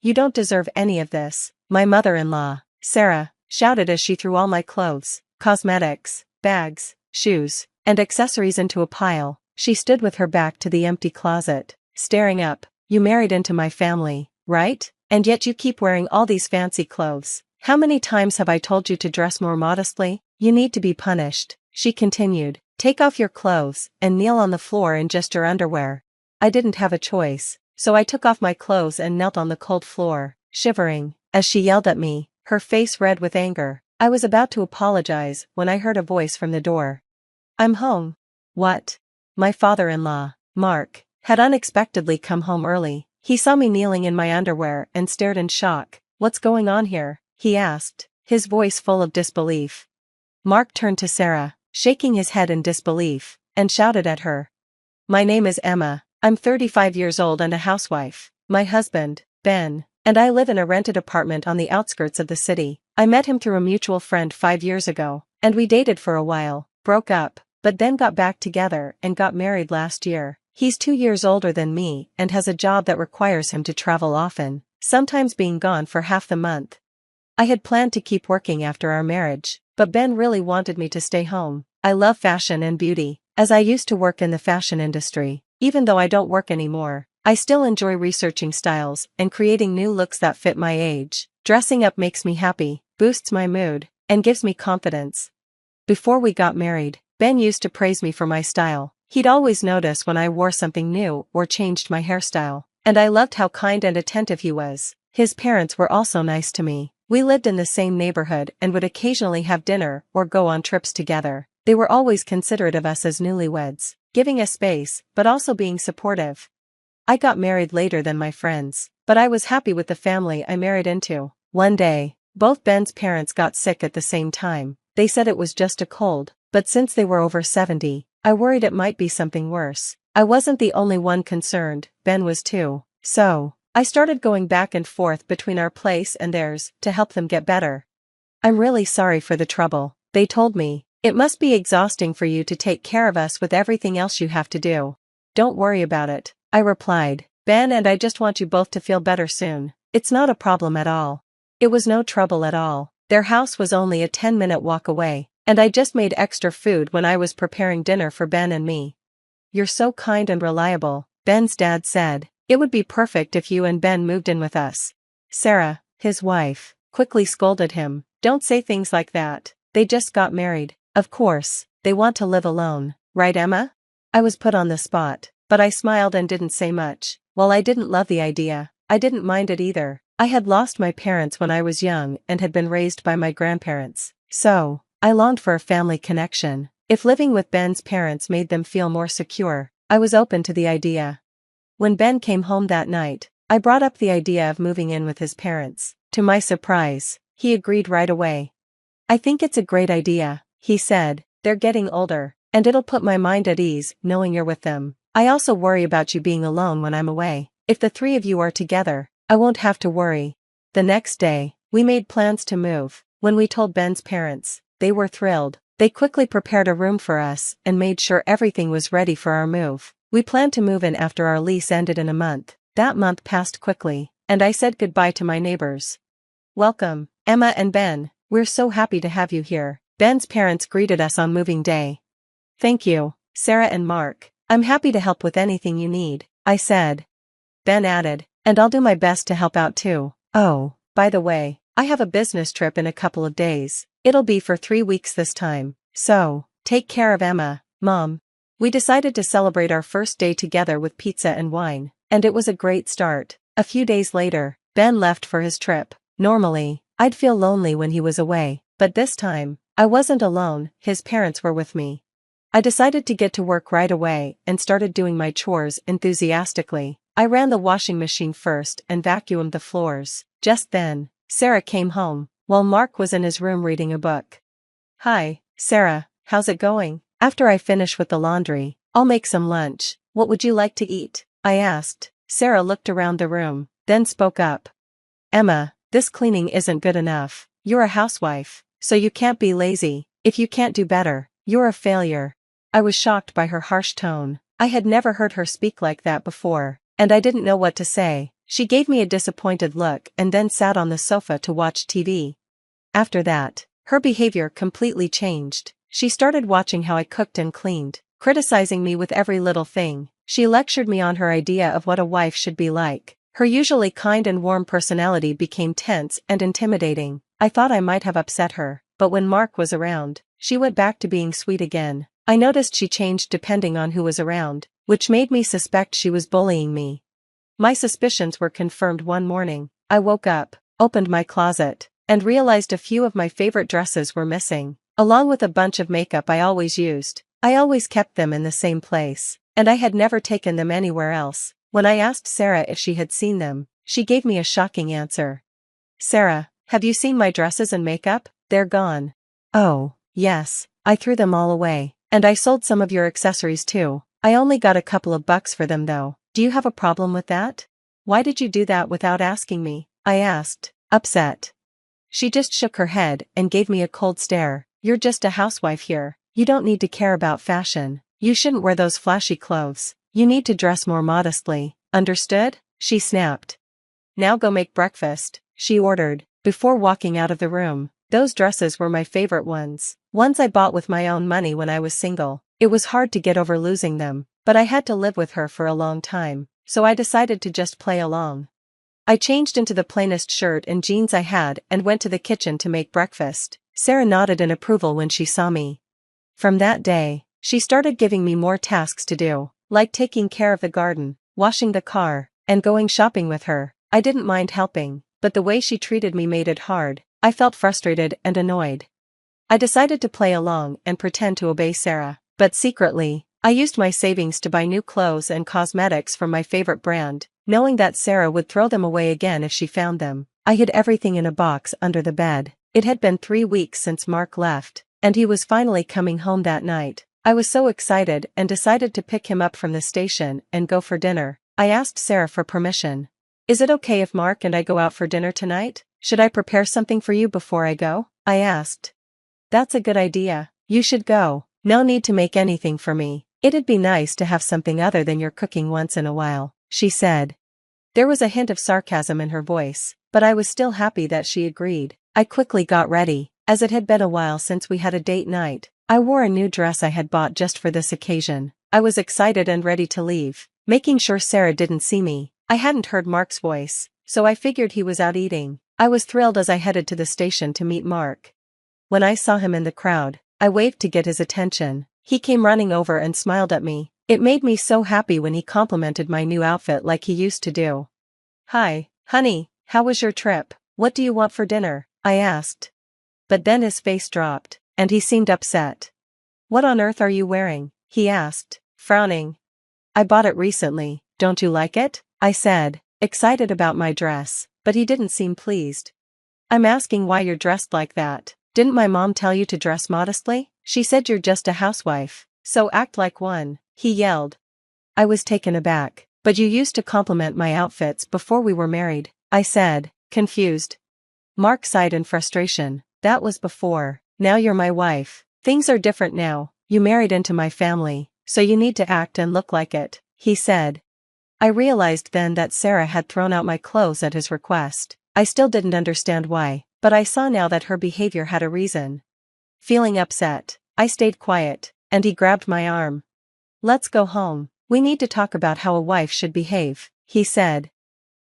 You don't deserve any of this, my mother-in-law, Sarah shouted as she threw all my clothes, cosmetics, bags, shoes, and accessories into a pile. She stood with her back to the empty closet, staring up. You married into my family, right? And yet you keep wearing all these fancy clothes. How many times have I told you to dress more modestly? You need to be punished, she continued. Take off your clothes and kneel on the floor in just your underwear. I didn't have a choice, so I took off my clothes and knelt on the cold floor, shivering, as she yelled at me, her face red with anger. I was about to apologize when I heard a voice from the door. I'm home. What? My father-in-law, Mark, had unexpectedly come home early. He saw me kneeling in my underwear and stared in shock. What's going on here? He asked, his voice full of disbelief. Mark turned to Sarah, shaking his head in disbelief, and shouted at her. My name is Emma, I'm 35 years old and a housewife. My husband, Ben, and I live in a rented apartment on the outskirts of the city. I met him through a mutual friend 5 years ago, and we dated for a while, broke up, but then got back together and got married last year. He's 2 years older than me and has a job that requires him to travel often, sometimes being gone for half the month. I had planned to keep working after our marriage, but Ben really wanted me to stay home. I love fashion and beauty, as I used to work in the fashion industry. Even though I don't work anymore, I still enjoy researching styles and creating new looks that fit my age. Dressing up makes me happy, boosts my mood, and gives me confidence. Before we got married, Ben used to praise me for my style. He'd always notice when I wore something new or changed my hairstyle, and I loved how kind and attentive he was. His parents were also nice to me. We lived in the same neighborhood and would occasionally have dinner or go on trips together. They were always considerate of us as newlyweds, giving us space, but also being supportive. I got married later than my friends, but I was happy with the family I married into. One day, both Ben's parents got sick at the same time. They said it was just a cold, but since they were over 70, I worried it might be something worse. I wasn't the only one concerned, Ben was too. So, I started going back and forth between our place and theirs to help them get better. I'm really sorry for the trouble, they told me. It must be exhausting for you to take care of us with everything else you have to do. Don't worry about it, I replied. Ben and I just want you both to feel better soon. It's not a problem at all. It was no trouble at all. Their house was only a 10-minute walk away, and I just made extra food when I was preparing dinner for Ben and me. You're so kind and reliable, Ben's dad said. It would be perfect if you and Ben moved in with us. Sarah, his wife, quickly scolded him. Don't say things like that. They just got married. Of course, they want to live alone, right, Emma? I was put on the spot, but I smiled and didn't say much. While I didn't love the idea, I didn't mind it either. I had lost my parents when I was young and had been raised by my grandparents, so I longed for a family connection. If living with Ben's parents made them feel more secure, I was open to the idea. When Ben came home that night, I brought up the idea of moving in with his parents. To my surprise, he agreed right away. I think it's a great idea, he said. They're getting older, and it'll put my mind at ease knowing you're with them. I also worry about you being alone when I'm away. If the three of you are together, I won't have to worry. The next day, we made plans to move. When we told Ben's parents, they were thrilled. They quickly prepared a room for us and made sure everything was ready for our move. We planned to move in after our lease ended in a month. That month passed quickly, and I said goodbye to my neighbors. Welcome, Emma and Ben. We're so happy to have you here. Ben's parents greeted us on moving day. Thank you, Sarah and Mark. I'm happy to help with anything you need, I said. Ben added, and I'll do my best to help out too. Oh, by the way, I have a business trip in a couple of days. It'll be for 3 weeks this time. So, take care of Emma, Mom. We decided to celebrate our first day together with pizza and wine, and it was a great start. A few days later, Ben left for his trip. Normally, I'd feel lonely when he was away, but this time, I wasn't alone. His parents were with me. I decided to get to work right away and started doing my chores enthusiastically. I ran the washing machine first and vacuumed the floors. Just then, Sarah came home, while Mark was in his room reading a book. Hi, Sarah, how's it going? After I finish with the laundry, I'll make some lunch. What would you like to eat? I asked. Sarah looked around the room, then spoke up. Emma, this cleaning isn't good enough. You're a housewife, so you can't be lazy. If you can't do better, you're a failure. I was shocked by her harsh tone. I had never heard her speak like that before, and I didn't know what to say. She gave me a disappointed look and then sat on the sofa to watch TV. After that, her behavior completely changed. She started watching how I cooked and cleaned, criticizing me with every little thing. She lectured me on her idea of what a wife should be like. Her usually kind and warm personality became tense and intimidating. I thought I might have upset her, but when Mark was around, she went back to being sweet again. I noticed she changed depending on who was around, which made me suspect she was bullying me. My suspicions were confirmed one morning. I woke up, opened my closet, and realized a few of my favorite dresses were missing, along with a bunch of makeup I always used. I always kept them in the same place, and I had never taken them anywhere else. When I asked Sarah if she had seen them, she gave me a shocking answer. "Sarah, have you seen my dresses and makeup? They're gone." "Oh, yes, I threw them all away, and I sold some of your accessories too. I only got a couple of bucks for them though. Do you have a problem with that? Why did you do that without asking me?" I asked, upset. She just shook her head and gave me a cold stare. "You're just a housewife here. You don't need to care about fashion. You shouldn't wear those flashy clothes. You need to dress more modestly, understood?" she snapped. "Now go make breakfast," she ordered, before walking out of the room. Those dresses were my favorite ones I bought with my own money when I was single. It was hard to get over losing them, but I had to live with her for a long time, so I decided to just play along. I changed into the plainest shirt and jeans I had and went to the kitchen to make breakfast. Sarah nodded in approval when she saw me. From that day, she started giving me more tasks to do, like taking care of the garden, washing the car, and going shopping with her. I didn't mind helping, but the way she treated me made it hard. I felt frustrated and annoyed. I decided to play along and pretend to obey Sarah, but secretly, I used my savings to buy new clothes and cosmetics from my favorite brand, knowing that Sarah would throw them away again if she found them. I hid everything in a box under the bed. It had been 3 weeks since Mark left, and he was finally coming home that night. I was so excited and decided to pick him up from the station and go for dinner. I asked Sarah for permission. "Is it okay if Mark and I go out for dinner tonight? Should I prepare something for you before I go?" I asked. "That's a good idea. You should go. No need to make anything for me. It'd be nice to have something other than your cooking once in a while," she said. There was a hint of sarcasm in her voice, but I was still happy that she agreed. I quickly got ready, as it had been a while since we had a date night. I wore a new dress I had bought just for this occasion. I was excited and ready to leave, making sure Sarah didn't see me. I hadn't heard Mark's voice, so I figured he was out eating. I was thrilled as I headed to the station to meet Mark. When I saw him in the crowd, I waved to get his attention. He came running over and smiled at me. It made me so happy when he complimented my new outfit like he used to do. "Hi, honey, how was your trip? What do you want for dinner?" I asked. But then his face dropped, and he seemed upset. "What on earth are you wearing?" he asked, frowning. "I bought it recently. Don't you like it?" I said, excited about my dress, but he didn't seem pleased. "I'm asking why you're dressed like that. Didn't my mom tell you to dress modestly? She said you're just a housewife, so act like one," he yelled. I was taken aback. "But you used to compliment my outfits before we were married," I said, confused. Mark sighed in frustration. "That was before. Now you're my wife. Things are different now. You married into my family, so you need to act and look like it," he said. I realized then that Sarah had thrown out my clothes at his request. I still didn't understand why, but I saw now that her behavior had a reason. Feeling upset, I stayed quiet, and he grabbed my arm. "Let's go home. We need to talk about how a wife should behave," he said.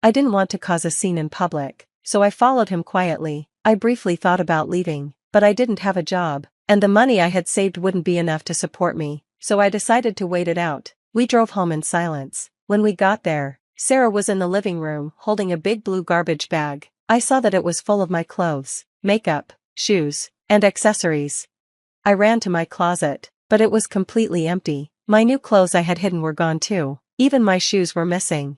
I didn't want to cause a scene in public, so I followed him quietly. I briefly thought about leaving, but I didn't have a job, and the money I had saved wouldn't be enough to support me, so I decided to wait it out. We drove home in silence. When we got there, Sarah was in the living room holding a big blue garbage bag. I saw that it was full of my clothes, makeup, shoes, and accessories. I ran to my closet, but it was completely empty. My new clothes I had hidden were gone too. Even my shoes were missing.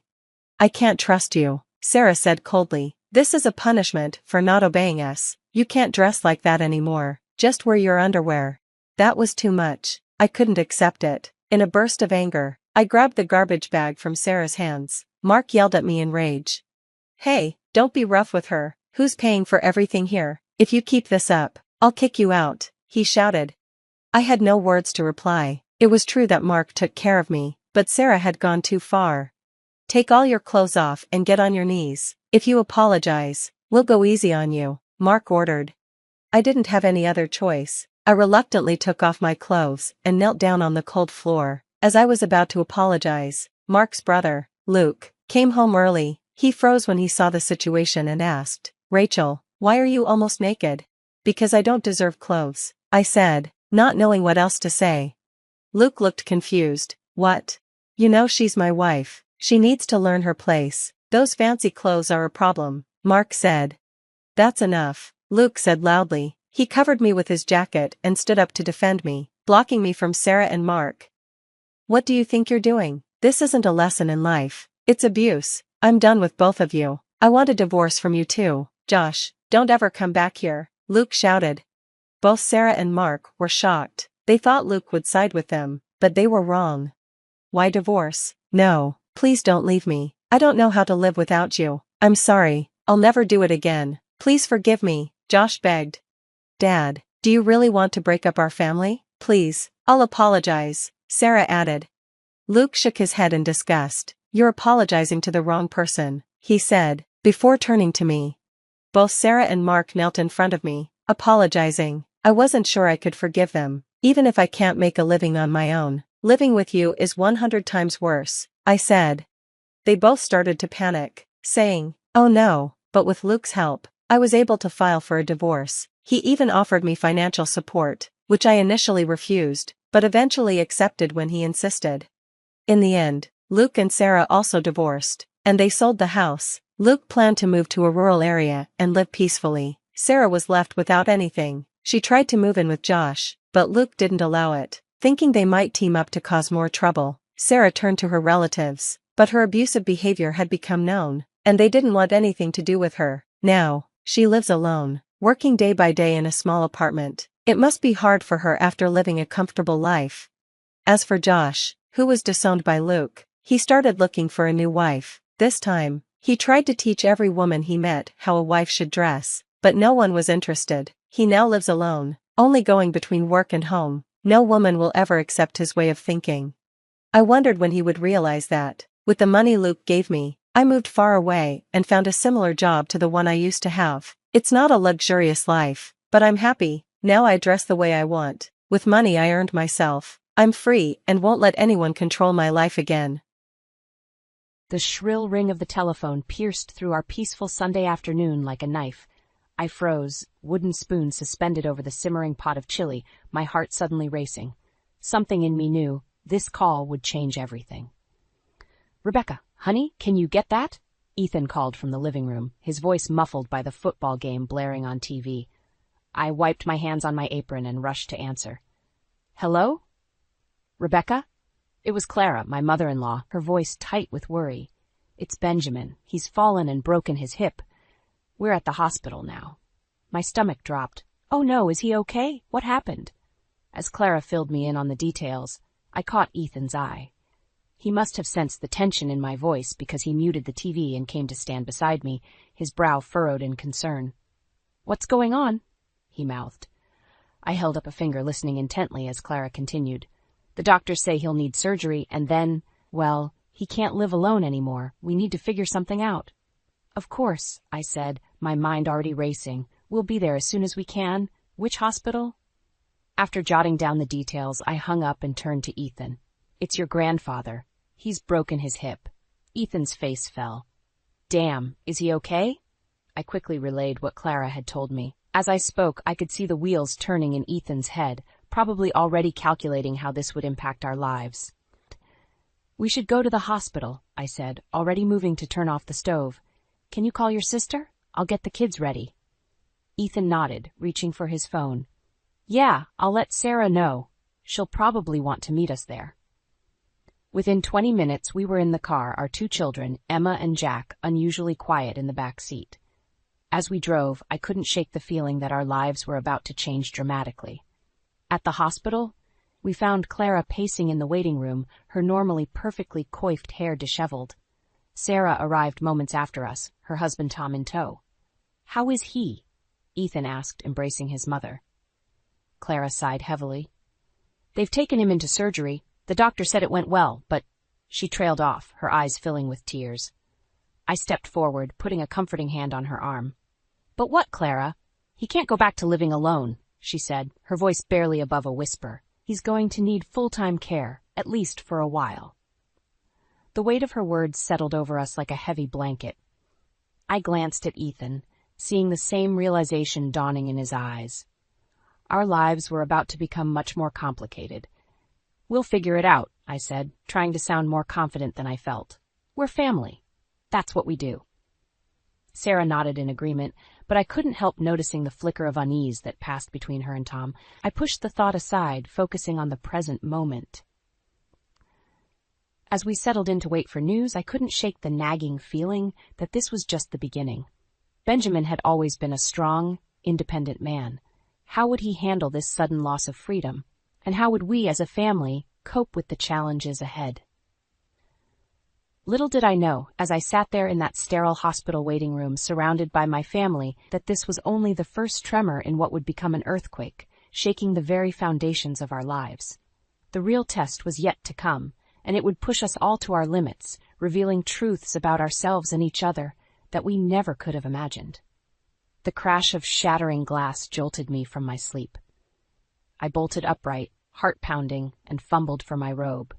"I can't trust you," Sarah said coldly. "This is a punishment for not obeying us. You can't dress like that anymore. Just wear your underwear." That was too much. I couldn't accept it. In a burst of anger, I grabbed the garbage bag from Sarah's hands. Mark yelled at me in rage. "Hey, don't be rough with her. Who's paying for everything here? If you keep this up, I'll kick you out," he shouted. I had no words to reply. It was true that Mark took care of me, but Sarah had gone too far. Take all your clothes off and get on your knees. If you apologize, we'll go easy on you, Mark ordered. I didn't have any other choice. I reluctantly took off my clothes and knelt down on the cold floor. As I was about to apologize, Mark's brother, Luke, came home early. He froze when he saw the situation and asked, "Rachel, why are you almost naked?" "Because I don't deserve clothes," I said, not knowing what else to say. Luke looked confused. "What? You know she's my wife. She needs to learn her place. Those fancy clothes are a problem," Mark said. "That's enough," Luke said loudly. He covered me with his jacket and stood up to defend me, blocking me from Sarah and Mark. "What do you think you're doing? This isn't a lesson in life. It's abuse. I'm done with both of you. I want a divorce from you too. Josh, don't ever come back here," Luke shouted. Both Sarah and Mark were shocked. They thought Luke would side with them, but they were wrong. "Why divorce? No, please don't leave me. I don't know how to live without you. I'm sorry, I'll never do it again. Please forgive me," Josh begged. "Dad, do you really want to break up our family? Please, I'll apologize," Sarah added. Luke shook his head in disgust. "You're apologizing to the wrong person," he said, before turning to me. Both Sarah and Mark knelt in front of me, apologizing. I wasn't sure I could forgive them, even if I can't make a living on my own. "Living with you is 100 times worse," I said. They both started to panic, saying, "Oh no," but with Luke's help, I was able to file for a divorce. He even offered me financial support, which I initially refused, but eventually accepted when he insisted. In the end, Luke and Sarah also divorced, and they sold the house. Luke planned to move to a rural area and live peacefully. Sarah was left without anything. She tried to move in with Josh, but Luke didn't allow it. Thinking they might team up to cause more trouble, Sarah turned to her relatives, but her abusive behavior had become known, and they didn't want anything to do with her. Now, she lives alone, working day by day in a small apartment. It must be hard for her after living a comfortable life. As for Josh, who was disowned by Luke, he started looking for a new wife. This time, he tried to teach every woman he met how a wife should dress, but no one was interested. He now lives alone, only going between work and home. No woman will ever accept his way of thinking. I wondered when he would realize that. With the money Luke gave me, I moved far away and found a similar job to the one I used to have. It's not a luxurious life, but I'm happy. Now I dress the way I want. With money I earned myself. I'm free and won't let anyone control my life again. The shrill ring of the telephone pierced through our peaceful Sunday afternoon like a knife. I froze, wooden spoon suspended over the simmering pot of chili, my heart suddenly racing. Something in me knew this call would change everything. "Rebecca, honey, can you get that?" Ethan called from the living room, his voice muffled by the football game blaring on TV. I wiped my hands on my apron and rushed to answer. "Hello? Rebecca?" It was Clara, my mother-in-law, her voice tight with worry. "It's Benjamin. He's fallen and broken his hip. We're at the hospital now." My stomach dropped. "Oh no, is he okay? What happened?" As Clara filled me in on the details, I caught Ethan's eye. He must have sensed the tension in my voice because he muted the TV and came to stand beside me, his brow furrowed in concern. "What's going on?" he mouthed. I held up a finger, listening intently as Clara continued. "The doctors say he'll need surgery, and then, well, he can't live alone anymore. We need to figure something out." "Of course," I said, my mind already racing. "We'll be there as soon as we can. Which hospital?" After jotting down the details, I hung up and turned to Ethan. "It's your grandfather. He's broken his hip." Ethan's face fell. "Damn, is he okay?" I quickly relayed what Clara had told me. As I spoke, I could see the wheels turning in Ethan's head, probably already calculating how this would impact our lives. "We should go to the hospital," I said, already moving to turn off the stove. "Can you call your sister? I'll get the kids ready." Ethan nodded, reaching for his phone. "Yeah, I'll let Sarah know. She'll probably want to meet us there." Within 20 minutes, we were in the car, our two children, Emma and Jack, unusually quiet in the back seat. As we drove, I couldn't shake the feeling that our lives were about to change dramatically. At the hospital, we found Clara pacing in the waiting room, her normally perfectly coiffed hair disheveled. Sarah arrived moments after us, her husband Tom in tow. "How is he?" Ethan asked, embracing his mother. Clara sighed heavily. "They've taken him into surgery. The doctor said it went well, but..." She trailed off, her eyes filling with tears. I stepped forward, putting a comforting hand on her arm. "But what, Clara? He can't go back to living alone," she said, her voice barely above a whisper. "He's going to need full-time care, at least for a while." The weight of her words settled over us like a heavy blanket. I glanced at Ethan, seeing the same realization dawning in his eyes. Our lives were about to become much more complicated. "We'll figure it out," I said, trying to sound more confident than I felt. "We're family. That's what we do." Sarah nodded in agreement, but I couldn't help noticing the flicker of unease that passed between her and Tom. I pushed the thought aside, focusing on the present moment. As we settled in to wait for news, I couldn't shake the nagging feeling that this was just the beginning. Benjamin had always been a strong, independent man. How would he handle this sudden loss of freedom? And how would we, as a family, cope with the challenges ahead? Little did I know, as I sat there in that sterile hospital waiting room surrounded by my family, that this was only the first tremor in what would become an earthquake, shaking the very foundations of our lives. The real test was yet to come, and it would push us all to our limits, revealing truths about ourselves and each other that we never could have imagined. The crash of shattering glass jolted me from my sleep. I bolted upright, heart pounding, and fumbled for my robe.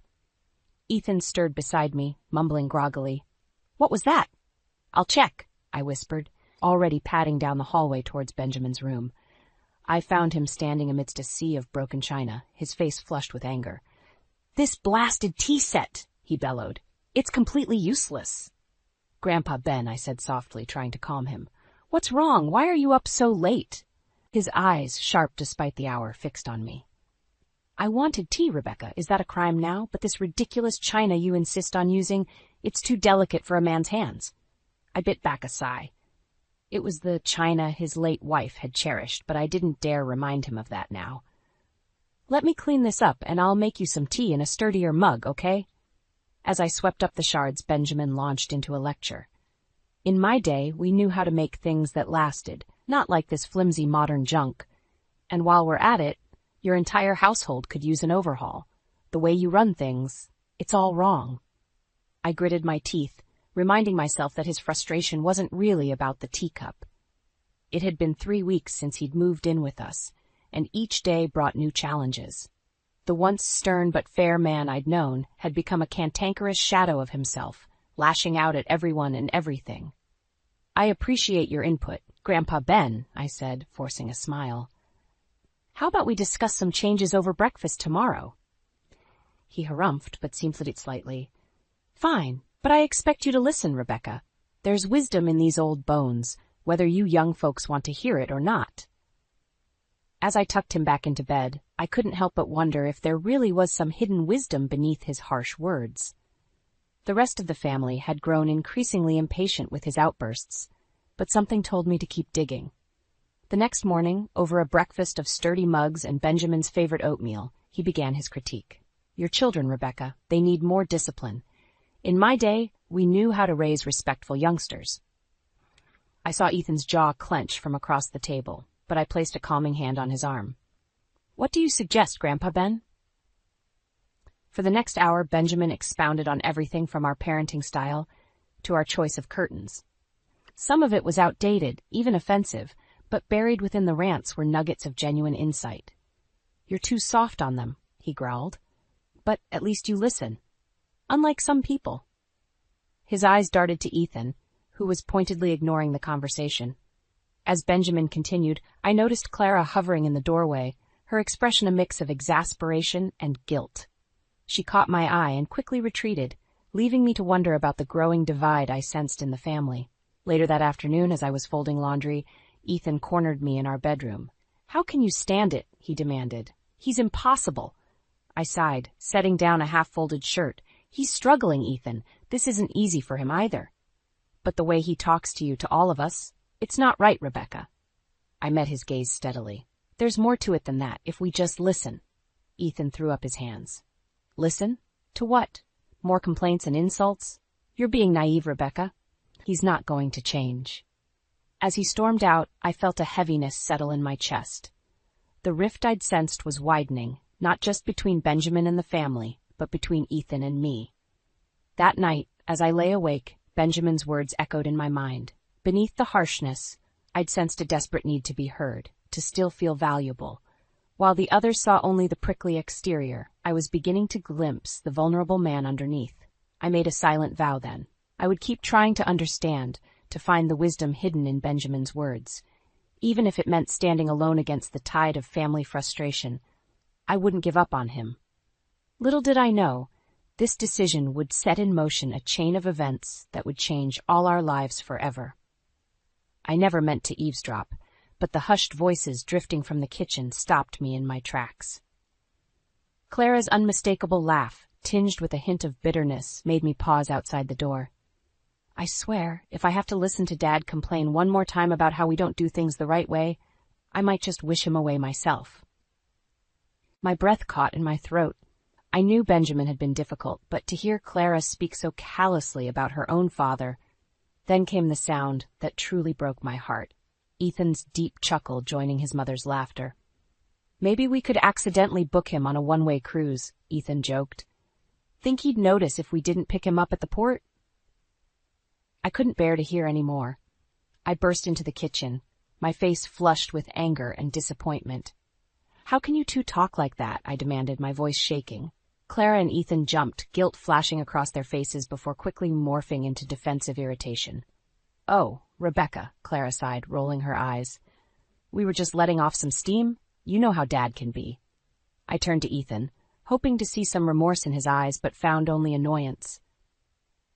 Ethan stirred beside me, mumbling groggily. "What was that?" "I'll check," I whispered, already padding down the hallway towards Benjamin's room. I found him standing amidst a sea of broken china, his face flushed with anger. "This blasted tea set," he bellowed. "It's completely useless." "Grandpa Ben," I said softly, trying to calm him. "What's wrong? Why are you up so late?" His eyes, sharp despite the hour, fixed on me. "I wanted tea, Rebecca. Is that a crime now? But this ridiculous china you insist on using, it's too delicate for a man's hands." I bit back a sigh. It was the china his late wife had cherished, but I didn't dare remind him of that now. "Let me clean this up, and I'll make you some tea in a sturdier mug, okay?" As I swept up the shards, Benjamin launched into a lecture. In my day, we knew how to make things that lasted, not like this flimsy modern junk. And while we're at it, your entire household could use an overhaul. The way you run things, it's all wrong. I gritted my teeth, reminding myself that his frustration wasn't really about the teacup. It had been 3 weeks since he'd moved in with us, and each day brought new challenges. The once stern but fair man I'd known had become a cantankerous shadow of himself, lashing out at everyone and everything. "I appreciate your input, Grandpa Ben," I said, forcing a smile. "How about we discuss some changes over breakfast tomorrow?" He harumphed, but seemed it slightly. "Fine, but I expect you to listen, Rebecca. There's wisdom in these old bones, whether you young folks want to hear it or not." As I tucked him back into bed, I couldn't help but wonder if there really was some hidden wisdom beneath his harsh words. The rest of the family had grown increasingly impatient with his outbursts, but something told me to keep digging. The next morning, over a breakfast of sturdy mugs and Benjamin's favorite oatmeal, he began his critique. "Your children, Rebecca, they need more discipline. In my day, we knew how to raise respectful youngsters." I saw Ethan's jaw clench from across the table, but I placed a calming hand on his arm. "What do you suggest, Grandpa Ben?" For the next hour, Benjamin expounded on everything from our parenting style to our choice of curtains. Some of it was outdated, even offensive, but buried within the rants were nuggets of genuine insight. "You're too soft on them," he growled. "But at least you listen. Unlike some people." His eyes darted to Ethan, who was pointedly ignoring the conversation. As Benjamin continued, I noticed Clara hovering in the doorway, her expression a mix of exasperation and guilt. She caught my eye and quickly retreated, leaving me to wonder about the growing divide I sensed in the family. Later that afternoon, as I was folding laundry, Ethan cornered me in our bedroom. "How can you stand it?" he demanded. "He's impossible." I sighed, setting down a half-folded shirt. "He's struggling, Ethan. This isn't easy for him either." "But the way he talks to you, to all of us, it's not right, Rebecca." I met his gaze steadily. "There's more to it than that, if we just listen." Ethan threw up his hands. "Listen? To what? More complaints and insults? You're being naive, Rebecca. He's not going to change." As he stormed out, I felt a heaviness settle in my chest. The rift I'd sensed was widening, not just between Benjamin and the family, but between Ethan and me. That night, as I lay awake, Benjamin's words echoed in my mind. Beneath the harshness, I'd sensed a desperate need to be heard, to still feel valuable. While the others saw only the prickly exterior, I was beginning to glimpse the vulnerable man underneath. I made a silent vow then. I would keep trying to understand, to find the wisdom hidden in Benjamin's words. Even if it meant standing alone against the tide of family frustration, I wouldn't give up on him. Little did I know, this decision would set in motion a chain of events that would change all our lives forever. I never meant to eavesdrop, but the hushed voices drifting from the kitchen stopped me in my tracks. Clara's unmistakable laugh, tinged with a hint of bitterness, made me pause outside the door. I swear, if I have to listen to Dad complain one more time about how we don't do things the right way, I might just wish him away myself. My breath caught in my throat. I knew Benjamin had been difficult, but to hear Clara speak so callously about her own father. Then came the sound that truly broke my heart. Ethan's deep chuckle joining his mother's laughter. Maybe we could accidentally book him on a one-way cruise, Ethan joked. Think he'd notice if we didn't pick him up at the port? I couldn't bear to hear any more. I burst into the kitchen, my face flushed with anger and disappointment. How can you two talk like that? I demanded, my voice shaking. Clara and Ethan jumped, guilt flashing across their faces before quickly morphing into defensive irritation. Oh, Rebecca, Clara sighed, rolling her eyes. We were just letting off some steam? You know how Dad can be. I turned to Ethan, hoping to see some remorse in his eyes, but found only annoyance.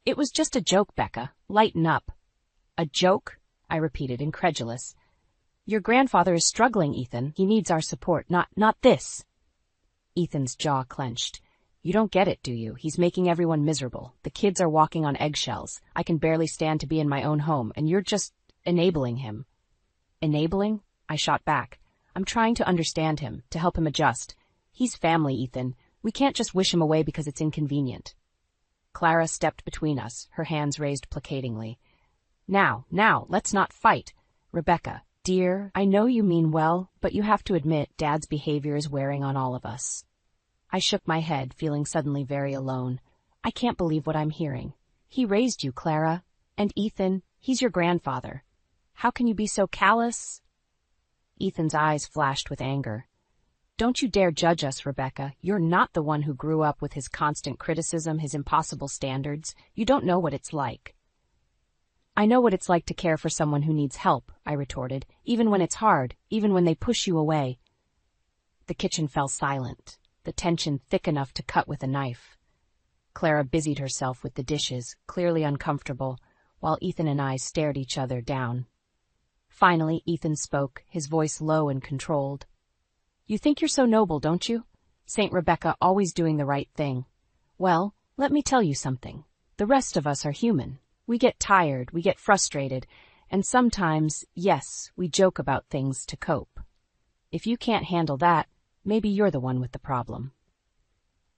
It was just a joke, Becca. Lighten up. A joke? I repeated, incredulous. Your grandfather is struggling, Ethan. He needs our support, not this. Ethan's jaw clenched. You don't get it, do you? He's making everyone miserable. The kids are walking on eggshells. I can barely stand to be in my own home, and you're just enabling him. Enabling? I shot back. I'm trying to understand him, to help him adjust. He's family, Ethan. We can't just wish him away because it's inconvenient. Clara stepped between us, her hands raised placatingly. Now, let's not fight. Rebecca, dear, I know you mean well, but you have to admit Dad's behavior is wearing on all of us. I shook my head, feeling suddenly very alone. I can't believe what I'm hearing. He raised you, Clara. And Ethan, he's your grandfather. How can you be so callous? Ethan's eyes flashed with anger. Don't you dare judge us, Rebecca. You're not the one who grew up with his constant criticism, his impossible standards. You don't know what it's like. I know what it's like to care for someone who needs help, I retorted, even when it's hard, even when they push you away. The kitchen fell silent, the tension thick enough to cut with a knife. Clara busied herself with the dishes, clearly uncomfortable, while Ethan and I stared each other down. Finally, Ethan spoke, his voice low and controlled. You think you're so noble, don't you? Saint Rebecca always doing the right thing. Well, let me tell you something. The rest of us are human. We get tired, we get frustrated, and sometimes, yes, we joke about things to cope. If you can't handle that, maybe you're the one with the problem.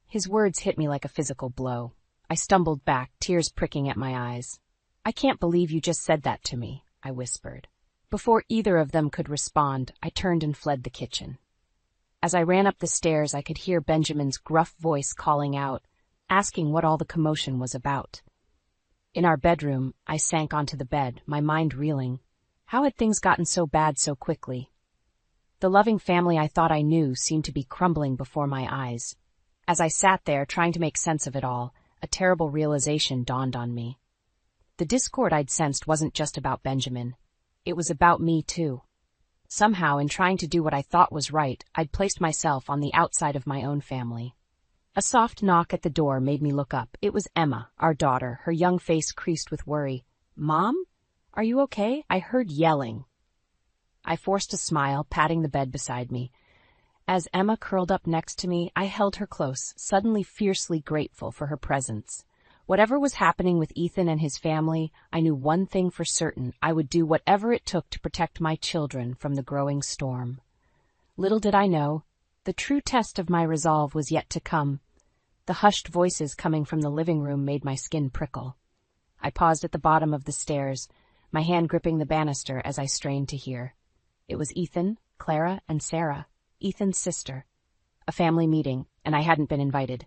His words hit me like a physical blow. I stumbled back, tears pricking at my eyes. I can't believe you just said that to me, I whispered. Before either of them could respond, I turned and fled the kitchen. As I ran up the stairs, I could hear Benjamin's gruff voice calling out, asking what all the commotion was about. In our bedroom, I sank onto the bed, my mind reeling. How had things gotten so bad so quickly? The loving family I thought I knew seemed to be crumbling before my eyes. As I sat there trying to make sense of it all, a terrible realization dawned on me. The discord I'd sensed wasn't just about Benjamin. It was about me, too. Somehow, in trying to do what I thought was right, I'd placed myself on the outside of my own family. A soft knock at the door made me look up. It was Emma, our daughter, her young face creased with worry. Mom? Are you okay? I heard yelling. I forced a smile, patting the bed beside me. As Emma curled up next to me, I held her close, suddenly fiercely grateful for her presence. Whatever was happening with Ethan and his family, I knew one thing for certain. I would do whatever it took to protect my children from the growing storm. Little did I know, the true test of my resolve was yet to come. The hushed voices coming from the living room made my skin prickle. I paused at the bottom of the stairs, my hand gripping the banister as I strained to hear. It was Ethan, Clara, and Sarah, Ethan's sister. A family meeting, and I hadn't been invited.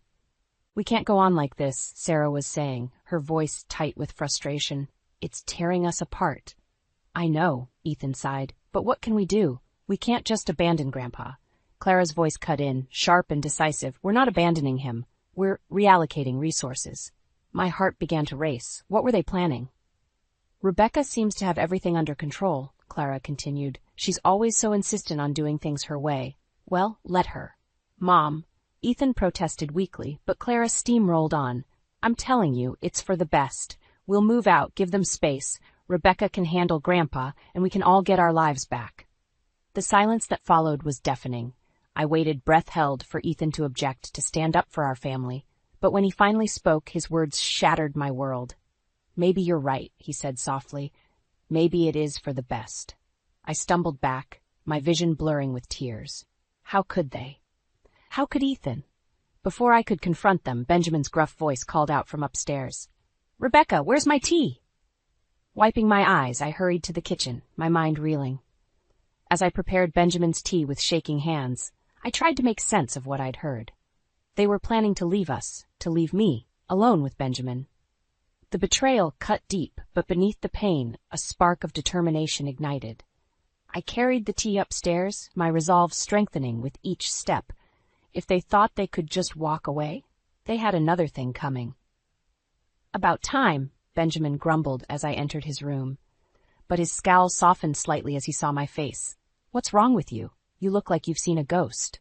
"We can't go on like this," Sarah was saying, her voice tight with frustration. "It's tearing us apart." "I know," Ethan sighed, "but what can we do? We can't just abandon Grandpa." Clara's voice cut in, sharp and decisive. "We're not abandoning him. We're reallocating resources." My heart began to race. What were they planning? "Rebecca seems to have everything under control," Clara continued. "She's always so insistent on doing things her way. Well, let her." "Mom," Ethan protested weakly, but Clara steamrolled on. "I'm telling you, it's for the best. We'll move out, give them space. Rebecca can handle Grandpa, and we can all get our lives back." The silence that followed was deafening. I waited, breath held, for Ethan to object, to stand up for our family. But when he finally spoke, his words shattered my world. "Maybe you're right," he said softly. "Maybe it is for the best." I stumbled back, my vision blurring with tears. How could they? How could Ethan? Before I could confront them, Benjamin's gruff voice called out from upstairs. "Rebecca, where's my tea?" Wiping my eyes, I hurried to the kitchen, my mind reeling. As I prepared Benjamin's tea with shaking hands, I tried to make sense of what I'd heard. They were planning to leave us, to leave me, alone with Benjamin. The betrayal cut deep, but beneath the pain, a spark of determination ignited. I carried the tea upstairs, my resolve strengthening with each step. If they thought they could just walk away, they had another thing coming. "About time," Benjamin grumbled as I entered his room. But his scowl softened slightly as he saw my face. "What's wrong with you? You look like you've seen a ghost."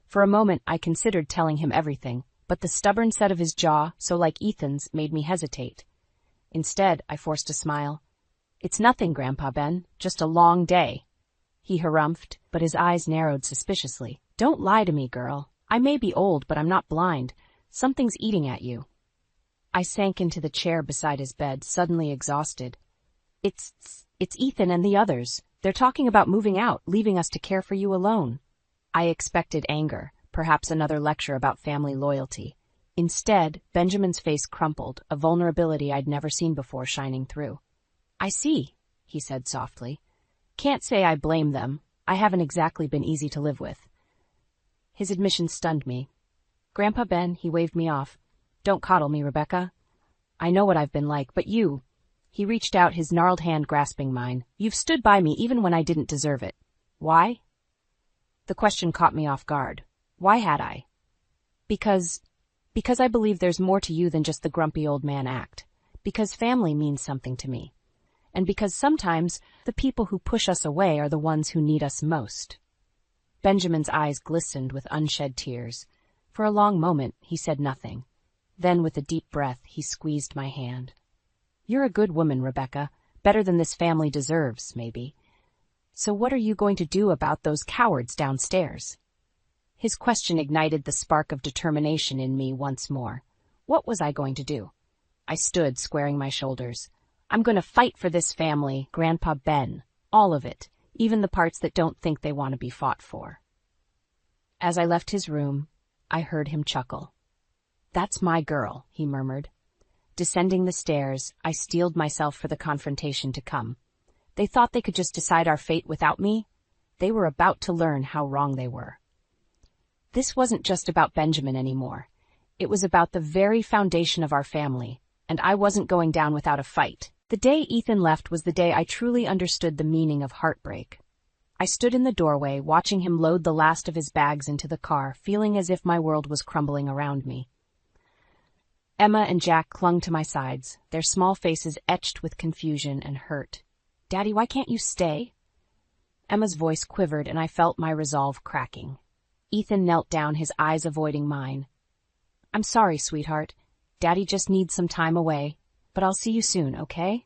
For a moment I considered telling him everything, but the stubborn set of his jaw, so like Ethan's, made me hesitate. Instead, I forced a smile. "It's nothing, Grandpa Ben, just a long day." He harumphed, but his eyes narrowed suspiciously. "Don't lie to me, girl. I may be old, but I'm not blind. Something's eating at you." I sank into the chair beside his bed, suddenly exhausted. It's Ethan and the others. They're talking about moving out, leaving us to care for you alone." I expected anger, perhaps another lecture about family loyalty. Instead, Benjamin's face crumpled, a vulnerability I'd never seen before shining through. "I see," he said softly. "Can't say I blame them. I haven't exactly been easy to live with." His admission stunned me. "Grandpa Ben," he waved me off. "Don't coddle me, Rebecca. I know what I've been like, but you—" He reached out, his gnarled hand grasping mine. "You've stood by me even when I didn't deserve it. Why?" The question caught me off guard. Why had I? Because I believe there's more to you than just the grumpy old man act. Because family means something to me. And because sometimes the people who push us away are the ones who need us most. Benjamin's eyes glistened with unshed tears. For a long moment, he said nothing. Then, with a deep breath, he squeezed my hand. "You're a good woman, Rebecca. Better than this family deserves, maybe. So what are you going to do about those cowards downstairs?" His question ignited the spark of determination in me once more. What was I going to do? I stood, squaring my shoulders. "I'm going to fight for this family, Grandpa Ben. All of it, even the parts that don't think they want to be fought for." As I left his room, I heard him chuckle. "That's my girl," he murmured. Descending the stairs, I steeled myself for the confrontation to come. They thought they could just decide our fate without me. They were about to learn how wrong they were. This wasn't just about Benjamin anymore. It was about the very foundation of our family, and I wasn't going down without a fight. The day Ethan left was the day I truly understood the meaning of heartbreak. I stood in the doorway, watching him load the last of his bags into the car, feeling as if my world was crumbling around me. Emma and Jack clung to my sides, their small faces etched with confusion and hurt. "Daddy, why can't you stay?" Emma's voice quivered, and I felt my resolve cracking. Ethan knelt down, his eyes avoiding mine. "I'm sorry, sweetheart. Daddy just needs some time away, but I'll see you soon, okay?"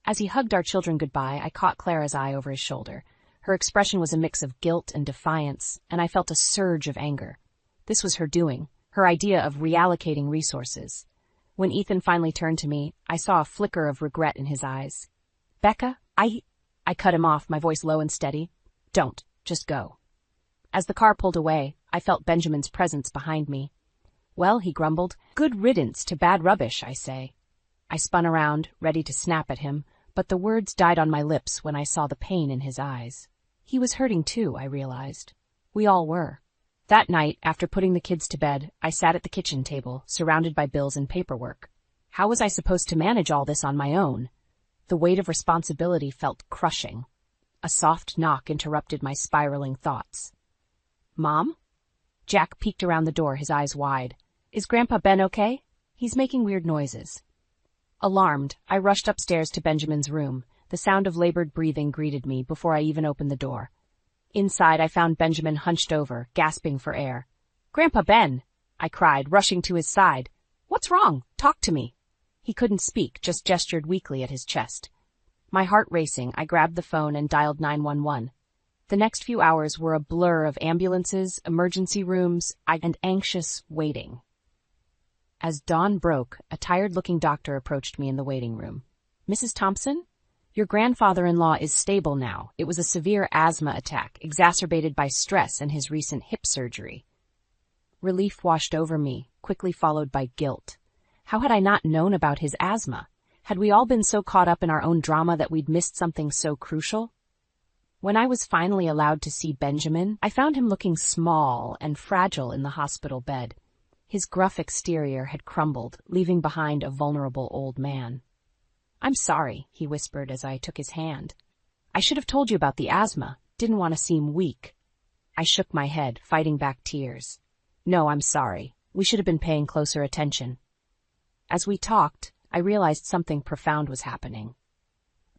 As he hugged our children goodbye, I caught Clara's eye over his shoulder. Her expression was a mix of guilt and defiance, and I felt a surge of anger. This was her doing, her idea of reallocating resources. When Ethan finally turned to me, I saw a flicker of regret in his eyes. "Becca, I cut him off, my voice low and steady. "Don't, just go." As the car pulled away, I felt Benjamin's presence behind me. "Well," he grumbled, "good riddance to bad rubbish, I say." I spun around, ready to snap at him, but the words died on my lips when I saw the pain in his eyes. He was hurting too, I realized. We all were. That night, after putting the kids to bed, I sat at the kitchen table, surrounded by bills and paperwork. How was I supposed to manage all this on my own? The weight of responsibility felt crushing. A soft knock interrupted my spiraling thoughts. "Mom?" Jack peeked around the door, his eyes wide. "Is Grandpa Ben okay? He's making weird noises." Alarmed, I rushed upstairs to Benjamin's room. The sound of labored breathing greeted me before I even opened the door. Inside, I found Benjamin hunched over, gasping for air. "Grandpa Ben!" I cried, rushing to his side. "What's wrong? Talk to me." He couldn't speak, just gestured weakly at his chest. My heart racing, I grabbed the phone and dialed 911. The next few hours were a blur of ambulances, emergency rooms, and anxious waiting. As dawn broke, a tired-looking doctor approached me in the waiting room. "Mrs. Thompson? Your grandfather-in-law is stable now. It was a severe asthma attack, exacerbated by stress and his recent hip surgery." Relief washed over me, quickly followed by guilt. How had I not known about his asthma? Had we all been so caught up in our own drama that we'd missed something so crucial? When I was finally allowed to see Benjamin, I found him looking small and fragile in the hospital bed. His gruff exterior had crumbled, leaving behind a vulnerable old man. "I'm sorry," he whispered as I took his hand. "I should have told you about the asthma. Didn't want to seem weak." I shook my head, fighting back tears. "No, I'm sorry. We should have been paying closer attention." As we talked, I realized something profound was happening.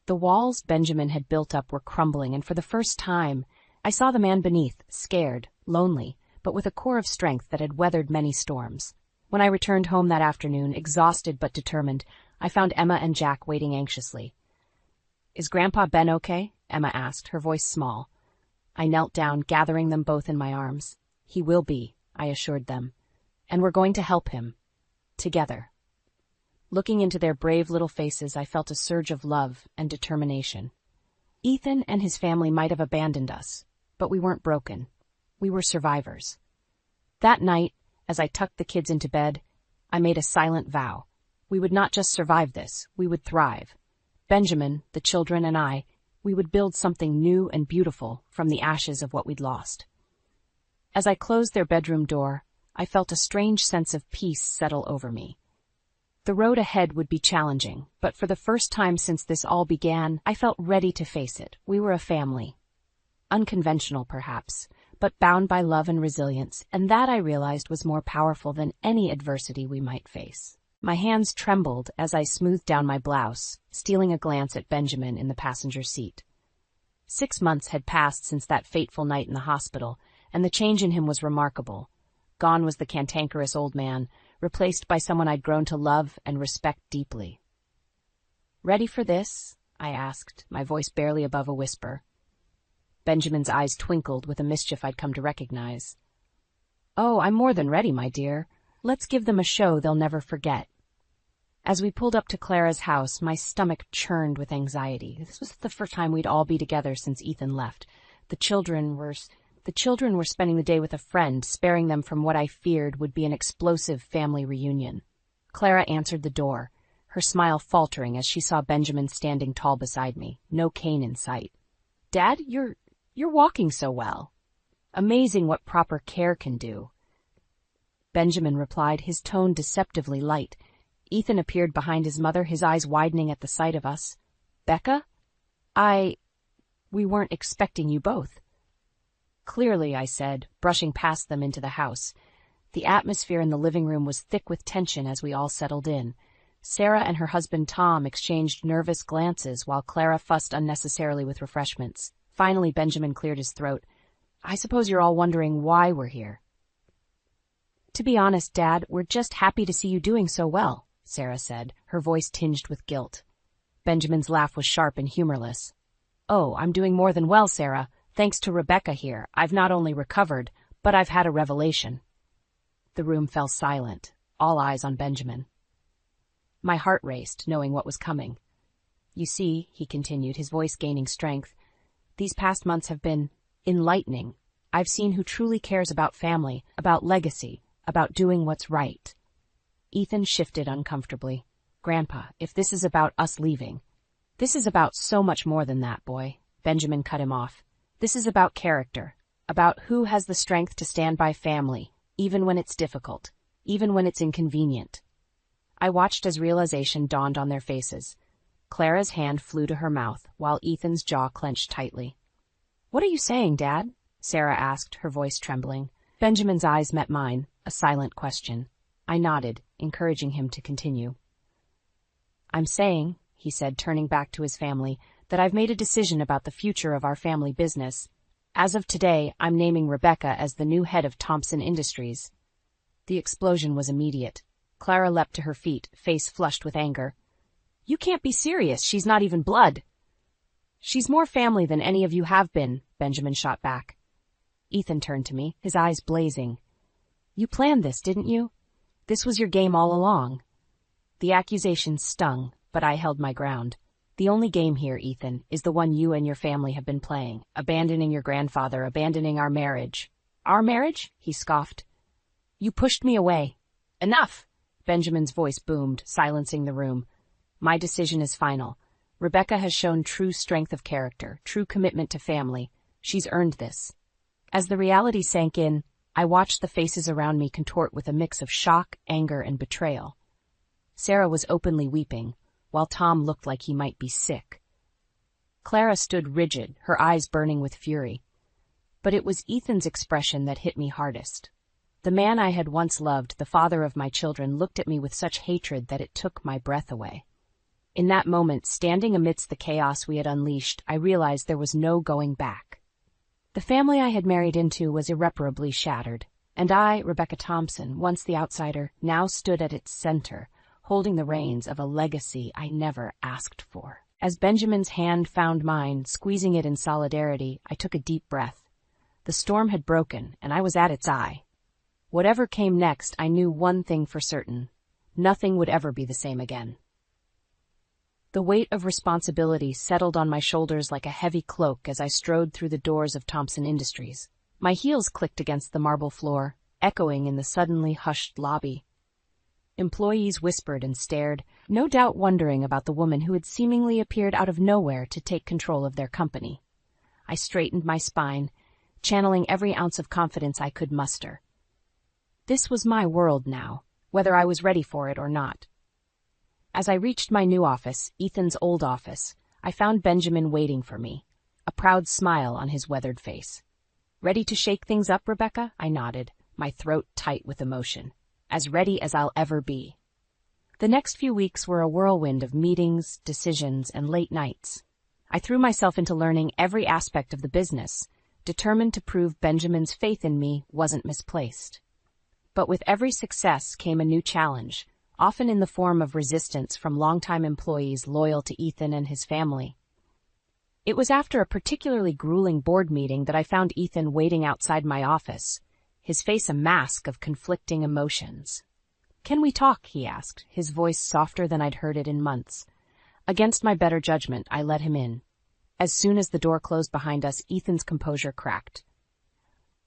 The walls Benjamin had built up were crumbling, and for the first time, I saw the man beneath, scared, lonely, but with a core of strength that had weathered many storms. When I returned home that afternoon, exhausted but determined, I found Emma and Jack waiting anxiously. "Is Grandpa Ben okay?" Emma asked, her voice small. I knelt down, gathering them both in my arms. "He will be," I assured them. "And we're going to help him. Together." Looking into their brave little faces, I felt a surge of love and determination. Ethan and his family might have abandoned us, but we weren't broken. We were survivors. That night, as I tucked the kids into bed, I made a silent vow. We would not just survive this, we would thrive. Benjamin, the children, and I, we would build something new and beautiful from the ashes of what we'd lost. As I closed their bedroom door, I felt a strange sense of peace settle over me. The road ahead would be challenging, but for the first time since this all began, I felt ready to face it. We were a family. Unconventional, perhaps, but bound by love and resilience, and that I realized was more powerful than any adversity we might face. My hands trembled as I smoothed down my blouse, stealing a glance at Benjamin in the passenger seat. 6 months had passed since that fateful night in the hospital, and the change in him was remarkable. Gone was the cantankerous old man, replaced by someone I'd grown to love and respect deeply. "Ready for this?" I asked, my voice barely above a whisper. Benjamin's eyes twinkled with a mischief I'd come to recognize. "Oh, I'm more than ready, my dear. Let's give them a show they'll never forget." As we pulled up to Clara's house, my stomach churned with anxiety. This was the first time we'd all be together since Ethan left. The children were spending the day with a friend, sparing them from what I feared would be an explosive family reunion. Clara answered the door, her smile faltering as she saw Benjamin standing tall beside me, no cane in sight. "Dad, you're walking so well. Amazing what proper care can do." Benjamin replied, his tone deceptively light. Ethan appeared behind his mother, his eyes widening at the sight of us. "Becca? We weren't expecting you both." "Clearly," I said, brushing past them into the house. The atmosphere in the living room was thick with tension as we all settled in. Sarah and her husband Tom exchanged nervous glances while Clara fussed unnecessarily with refreshments. Finally, Benjamin cleared his throat. "I suppose you're all wondering why we're here." "To be honest, Dad, we're just happy to see you doing so well," Sarah said, her voice tinged with guilt. Benjamin's laugh was sharp and humorless. "Oh, I'm doing more than well, Sarah. Thanks to Rebecca here, I've not only recovered, but I've had a revelation." The room fell silent, all eyes on Benjamin. My heart raced, knowing what was coming. "You see," he continued, his voice gaining strength, "these past months have been enlightening. I've seen who truly cares about family, about legacy, about doing what's right." Ethan shifted uncomfortably. "Grandpa, if this is about us leaving—" "This is about so much more than that, boy," Benjamin cut him off. "This is about character, about who has the strength to stand by family, even when it's difficult, even when it's inconvenient. I watched as realization dawned on their faces. Clara's hand flew to her mouth, while Ethan's jaw clenched tightly. "What are you saying, Dad?" Sarah asked, her voice trembling. Benjamin's eyes met mine, a silent question. I nodded, encouraging him to continue. "I'm saying," he said, turning back to his family, "that I've made a decision about the future of our family business. As of today, I'm naming Rebecca as the new head of Thompson Industries." The explosion was immediate. Clara leapt to her feet, face flushed with anger. "You can't be serious. She's not even blood." "She's more family than any of you have been," Benjamin shot back. Ethan turned to me, his eyes blazing. "You planned this, didn't you? This was your game all along." The accusation stung, but I held my ground. "The only game here, Ethan, is the one you and your family have been playing, abandoning your grandfather, abandoning our marriage." "Our marriage?" he scoffed. "You pushed me away." "Enough!" Benjamin's voice boomed, silencing the room. "My decision is final. Rebecca has shown true strength of character, true commitment to family. She's earned this." As the reality sank in, I watched the faces around me contort with a mix of shock, anger, and betrayal. Sarah was openly weeping, while Tom looked like he might be sick. Clara stood rigid, her eyes burning with fury. But it was Ethan's expression that hit me hardest. The man I had once loved, the father of my children, looked at me with such hatred that it took my breath away. In that moment, standing amidst the chaos we had unleashed, I realized there was no going back. The family I had married into was irreparably shattered, and I, Rebecca Thompson, once the outsider, now stood at its center, holding the reins of a legacy I never asked for. As Benjamin's hand found mine, squeezing it in solidarity, I took a deep breath. The storm had broken, and I was at its eye. Whatever came next, I knew one thing for certain. Nothing would ever be the same again. The weight of responsibility settled on my shoulders like a heavy cloak as I strode through the doors of Thompson Industries. My heels clicked against the marble floor, echoing in the suddenly hushed lobby. Employees whispered and stared, no doubt wondering about the woman who had seemingly appeared out of nowhere to take control of their company. I straightened my spine, channeling every ounce of confidence I could muster. This was my world now, whether I was ready for it or not. As I reached my new office, Ethan's old office, I found Benjamin waiting for me, a proud smile on his weathered face. "Ready to shake things up, Rebecca?" I nodded, my throat tight with emotion. "As ready as I'll ever be." The next few weeks were a whirlwind of meetings, decisions, and late nights. I threw myself into learning every aspect of the business, determined to prove Benjamin's faith in me wasn't misplaced. But with every success came a new challenge, often in the form of resistance from longtime employees loyal to Ethan and his family. It was after a particularly grueling board meeting that I found Ethan waiting outside my office, his face a mask of conflicting emotions. "Can we talk?" he asked, his voice softer than I'd heard it in months. Against my better judgment, I let him in. As soon as the door closed behind us, Ethan's composure cracked.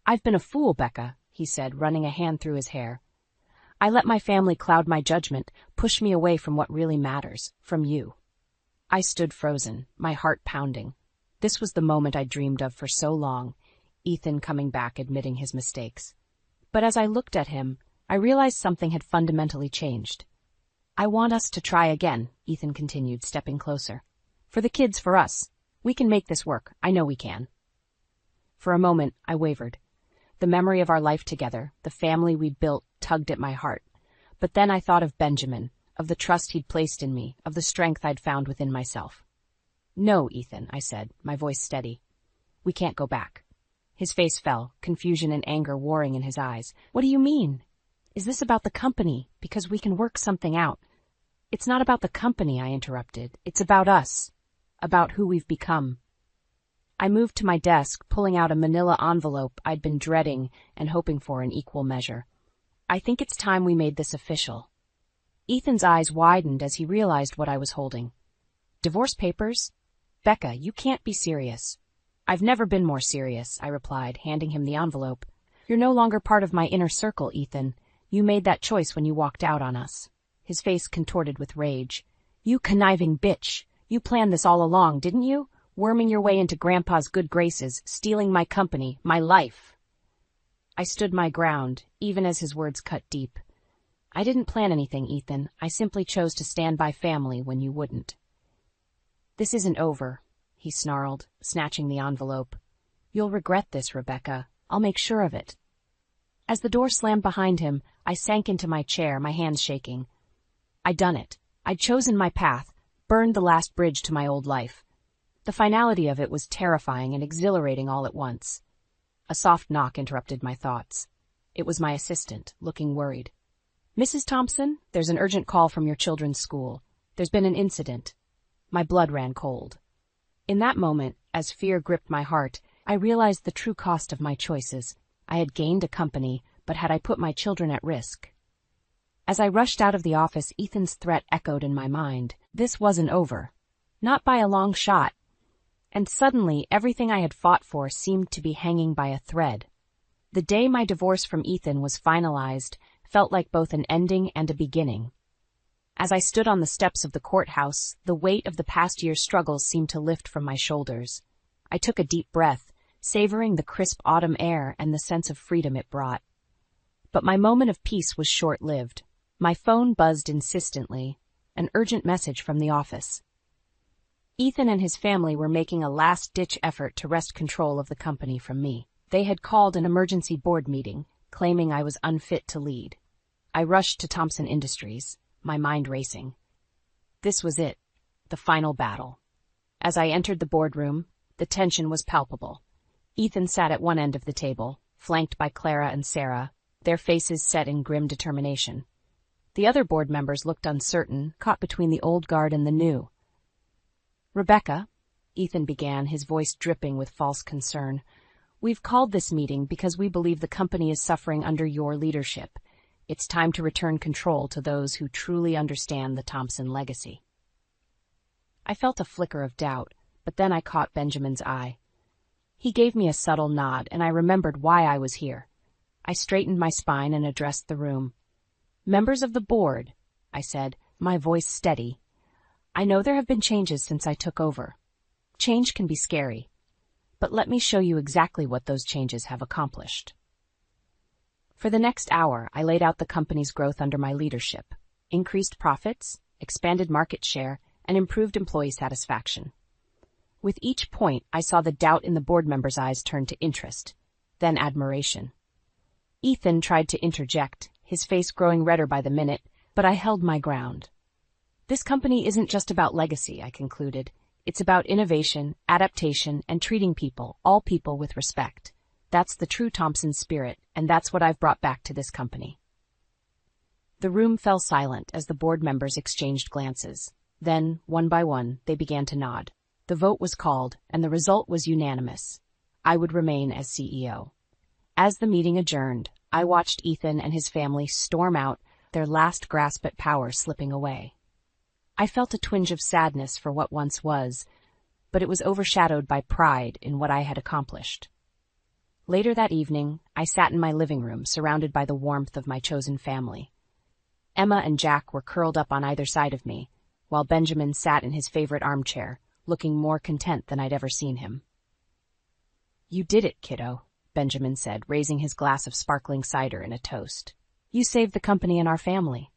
"I've been a fool, Becca," he said, running a hand through his hair. "I let my family cloud my judgment, push me away from what really matters, from you." I stood frozen, my heart pounding. This was the moment I dreamed of for so long, Ethan coming back admitting his mistakes. But as I looked at him, I realized something had fundamentally changed. "I want us to try again," Ethan continued, stepping closer. "For the kids, for us. We can make this work. I know we can." For a moment, I wavered. The memory of our life together, the family we'd built, tugged at my heart. But then I thought of Benjamin, of the trust he'd placed in me, of the strength I'd found within myself. "No, Ethan," I said, my voice steady. "We can't go back." His face fell, confusion and anger warring in his eyes. "What do you mean? Is this about the company? Because we can work something out." "It's not about the company," I interrupted. "It's about us. About who we've become." I moved to my desk, pulling out a manila envelope I'd been dreading and hoping for in equal measure. "I think it's time we made this official." Ethan's eyes widened as he realized what I was holding. "Divorce papers? Becca, you can't be serious." "I've never been more serious," I replied, handing him the envelope. "You're no longer part of my inner circle, Ethan. You made that choice when you walked out on us." His face contorted with rage. "You conniving bitch! You planned this all along, didn't you? worming your way into Grandpa's good graces, stealing my company, my life. I stood my ground, even as his words cut deep. I didn't plan anything, Ethan. I simply chose to stand by family when you wouldn't. This isn't over, he snarled, snatching the envelope. You'll regret this, Rebecca. I'll make sure of it. As the door slammed behind him, I sank into my chair, my hands shaking. I'd done it. I'd chosen my path, burned the last bridge to my old life. The finality of it was terrifying and exhilarating all at once. A soft knock interrupted my thoughts. It was my assistant, looking worried. Mrs. Thompson, there's an urgent call from your children's school. There's been an incident. My blood ran cold. In that moment, as fear gripped my heart, I realized the true cost of my choices. I had gained a company, but had I put my children at risk? As I rushed out of the office, Ethan's threat echoed in my mind. This wasn't over. Not by a long shot. And suddenly, everything I had fought for seemed to be hanging by a thread. The day my divorce from Ethan was finalized felt like both an ending and a beginning. As I stood on the steps of the courthouse, the weight of the past year's struggles seemed to lift from my shoulders. I took a deep breath, savoring the crisp autumn air and the sense of freedom it brought. But my moment of peace was short-lived. My phone buzzed insistently, an urgent message from the office. Ethan and his family were making a last-ditch effort to wrest control of the company from me. They had called an emergency board meeting, claiming I was unfit to lead. I rushed to Thompson Industries, my mind racing. This was it, the final battle. As I entered the boardroom, the tension was palpable. Ethan sat at one end of the table, flanked by Clara and Sarah, their faces set in grim determination. The other board members looked uncertain, caught between the old guard and the new. Rebecca, Ethan began, his voice dripping with false concern, we've called this meeting because we believe the company is suffering under your leadership. It's time to return control to those who truly understand the Thompson legacy. I felt a flicker of doubt, but then I caught Benjamin's eye. He gave me a subtle nod, and I remembered why I was here. I straightened my spine and addressed the room. Members of the board, I said, my voice steady. I know there have been changes since I took over. Change can be scary. But let me show you exactly what those changes have accomplished. For the next hour, I laid out the company's growth under my leadership, increased profits, expanded market share, and improved employee satisfaction. With each point, I saw the doubt in the board members' eyes turn to interest, then admiration. Ethan tried to interject, his face growing redder by the minute, but I held my ground. This company isn't just about legacy, I concluded. It's about innovation, adaptation, and treating people, all people, with respect. That's the true Thompson spirit, and that's what I've brought back to this company. The room fell silent as the board members exchanged glances. Then, one by one, they began to nod. The vote was called, and the result was unanimous. I would remain as CEO. As the meeting adjourned, I watched Ethan and his family storm out, their last grasp at power slipping away. I felt a twinge of sadness for what once was, but it was overshadowed by pride in what I had accomplished. Later that evening, I sat in my living room, surrounded by the warmth of my chosen family. Emma and Jack were curled up on either side of me, while Benjamin sat in his favorite armchair, looking more content than I'd ever seen him. You did it, kiddo, Benjamin said, raising his glass of sparkling cider in a toast. You saved the company and our family.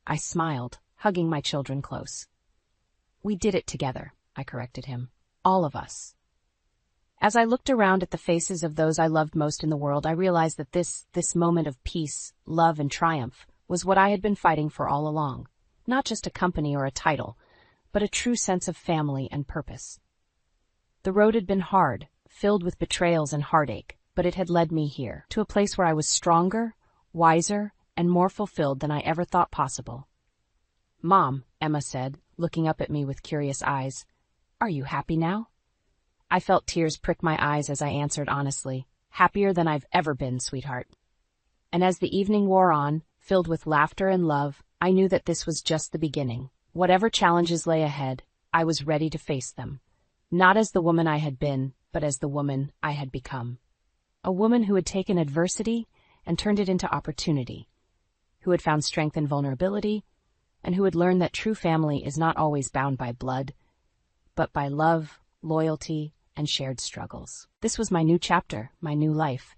I smiled, hugging my children close. We did it together, I corrected him. All of us. As I looked around at the faces of those I loved most in the world, I realized that this moment of peace, love, and triumph was what I had been fighting for all along. Not just a company or a title, but a true sense of family and purpose. The road had been hard, filled with betrayals and heartache, but it had led me here, to a place where I was stronger, wiser, and more fulfilled than I ever thought possible. Mom, Emma said, looking up at me with curious eyes, are you happy now? I felt tears prick my eyes as I answered honestly, happier than I've ever been, sweetheart. And as the evening wore on, filled with laughter and love, I knew that this was just the beginning. Whatever challenges lay ahead, I was ready to face them. Not as the woman I had been, but as the woman I had become. A woman who had taken adversity and turned it into opportunity, who had found strength in vulnerability, and who had learned that true family is not always bound by blood, but by love, loyalty, and shared struggles. This was my new chapter, my new life,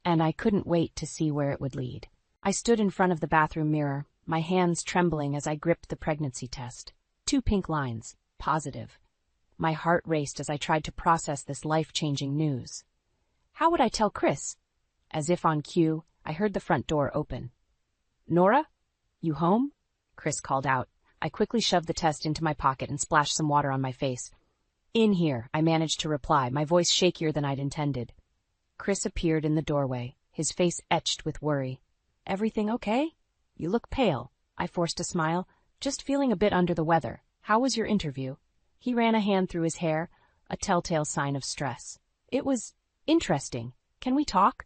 and I couldn't wait to see where it would lead. I stood in front of the bathroom mirror, my hands trembling as I gripped the pregnancy test. 2 pink lines, positive. My heart raced as I tried to process this life-changing news. How would I tell Chris? As if on cue, I heard the front door open. "Nora? You home?" Chris called out. I quickly shoved the test into my pocket and splashed some water on my face. "In here," I managed to reply, my voice shakier than I'd intended. Chris appeared in the doorway, his face etched with worry. "Everything okay? You look pale." I forced a smile. "Just feeling a bit under the weather. How was your interview?" He ran a hand through his hair, a telltale sign of stress. "It was interesting. Can we talk?"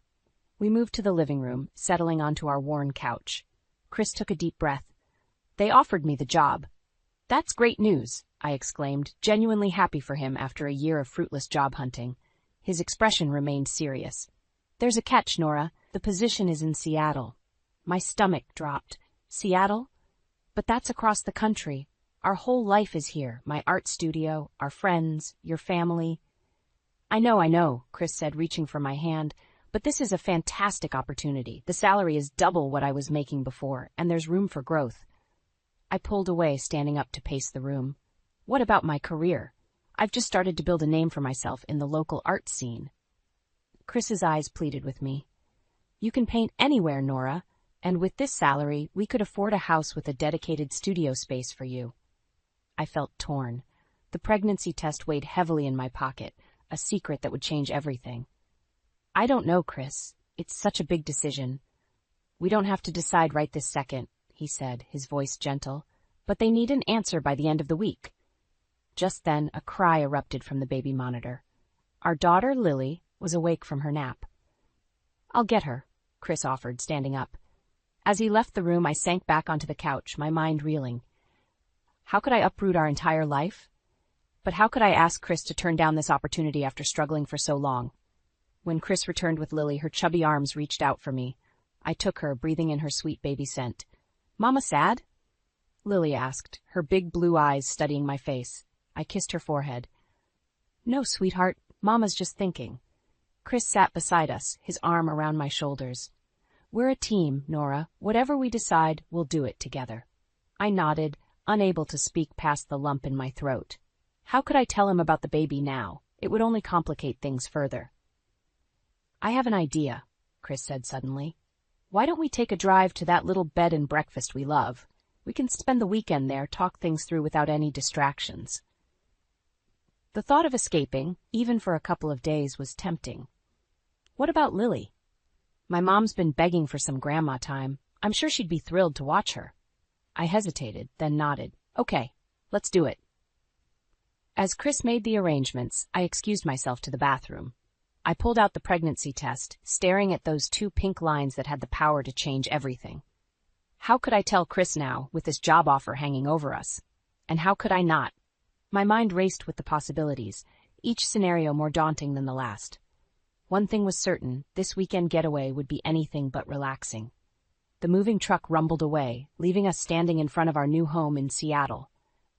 We moved to the living room, settling onto our worn couch. Chris took a deep breath. "They offered me the job." "That's great news," I exclaimed, genuinely happy for him after a year of fruitless job hunting. His expression remained serious. "There's a catch, Nora. The position is in Seattle." My stomach dropped. "Seattle? But that's across the country. Our whole life is here, my art studio, our friends, your family." I know, Chris said, reaching for my hand, "but this is a fantastic opportunity. The salary is double what I was making before, and there's room for growth." I pulled away, standing up to pace the room. "What about my career? I've just started to build a name for myself in the local art scene." Chris's eyes pleaded with me. "You can paint anywhere, Nora, and with this salary, we could afford a house with a dedicated studio space for you." I felt torn. The pregnancy test weighed heavily in my pocket, a secret that would change everything. "I don't know, Chris. It's such a big decision." "We don't have to decide right this second," he said, his voice gentle, "but they need an answer by the end of the week." Just then, a cry erupted from the baby monitor. Our daughter, Lily, was awake from her nap. "I'll get her," Chris offered, standing up. As he left the room, I sank back onto the couch, my mind reeling. How could I uproot our entire life? But how could I ask Chris to turn down this opportunity after struggling for so long? When Chris returned with Lily, her chubby arms reached out for me. I took her, breathing in her sweet baby scent. "Mama sad?" Lily asked, her big blue eyes studying my face. I kissed her forehead. "No, sweetheart, Mama's just thinking." Chris sat beside us, his arm around my shoulders. "We're a team, Nora. Whatever we decide, we'll do it together." I nodded, unable to speak past the lump in my throat. How could I tell him about the baby now? It would only complicate things further. "I have an idea," Chris said suddenly. "Why don't we take a drive to that little bed and breakfast we love? We can spend the weekend there, talk things through without any distractions." The thought of escaping, even for a couple of days, was tempting. What about Lily? My mom's been begging for some grandma time. I'm sure she'd be thrilled to watch her. I hesitated, then nodded. "Okay, let's do it." As Chris made the arrangements, I excused myself to the bathroom. I pulled out the pregnancy test, staring at those 2 pink lines that had the power to change everything. How could I tell Chris now, with this job offer hanging over us? And how could I not? My mind raced with the possibilities, each scenario more daunting than the last. One thing was certain, this weekend getaway would be anything but relaxing. The moving truck rumbled away, leaving us standing in front of our new home in Seattle.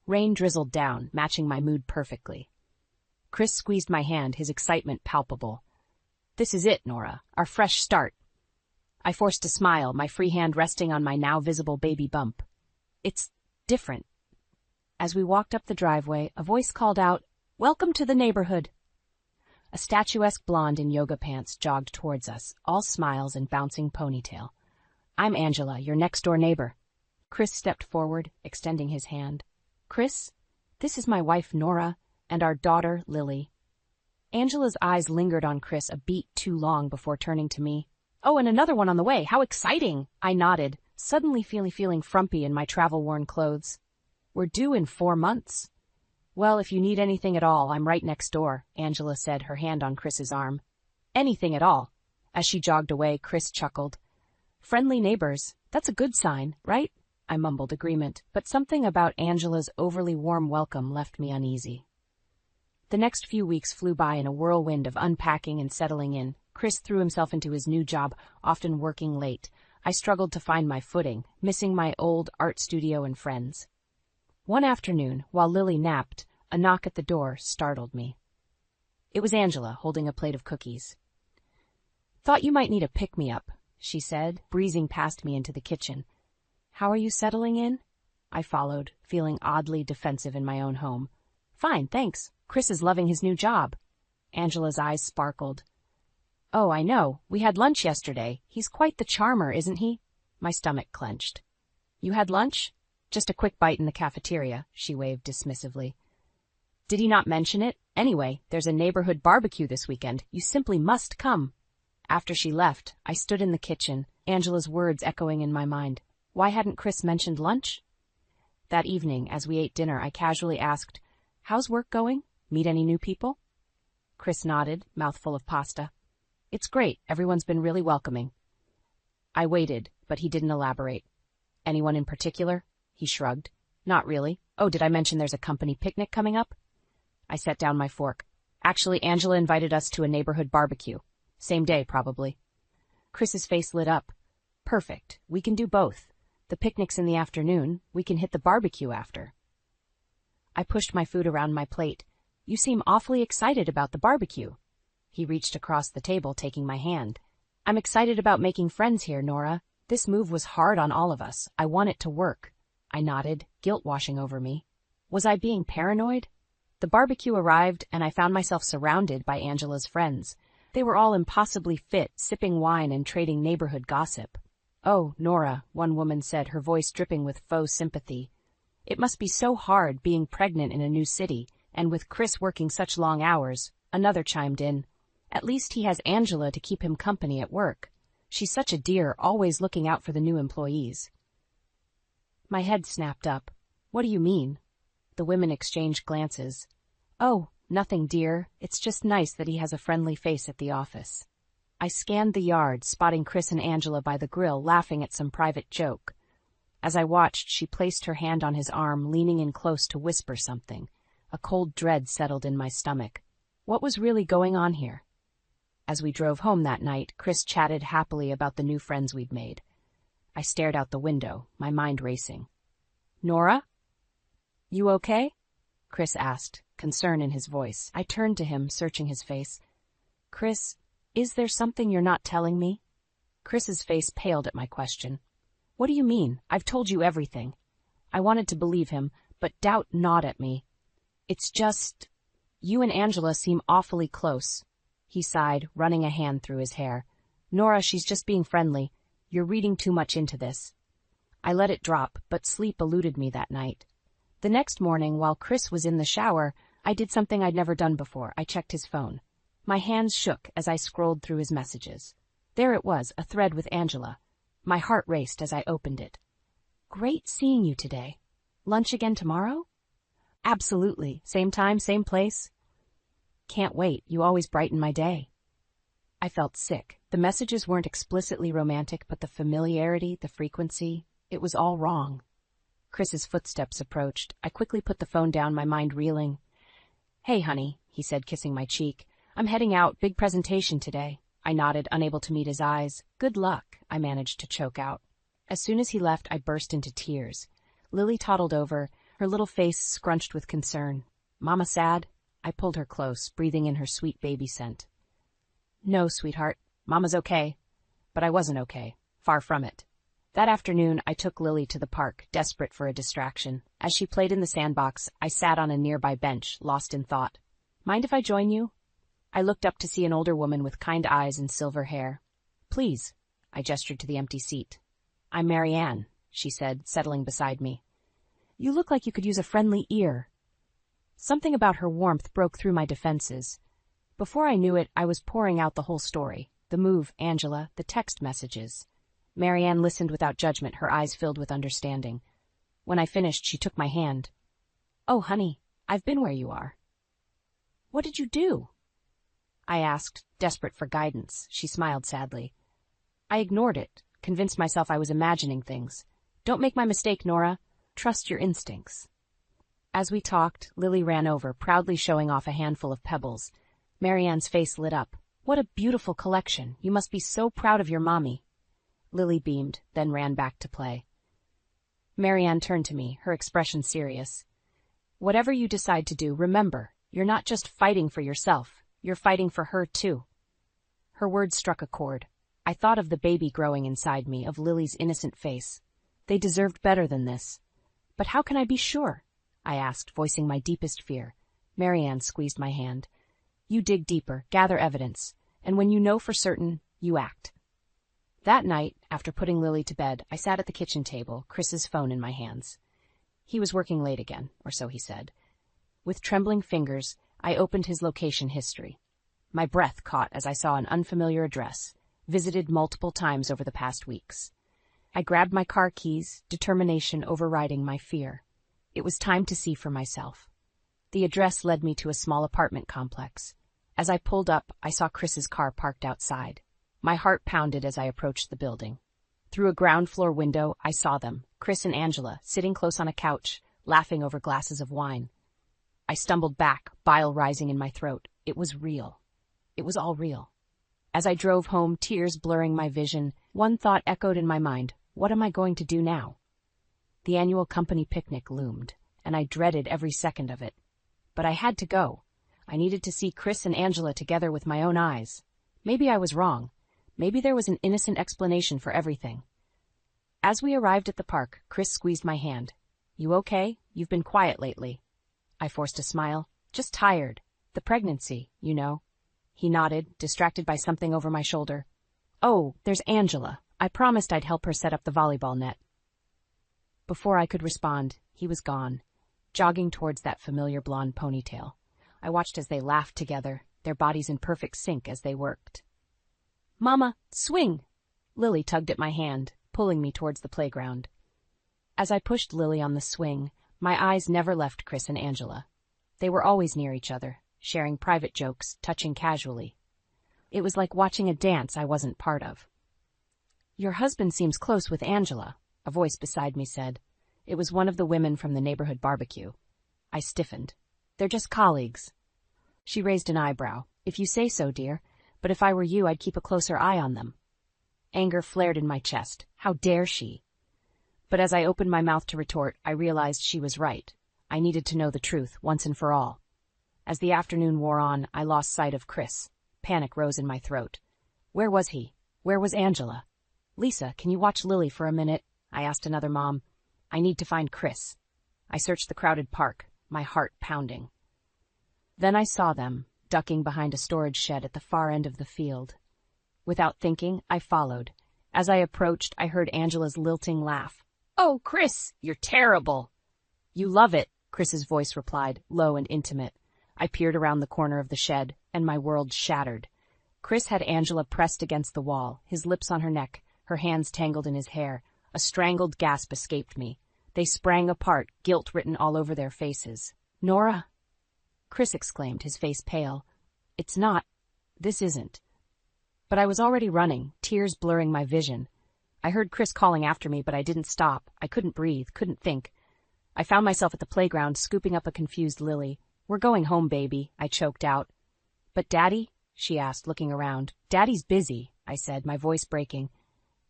Rain drizzled down, matching my mood perfectly. Chris squeezed my hand, his excitement palpable. "This is it, Nora, our fresh start." I forced a smile, my free hand resting on my now visible baby bump. "It's different." As we walked up the driveway, a voice called out, "Welcome to the neighborhood." A statuesque blonde in yoga pants jogged towards us, all smiles and bouncing ponytail. "I'm Angela, your next-door neighbor." Chris stepped forward, extending his hand. "Chris, this is my wife, Nora, and our daughter, Lily." Angela's eyes lingered on Chris a beat too long before turning to me. "Oh, and another one on the way. How exciting!" I nodded, suddenly feeling frumpy in my travel-worn clothes. "We're due in 4 months." "Well, if you need anything at all, I'm right next door," Angela said, her hand on Chris's arm. "Anything at all." As she jogged away, Chris chuckled. "Friendly neighbors. That's a good sign, right?" I mumbled agreement, but something about Angela's overly warm welcome left me uneasy. The next few weeks flew by in a whirlwind of unpacking and settling in. Chris threw himself into his new job, often working late. I struggled to find my footing, missing my old art studio and friends. One afternoon, while Lily napped, A knock at the door startled me. It was Angela, holding a plate of cookies. "Thought you might need a pick-me-up," she said, breezing past me into the kitchen. "How are you settling in?" I followed, feeling oddly defensive in my own home. "Fine, thanks. Chris is loving his new job." Angela's eyes sparkled. "Oh, I know. We had lunch yesterday. He's quite the charmer, isn't he?" My stomach clenched. "You had lunch?" "Just a quick bite in the cafeteria," she waved dismissively. "Did he not mention it? Anyway, there's a neighborhood barbecue this weekend. You simply must come." After she left, I stood in the kitchen, Angela's words echoing in my mind. Why hadn't Chris mentioned lunch? That evening, as we ate dinner, I casually asked, "How's work going? Meet any new people?" Chris nodded, mouthful of pasta. "It's great. Everyone's been really welcoming." I waited, but he didn't elaborate. "Anyone in particular?" He shrugged. "Not really. Oh, did I mention there's a company picnic coming up?" I set down my fork. "Actually, Angela invited us to a neighborhood barbecue. Same day, probably." Chris's face lit up. "Perfect. We can do both. The picnic's in the afternoon. We can hit the barbecue after." I pushed my food around my plate. "You seem awfully excited about the barbecue." He reached across the table, taking my hand. "I'm excited about making friends here, Nora. This move was hard on all of us. I want it to work." I nodded, guilt washing over me. Was I being paranoid? The barbecue arrived, and I found myself surrounded by Angela's friends. They were all impossibly fit, sipping wine and trading neighborhood gossip. "Oh, Nora," one woman said, her voice dripping with faux sympathy. "It must be so hard being pregnant in a new city, and with Chris working such long hours." Another chimed in. "At least he has Angela to keep him company at work. She's such a dear, always looking out for the new employees." My head snapped up. "What do you mean?" The women exchanged glances. "Oh, nothing, dear. It's just nice that he has a friendly face at the office." I scanned the yard, spotting Chris and Angela by the grill, laughing at some private joke. As I watched, she placed her hand on his arm, leaning in close to whisper something. A cold dread settled in my stomach. What was really going on here? As we drove home that night, Chris chatted happily about the new friends we'd made. I stared out the window, my mind racing. "Nora? You okay?" Chris asked, concern in his voice. I turned to him, searching his face. "Chris, is there something you're not telling me?" Chris's face paled at my question. "What do you mean? I've told you everything." I wanted to believe him, but doubt gnawed at me. "It's just... you and Angela seem awfully close." He sighed, running a hand through his hair. "Nora, she's just being friendly. You're reading too much into this." I let it drop, but sleep eluded me that night. The next morning, while Chris was in the shower, I did something I'd never done before. I checked his phone. My hands shook as I scrolled through his messages. There it was, a thread with Angela. My heart raced as I opened it. "Great seeing you today. Lunch again tomorrow?" "Absolutely. Same time, same place." "Can't wait. You always brighten my day." I felt sick. The messages weren't explicitly romantic, but the familiarity, the frequency, it was all wrong. Chris's footsteps approached. I quickly put the phone down, my mind reeling. "Hey, honey," he said, kissing my cheek. "I'm heading out. Big presentation today." I nodded, unable to meet his eyes. "Good luck," I managed to choke out. As soon as he left, I burst into tears. Lily toddled over, her little face scrunched with concern. "Mama sad?" I pulled her close, breathing in her sweet baby scent. "No, sweetheart. Mama's okay." But I wasn't okay. Far from it. That afternoon, I took Lily to the park, desperate for a distraction. As she played in the sandbox, I sat on a nearby bench, lost in thought. "Mind if I join you?" I looked up to see an older woman with kind eyes and silver hair. "Please." I gestured to the empty seat. "I'm Marianne," she said, settling beside me. "You look like you could use a friendly ear." Something about her warmth broke through my defenses. Before I knew it, I was pouring out the whole story. The move, Angela, the text messages. Marianne listened without judgment, her eyes filled with understanding. When I finished, she took my hand. "Oh, honey, I've been where you are." "What did you do?" I asked, desperate for guidance. She smiled sadly. I ignored it, convinced myself I was imagining things. "Don't make my mistake, Nora. Trust your instincts." As we talked, Lily ran over, proudly showing off a handful of pebbles. Marianne's face lit up. "What a beautiful collection. You must be so proud of your mommy." Lily beamed, then ran back to play. Marianne turned to me, her expression serious. Whatever you decide to do, remember, you're not just fighting for yourself, you're fighting for her too. Her words struck a chord. I thought of the baby growing inside me, of Lily's innocent face. They deserved better than this. But how can I be sure? I asked, voicing my deepest fear. Marianne squeezed my hand. You dig deeper, gather evidence, and when you know for certain, you act. That night, after putting Lily to bed, I sat at the kitchen table, Chris's phone in my hands. He was working late again, or so he said. With trembling fingers, I opened his location history. My breath caught as I saw an unfamiliar address, visited multiple times over the past weeks. I grabbed my car keys, determination overriding my fear. It was time to see for myself. The address led me to a small apartment complex. As I pulled up, I saw Chris's car parked outside. My heart pounded as I approached the building. Through a ground floor window, I saw them, Chris and Angela, sitting close on a couch, laughing over glasses of wine. I stumbled back, bile rising in my throat. It was real. It was all real. As I drove home, tears blurring my vision, one thought echoed in my mind. What am I going to do now? The annual company picnic loomed, and I dreaded every second of it. But I had to go. I needed to see Chris and Angela together with my own eyes. Maybe I was wrong. Maybe there was an innocent explanation for everything. As we arrived at the park, Chris squeezed my hand. You okay? You've been quiet lately. I forced a smile. Just tired. The pregnancy, you know. He nodded, distracted by something over my shoulder. Oh, there's Angela. I promised I'd help her set up the volleyball net. Before I could respond, he was gone, jogging towards that familiar blonde ponytail. I watched as they laughed together, their bodies in perfect sync as they worked. Mama, swing! Lily tugged at my hand, pulling me towards the playground. As I pushed Lily on the swing, my eyes never left Chris and Angela. They were always near each other, sharing private jokes, touching casually. It was like watching a dance I wasn't part of. Your husband seems close with Angela, a voice beside me said. It was one of the women from the neighborhood barbecue. I stiffened. They're just colleagues. She raised an eyebrow. If you say so, dear, but if I were you, I'd keep a closer eye on them. Anger flared in my chest. How dare she? But as I opened my mouth to retort, I realized she was right. I needed to know the truth, once and for all. As the afternoon wore on, I lost sight of Chris. Panic rose in my throat. Where was he? Where was Angela? Lisa, can you watch Lily for a minute? I asked another mom. I need to find Chris. I searched the crowded park, my heart pounding. Then I saw them, ducking behind a storage shed at the far end of the field. Without thinking, I followed. As I approached, I heard Angela's lilting laugh. Oh, Chris, you're terrible. You love it, Chris's voice replied, low and intimate. I peered around the corner of the shed, and my world shattered. Chris had Angela pressed against the wall, his lips on her neck, her hands tangled in his hair. A strangled gasp escaped me. They sprang apart, guilt written all over their faces. Nora? Chris exclaimed, his face pale. It's not. This isn't. But I was already running, tears blurring my vision. I heard Chris calling after me, but I didn't stop. I couldn't breathe, couldn't think. I found myself at the playground, scooping up a confused Lily. We're going home, baby, I choked out. But Daddy? She asked, looking around. Daddy's busy, I said, my voice breaking.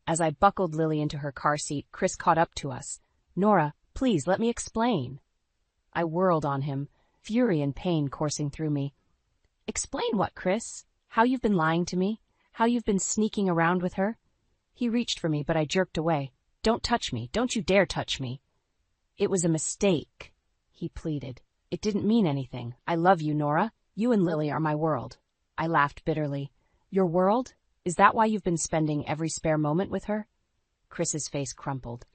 As I buckled Lily into her car seat, Chris caught up to us. Nora, please, let me explain. I whirled on him, fury and pain coursing through me. Explain what, Chris? How you've been lying to me? How you've been sneaking around with her? He reached for me, but I jerked away. Don't touch me. Don't you dare touch me. It was a mistake, he pleaded. It didn't mean anything. I love you, Nora. You and Lily are my world. I laughed bitterly. Your world? Is that why you've been spending every spare moment with her? Chris's face crumpled.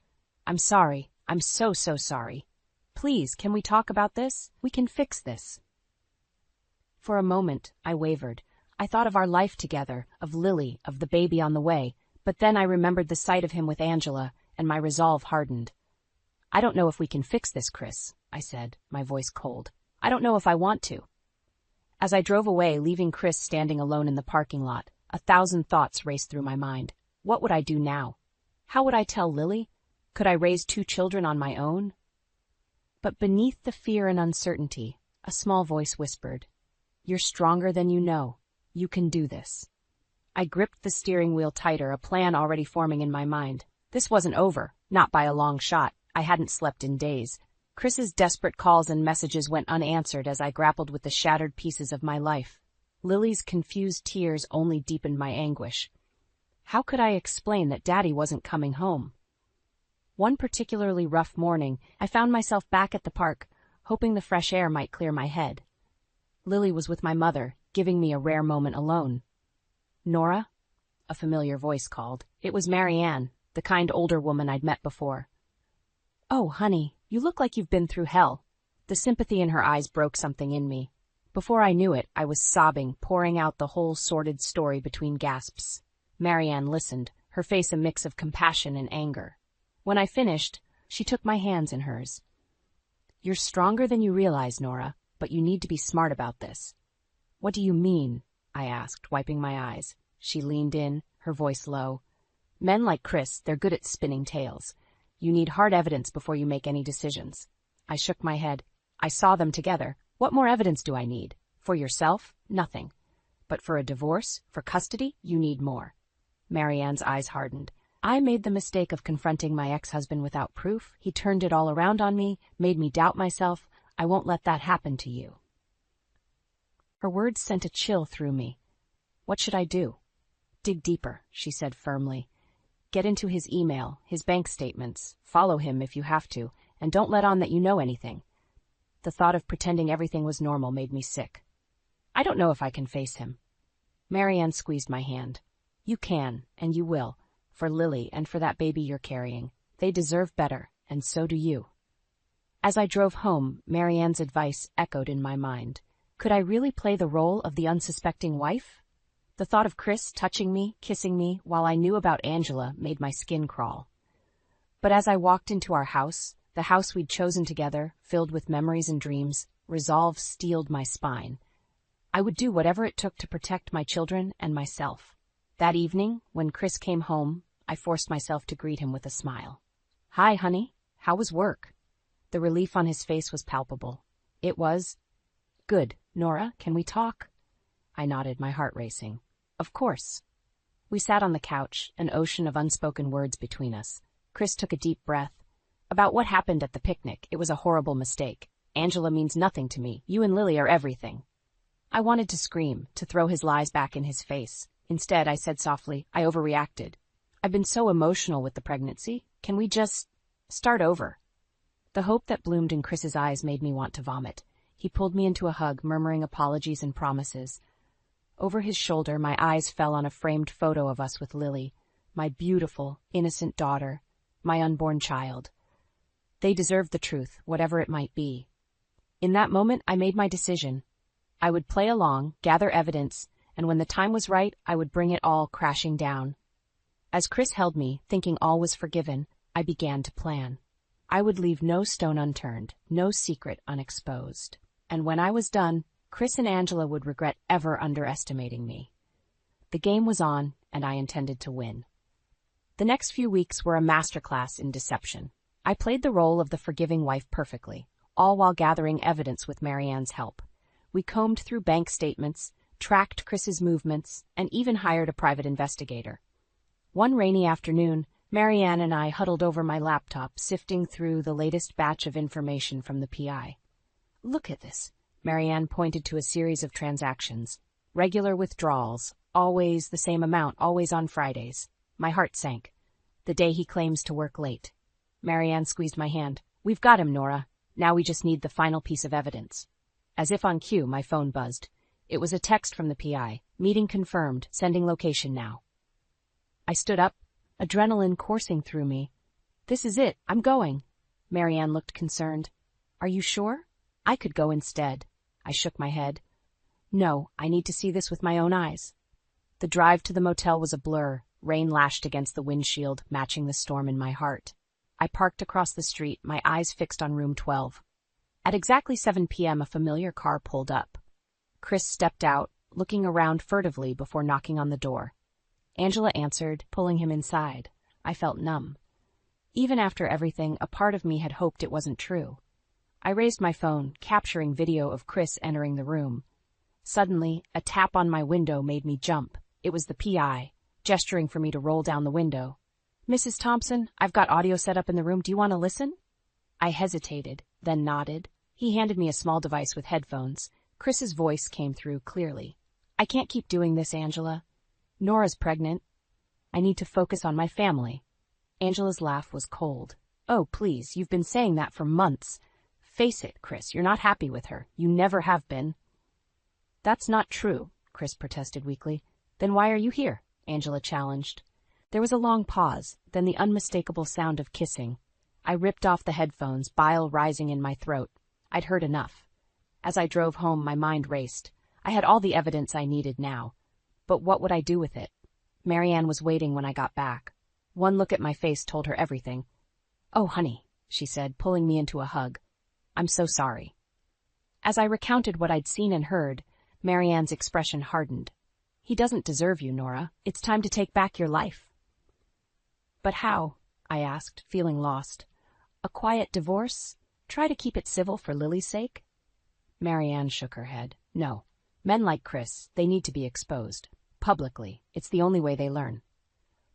I'm sorry. I'm so sorry. Please, can we talk about this? We can fix this. For a moment, I wavered. I thought of our life together, of Lily, of the baby on the way, but then I remembered the sight of him with Angela, and my resolve hardened. I don't know if we can fix this, Chris, I said, my voice cold. I don't know if I want to. As I drove away, leaving Chris standing alone in the parking lot, 1,000 thoughts raced through my mind. What would I do now? How would I tell Lily? Could I raise 2 children on my own? But beneath the fear and uncertainty, a small voice whispered, You're stronger than you know. You can do this. I gripped the steering wheel tighter, a plan already forming in my mind. This wasn't over, not by a long shot. I hadn't slept in days. Chris's desperate calls and messages went unanswered as I grappled with the shattered pieces of my life. Lily's confused tears only deepened my anguish. How could I explain that Daddy wasn't coming home? One particularly rough morning, I found myself back at the park, hoping the fresh air might clear my head. Lily was with my mother, giving me a rare moment alone. "Nora?" a familiar voice called. It was Marianne, the kind older woman I'd met before. "Oh, honey, you look like you've been through hell." The sympathy in her eyes broke something in me. Before I knew it, I was sobbing, pouring out the whole sordid story between gasps. Marianne listened, her face a mix of compassion and anger. When I finished, she took my hands in hers. "You're stronger than you realize, Nora, but you need to be smart about this." "What do you mean?" I asked, wiping my eyes. She leaned in, her voice low. "Men like Chris, they're good at spinning tales. You need hard evidence before you make any decisions." I shook my head. "I saw them together. What more evidence do I need? For yourself? Nothing. But for a divorce, for custody, you need more." Marianne's eyes hardened. "I made the mistake of confronting my ex-husband without proof. He turned it all around on me, made me doubt myself. I won't let that happen to you." Her words sent a chill through me. "What should I do?" "Dig deeper," she said firmly. "Get into his email, his bank statements, follow him if you have to, and don't let on that you know anything." The thought of pretending everything was normal made me sick. "I don't know if I can face him." Marianne squeezed my hand. "You can, and you will, for Lily and for that baby you're carrying. They deserve better, and so do you." As I drove home, Marianne's advice echoed in my mind. Could I really play the role of the unsuspecting wife? The thought of Chris touching me, kissing me, while I knew about Angela, made my skin crawl. But as I walked into our house, the house we'd chosen together, filled with memories and dreams, resolve steeled my spine. I would do whatever it took to protect my children and myself. That evening, when Chris came home, I forced myself to greet him with a smile. "Hi, honey. How was work?" The relief on his face was palpable. It was, "Good. Nora, can we talk?" I nodded, my heart racing. "Of course." We sat on the couch, an ocean of unspoken words between us. Chris took a deep breath. "About what happened at the picnic, it was a horrible mistake. Angela means nothing to me. You and Lily are everything." I wanted to scream, to throw his lies back in his face. Instead, I said softly, "I overreacted. I've been so emotional with the pregnancy. Can we just start over?" The hope that bloomed in Chris's eyes made me want to vomit. He pulled me into a hug, murmuring apologies and promises. Over his shoulder, my eyes fell on a framed photo of us with Lily, my beautiful, innocent daughter, my unborn child. They deserved the truth, whatever it might be. In that moment, I made my decision. I would play along, gather evidence, and when the time was right, I would bring it all crashing down. As Chris held me, thinking all was forgiven, I began to plan. I would leave no stone unturned, no secret unexposed. And when I was done, Chris and Angela would regret ever underestimating me. The game was on, and I intended to win. The next few weeks were a masterclass in deception. I played the role of the forgiving wife perfectly, all while gathering evidence with Marianne's help. We combed through bank statements, tracked Chris's movements, and even hired a private investigator. One rainy afternoon, Marianne and I huddled over my laptop, sifting through the latest batch of information from the PI. "Look at this." Marianne pointed to a series of transactions. Regular withdrawals, always the same amount, always on Fridays. My heart sank. "The day he claims to work late." Marianne squeezed my hand. "We've got him, Nora. Now we just need the final piece of evidence." As if on cue, my phone buzzed. It was a text from the PI. "Meeting confirmed. Sending location now." I stood up, adrenaline coursing through me. "This is it. I'm going." Marianne looked concerned. "Are you sure? I could go instead." I shook my head. "No, I need to see this with my own eyes." The drive to the motel was a blur. Rain lashed against the windshield, matching the storm in my heart. I parked across the street, my eyes fixed on room 12. At exactly 7 p.m., a familiar car pulled up. Chris stepped out, looking around furtively before knocking on the door. Angela answered, pulling him inside. I felt numb. Even after everything, a part of me had hoped it wasn't true. I raised my phone, capturing video of Chris entering the room. Suddenly, a tap on my window made me jump. It was the PI, gesturing for me to roll down the window. "Mrs. Thompson, I've got audio set up in the room. Do you want to listen?" I hesitated, then nodded. He handed me a small device with headphones. Chris's voice came through clearly. I can't keep doing this, Angela. Nora's pregnant. I need to focus on my family. Angela's laugh was cold. Oh, please, you've been saying that for months. Face it, Chris, you're not happy with her. You never have been. That's not true, Chris protested weakly. Then why are you here? Angela challenged. There was a long pause, then the unmistakable sound of kissing. I ripped off the headphones, bile rising in my throat. I'd heard enough. As I drove home, my mind raced. I had all the evidence I needed now. But what would I do with it? Marianne was waiting when I got back. One look at my face told her everything. Oh, honey, she said, pulling me into a hug. I'm so sorry. As I recounted what I'd seen and heard, Marianne's expression hardened. He doesn't deserve you, Nora. It's time to take back your life. But how? I asked, feeling lost. A quiet divorce? Try to keep it civil for Lily's sake? Marianne shook her head. No. Men like Chris, they need to be exposed. Publicly. It's the only way they learn.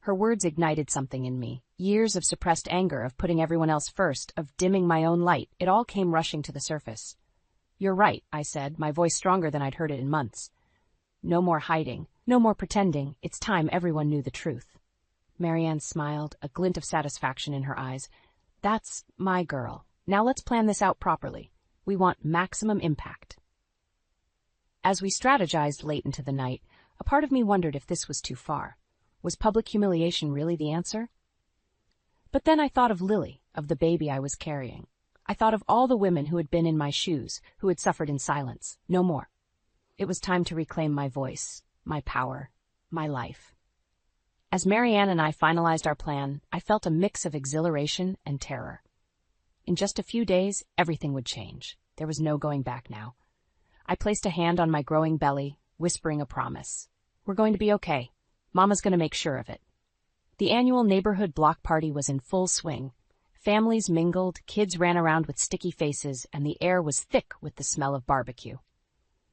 Her words ignited something in me. Years of suppressed anger, of putting everyone else first, of dimming my own light. It all came rushing to the surface. You're right, I said, my voice stronger than I'd heard it in months. No more hiding. No more pretending. It's time everyone knew the truth. Marianne smiled, a glint of satisfaction in her eyes. That's my girl. Now let's plan this out properly. We want maximum impact. As we strategized late into the night, a part of me wondered if this was too far. Was public humiliation really the answer? But then I thought of Lily, of the baby I was carrying. I thought of all the women who had been in my shoes, who had suffered in silence. No more. It was time to reclaim my voice, my power, my life. As Marianne and I finalized our plan, I felt a mix of exhilaration and terror. In just a few days, everything would change. There was no going back now. I placed a hand on my growing belly, whispering a promise. We're going to be okay. Mama's going to make sure of it. The annual neighborhood block party was in full swing. Families mingled, kids ran around with sticky faces, and the air was thick with the smell of barbecue.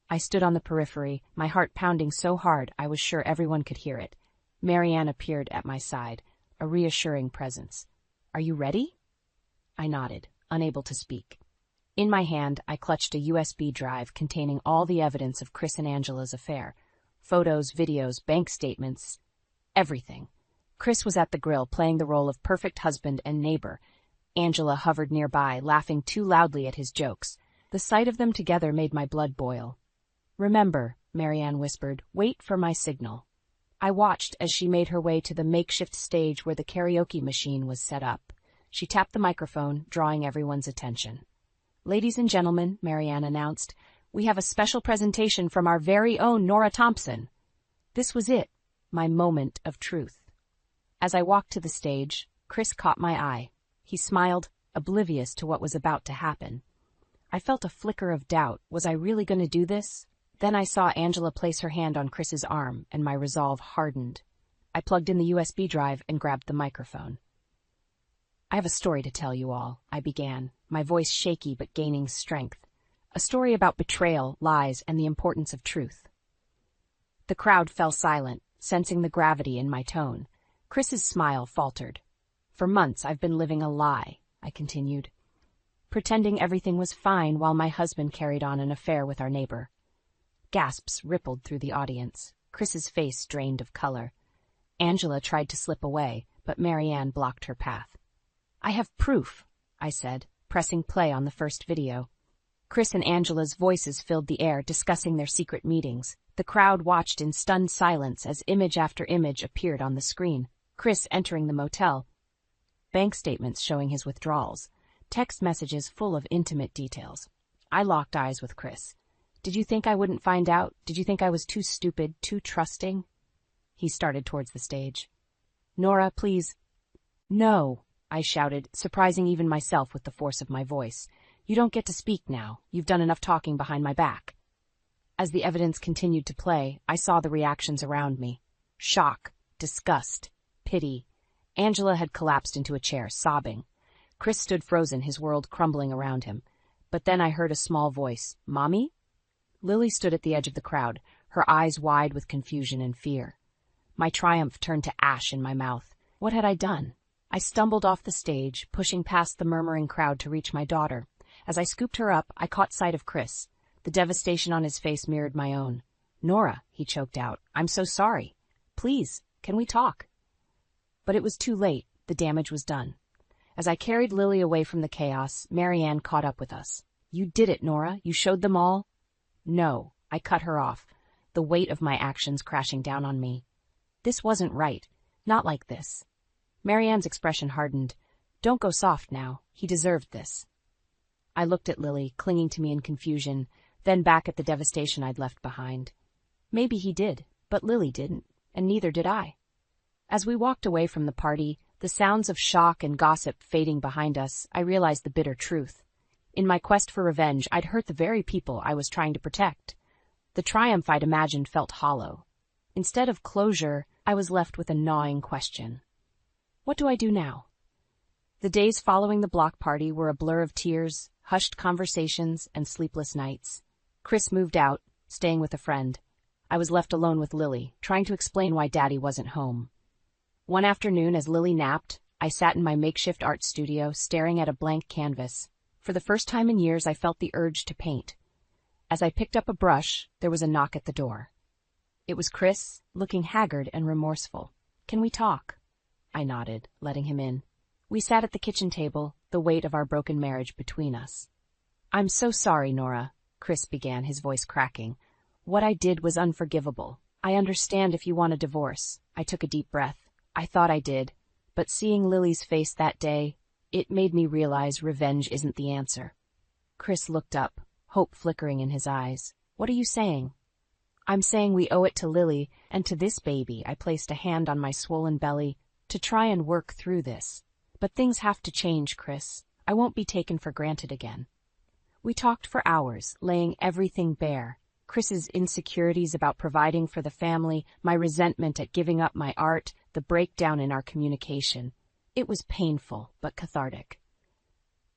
I stood on the periphery, my heart pounding so hard I was sure everyone could hear it. Marianne appeared at my side, a reassuring presence. Are you ready? I nodded, unable to speak. In my hand, I clutched a USB drive containing all the evidence of Chris and Angela's affair. Photos, videos, bank statements, everything. Chris was at the grill playing the role of perfect husband and neighbor. Angela hovered nearby, laughing too loudly at his jokes. The sight of them together made my blood boil. Remember, Marianne whispered, wait for my signal. I watched as she made her way to the makeshift stage where the karaoke machine was set up. She tapped the microphone, drawing everyone's attention. Ladies and gentlemen, Marianne announced, we have a special presentation from our very own Nora Thompson. This was it, my moment of truth. As I walked to the stage, Chris caught my eye. He smiled, oblivious to what was about to happen. I felt a flicker of doubt. Was I really going to do this? Then I saw Angela place her hand on Chris's arm, and my resolve hardened. I plugged in the USB drive and grabbed the microphone. I have a story to tell you all, I began, my voice shaky but gaining strength. A story about betrayal, lies, and the importance of truth. The crowd fell silent, sensing the gravity in my tone. Chris's smile faltered. For months I've been living a lie, I continued, pretending everything was fine while my husband carried on an affair with our neighbor. Gasps rippled through the audience. Chris's face drained of color. Angela tried to slip away, but Marianne blocked her path. I have proof, I said, pressing play on the first video. Chris and Angela's voices filled the air, discussing their secret meetings. The crowd watched in stunned silence as image after image appeared on the screen. Chris entering the motel. Bank statements showing his withdrawals. Text messages full of intimate details. I locked eyes with Chris. Did you think I wouldn't find out? Did you think I was too stupid, too trusting? He started towards the stage. Nora, please. No, I shouted, surprising even myself with the force of my voice. You don't get to speak now. You've done enough talking behind my back. As the evidence continued to play, I saw the reactions around me. Shock, disgust, pity. Angela had collapsed into a chair, sobbing. Chris stood frozen, his world crumbling around him. But then I heard a small voice. Mommy? Lily stood at the edge of the crowd, her eyes wide with confusion and fear. My triumph turned to ash in my mouth. What had I done? I stumbled off the stage, pushing past the murmuring crowd to reach my daughter. As I scooped her up, I caught sight of Chris. The devastation on his face mirrored my own. "Nora," he choked out, "I'm so sorry. Please, can we talk?" But it was too late. The damage was done. As I carried Lily away from the chaos, Marianne caught up with us. "You did it, Nora. You showed them all." "No," I cut her off, the weight of my actions crashing down on me. "This wasn't right. Not like this." Marianne's expression hardened. "Don't go soft now. He deserved this." I looked at Lily, clinging to me in confusion, then back at the devastation I'd left behind. Maybe he did, but Lily didn't, and neither did I. As we walked away from the party, the sounds of shock and gossip fading behind us, I realized the bitter truth. In my quest for revenge, I'd hurt the very people I was trying to protect. The triumph I'd imagined felt hollow. Instead of closure, I was left with a gnawing question. What do I do now? The days following the block party were a blur of tears, hushed conversations, and sleepless nights. Chris moved out, staying with a friend. I was left alone with Lily, trying to explain why Daddy wasn't home. One afternoon, as Lily napped, I sat in my makeshift art studio, staring at a blank canvas. For the first time in years, I felt the urge to paint. As I picked up a brush, there was a knock at the door. It was Chris, looking haggard and remorseful. "Can we talk?" I nodded, letting him in. We sat at the kitchen table, the weight of our broken marriage between us. "I'm so sorry, Nora," Chris began, his voice cracking. "What I did was unforgivable. I understand if you want a divorce." I took a deep breath. I thought I did, but seeing Lily's face that day, it made me realize revenge isn't the answer. Chris looked up, hope flickering in his eyes. "What are you saying?" "I'm saying we owe it to Lily and to this baby." I placed a hand on my swollen belly to try and work through this. "But things have to change, Chris. I won't be taken for granted again." We talked for hours, laying everything bare. Chris's insecurities about providing for the family, my resentment at giving up my art, the breakdown in our communication. It was painful, but cathartic.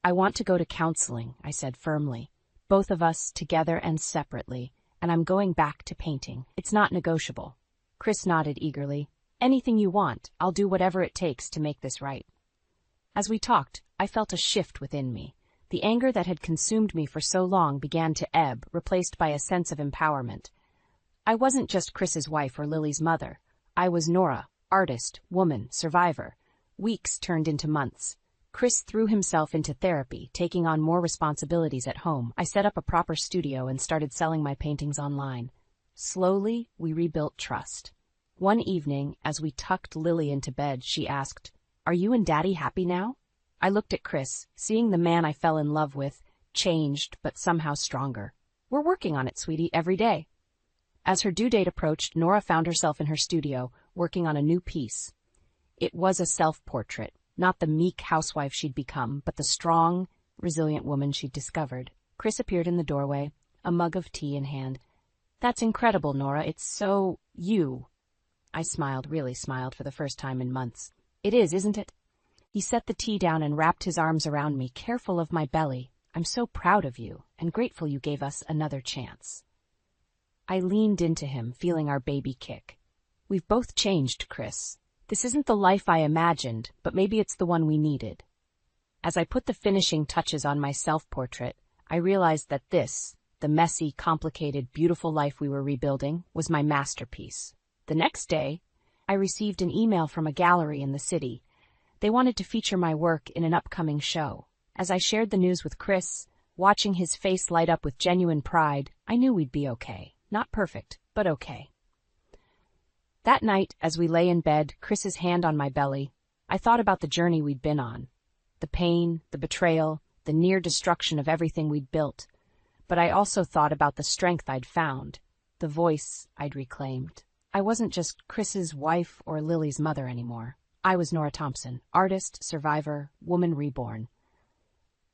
"I want to go to counseling," I said firmly. "Both of us, together and separately, and I'm going back to painting. It's not negotiable." Chris nodded eagerly. "Anything you want, I'll do whatever it takes to make this right." As we talked, I felt a shift within me. The anger that had consumed me for so long began to ebb, replaced by a sense of empowerment. I wasn't just Chris's wife or Lily's mother. I was Nora, artist, woman, survivor. Weeks turned into months. Chris threw himself into therapy, taking on more responsibilities at home. I set up a proper studio and started selling my paintings online. Slowly, we rebuilt trust. One evening, as we tucked Lily into bed, she asked, "Are you and Daddy happy now?" I looked at Chris, seeing the man I fell in love with, changed but somehow stronger. "We're working on it, sweetie, every day." As her due date approached, Nora found herself in her studio, working on a new piece. It was a self-portrait, not the meek housewife she'd become, but the strong, resilient woman she'd discovered. Chris appeared in the doorway, a mug of tea in hand. "That's incredible, Nora. It's so you." I smiled, really smiled for the first time in months. "It is, isn't it?" He set the tea down and wrapped his arms around me, careful of my belly. "I'm so proud of you and grateful you gave us another chance." I leaned into him, feeling our baby kick. "We've both changed, Chris. This isn't the life I imagined, but maybe it's the one we needed." As I put the finishing touches on my self-portrait, I realized that this, the messy, complicated, beautiful life we were rebuilding, was my masterpiece. The next day, I received an email from a gallery in the city. They wanted to feature my work in an upcoming show. As I shared the news with Chris, watching his face light up with genuine pride, I knew we'd be okay. Not perfect, but okay. That night, as we lay in bed, Chris's hand on my belly, I thought about the journey we'd been on. The pain, the betrayal, the near destruction of everything we'd built. But I also thought about the strength I'd found, the voice I'd reclaimed. I wasn't just Chris's wife or Lily's mother anymore. I was Nora Thompson, artist, survivor, woman reborn.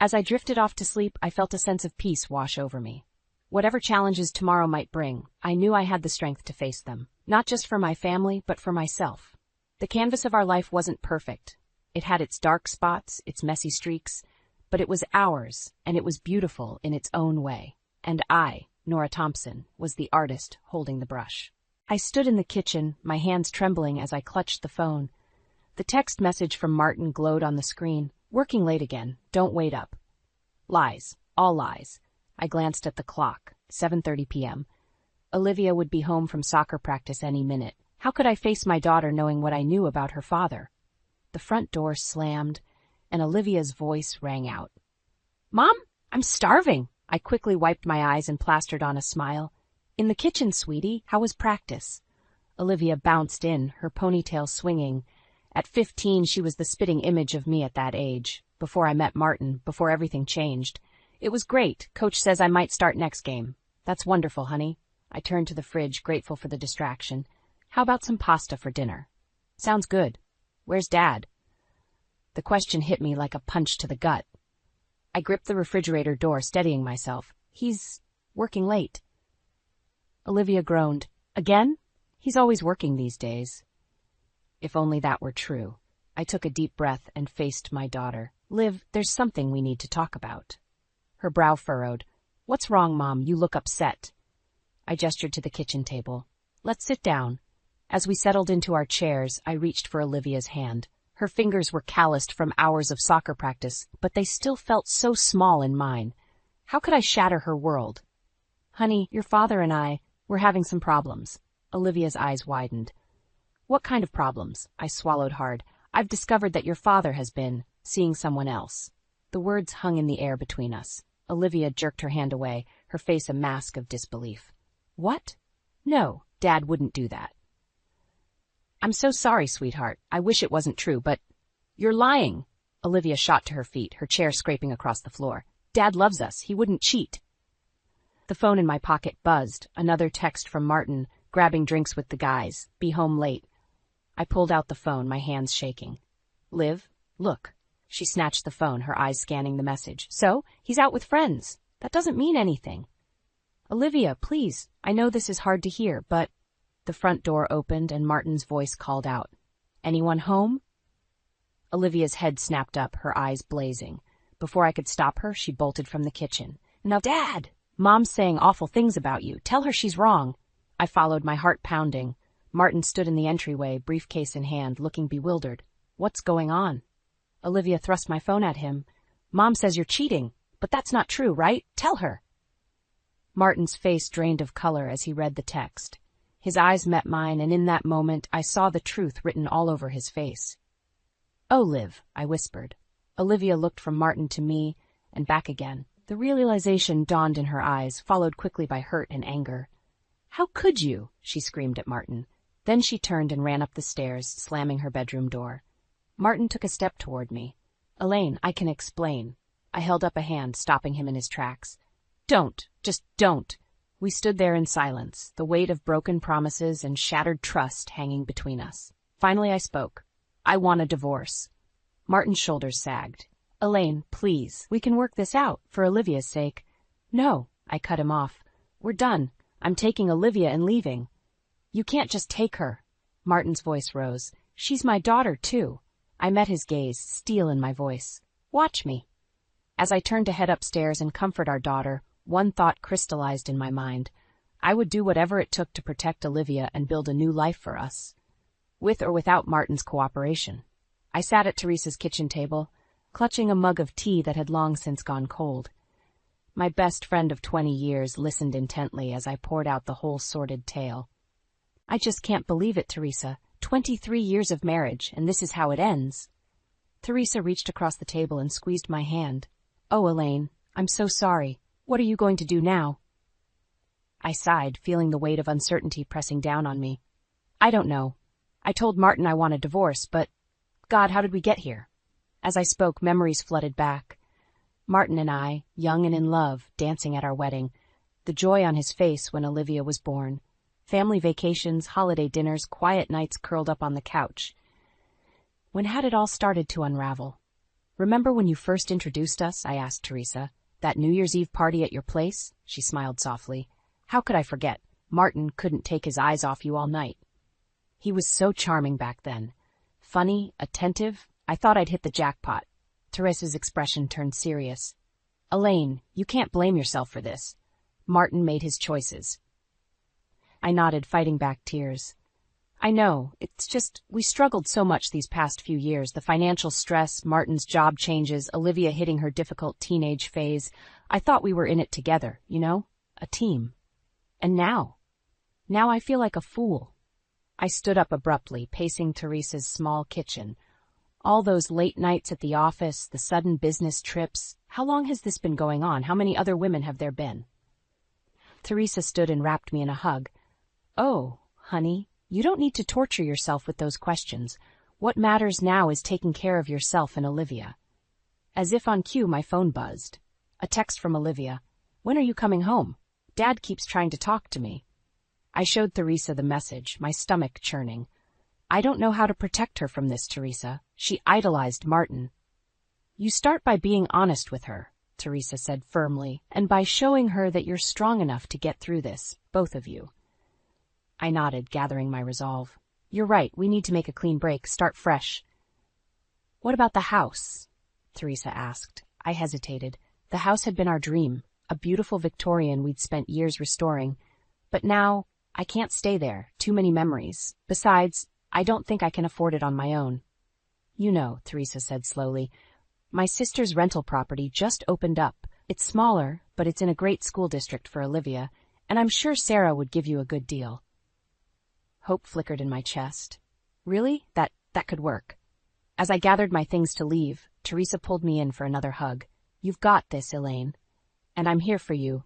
As I drifted off to sleep, I felt a sense of peace wash over me. Whatever challenges tomorrow might bring, I knew I had the strength to face them, not just for my family, but for myself. The canvas of our life wasn't perfect. It had its dark spots, its messy streaks, but it was ours, and it was beautiful in its own way. And I, Nora Thompson, was the artist holding the brush. I stood in the kitchen, my hands trembling as I clutched the phone. The text message from Martin glowed on the screen. Working late again. Don't wait up. Lies. All lies. I glanced at the clock. 7:30 p.m. Olivia would be home from soccer practice any minute. How could I face my daughter knowing what I knew about her father? The front door slammed, and Olivia's voice rang out. "Mom, I'm starving." I quickly wiped my eyes and plastered on a smile. "In the kitchen, sweetie. How was practice?" Olivia bounced in, her ponytail swinging. At 15, she was the spitting image of me at that age. Before I met Martin, before everything changed. "It was great. Coach says I might start next game." "That's wonderful, honey." I turned to the fridge, grateful for the distraction. "How about some pasta for dinner?" "Sounds good. Where's Dad?" The question hit me like a punch to the gut. I gripped the refrigerator door, steadying myself. "He's working late." Olivia groaned. "Again? He's always working these days." If only that were true. I took a deep breath and faced my daughter. "Liv, there's something we need to talk about." Her brow furrowed. "What's wrong, Mom? You look upset." I gestured to the kitchen table. "Let's sit down." As we settled into our chairs, I reached for Olivia's hand. Her fingers were calloused from hours of soccer practice, but they still felt so small in mine. How could I shatter her world? "Honey, your father and we're having some problems." Olivia's eyes widened. "What kind of problems?" I swallowed hard. "I've discovered that your father has been seeing someone else." The words hung in the air between us. Olivia jerked her hand away, her face a mask of disbelief. "What? No, Dad wouldn't do that." "I'm so sorry, sweetheart. I wish it wasn't true, but—" "You're lying." Olivia shot to her feet, her chair scraping across the floor. "Dad loves us. He wouldn't cheat." The phone in my pocket buzzed. Another text from Martin, grabbing drinks with the guys. "Be home late." I pulled out the phone, my hands shaking. "Liv, look." She snatched the phone, her eyes scanning the message. "So, he's out with friends. That doesn't mean anything." "Olivia, please. I know this is hard to hear, but—" The front door opened and Martin's voice called out. "Anyone home?" Olivia's head snapped up, her eyes blazing. Before I could stop her, she bolted from the kitchen. "Now, Dad! Mom's saying awful things about you. Tell her she's wrong." I followed, my heart pounding. Martin stood in the entryway, briefcase in hand, looking bewildered. "What's going on?" Olivia thrust my phone at him. "Mom says you're cheating, but that's not true, right? Tell her." Martin's face drained of color as he read the text. His eyes met mine, and in that moment I saw the truth written all over his face. "Oh, Liv," I whispered. Olivia looked from Martin to me, and back again. The realization dawned in her eyes, followed quickly by hurt and anger. "How could you?" she screamed at Martin. Then she turned and ran up the stairs, slamming her bedroom door. Martin took a step toward me. "Elaine, I can explain." I held up a hand, stopping him in his tracks. "Don't. Just don't." We stood there in silence, the weight of broken promises and shattered trust hanging between us. Finally I spoke. "I want a divorce." Martin's shoulders sagged. "Elaine, please, we can work this out, for Olivia's sake." "No," I cut him off. "We're done. I'm taking Olivia and leaving." "You can't just take her." Martin's voice rose. "She's my daughter, too." I met his gaze, steel in my voice. "Watch me." As I turned to head upstairs and comfort our daughter, one thought crystallized in my mind. I would do whatever it took to protect Olivia and build a new life for us, with or without Martin's cooperation. I sat at Teresa's kitchen table, clutching a mug of tea that had long since gone cold. My best friend of 20 years listened intently as I poured out the whole sordid tale. "I just can't believe it, Teresa. 23 years of marriage, and this is how it ends." Teresa reached across the table and squeezed my hand. "Oh, Elaine, I'm so sorry. What are you going to do now?" I sighed, feeling the weight of uncertainty pressing down on me. "I don't know. I told Martin I want a divorce, but... God, how did we get here?" As I spoke, memories flooded back. Martin and I, young and in love, dancing at our wedding. The joy on his face when Olivia was born. Family vacations, holiday dinners, quiet nights curled up on the couch. When had it all started to unravel? "Remember when you first introduced us?" I asked Teresa. "That New Year's Eve party at your place?" She smiled softly. "How could I forget? Martin couldn't take his eyes off you all night." He was so charming back then. Funny, attentive. I thought I'd hit the jackpot. Teresa's expression turned serious. "Elaine, you can't blame yourself for this. Martin made his choices." I nodded, fighting back tears. I know, it's just, we struggled so much these past few years. The financial stress, Martin's job changes, Olivia hitting her difficult teenage phase. I thought we were in it together, you know? A team. And now I feel like a fool. I stood up abruptly, pacing Teresa's small kitchen. All those late nights at the office, the sudden business trips. How long has this been going on? How many other women have there been? Teresa stood and wrapped me in a hug. Oh, honey, you don't need to torture yourself with those questions. What matters now is taking care of yourself and Olivia. As if on cue, my phone buzzed. A text from Olivia. When are you coming home? Dad keeps trying to talk to me. I showed Teresa the message, my stomach churning. I don't know how to protect her from this, Teresa. She idolized Martin. You start by being honest with her, Teresa said firmly, and by showing her that you're strong enough to get through this, both of you. I nodded, gathering my resolve. You're right, we need to make a clean break, start fresh. What about the house? Teresa asked. I hesitated. The house had been our dream, a beautiful Victorian we'd spent years restoring. But now, I can't stay there, too many memories. Besides, I don't think I can afford it on my own. You know, Teresa said slowly, my sister's rental property just opened up. It's smaller, but it's in a great school district for Olivia, and I'm sure Sarah would give you a good deal. Hope flickered in my chest. Really? That could work. As I gathered my things to leave, Teresa pulled me in for another hug. You've got this, Elaine. And I'm here for you,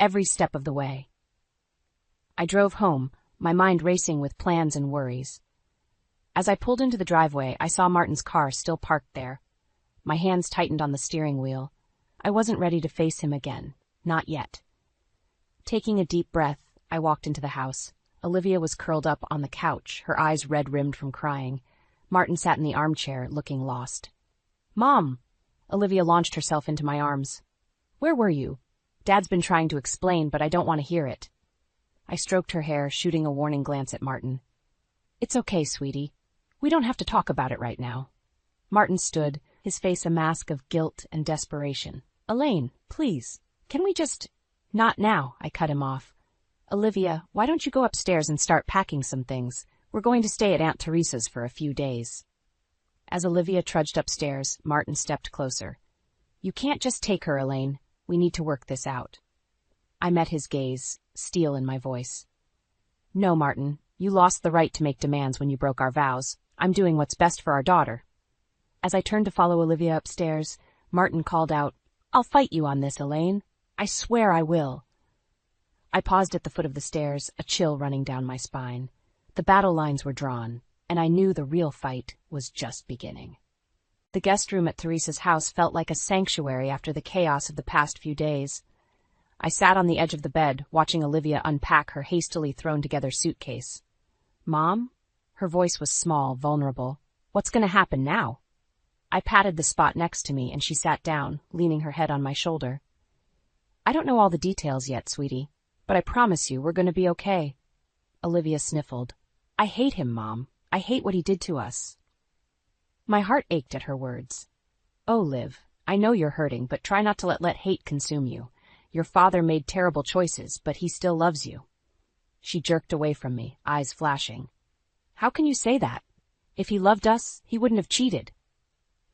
every step of the way. I drove home, my mind racing with plans and worries. As I pulled into the driveway, I saw Martin's car still parked there. My hands tightened on the steering wheel. I wasn't ready to face him again. Not yet. Taking a deep breath, I walked into the house. Olivia was curled up on the couch, her eyes red-rimmed from crying. Martin sat in the armchair, looking lost. Mom! Olivia launched herself into my arms. Where were you? Dad's been trying to explain, but I don't want to hear it. I stroked her hair, shooting a warning glance at Martin. It's okay, sweetie. We don't have to talk about it right now. Martin stood, his face a mask of guilt and desperation. Elaine, please, can we just... Not now, I cut him off. Olivia, why don't you go upstairs and start packing some things? We're going to stay at Aunt Teresa's for a few days. As Olivia trudged upstairs, Martin stepped closer. You can't just take her, Elaine. We need to work this out. I met his gaze, steel in my voice. No, Martin, you lost the right to make demands when you broke our vows. I'm doing what's best for our daughter. As I turned to follow Olivia upstairs, Martin called out, I'll fight you on this, Elaine. I swear I will. I paused at the foot of the stairs, a chill running down my spine. The battle lines were drawn, and I knew the real fight was just beginning. The guest room at Teresa's house felt like a sanctuary after the chaos of the past few days. I sat on the edge of the bed, watching Olivia unpack her hastily thrown-together suitcase. Mom? Her voice was small, vulnerable. What's going to happen now? I patted the spot next to me, and she sat down, leaning her head on my shoulder. I don't know all the details yet, sweetie, but I promise you we're going to be okay. Olivia sniffled. I hate him, Mom. I hate what he did to us. My heart ached at her words. Oh, Liv, I know you're hurting, but try not to let hate consume you. Your father made terrible choices, but he still loves you. She jerked away from me, eyes flashing. How can you say that? If he loved us, he wouldn't have cheated.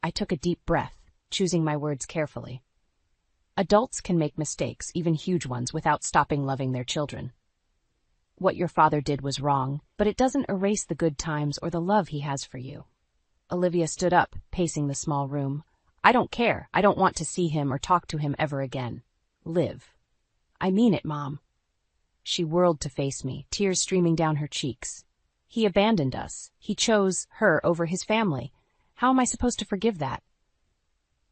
I took a deep breath, choosing my words carefully. Adults can make mistakes, even huge ones, without stopping loving their children. What your father did was wrong, but it doesn't erase the good times or the love he has for you. Olivia stood up, pacing the small room. I don't care. I don't want to see him or talk to him ever again. Liv. I mean it, Mom. She whirled to face me, tears streaming down her cheeks. He abandoned us. He chose her over his family. How am I supposed to forgive that?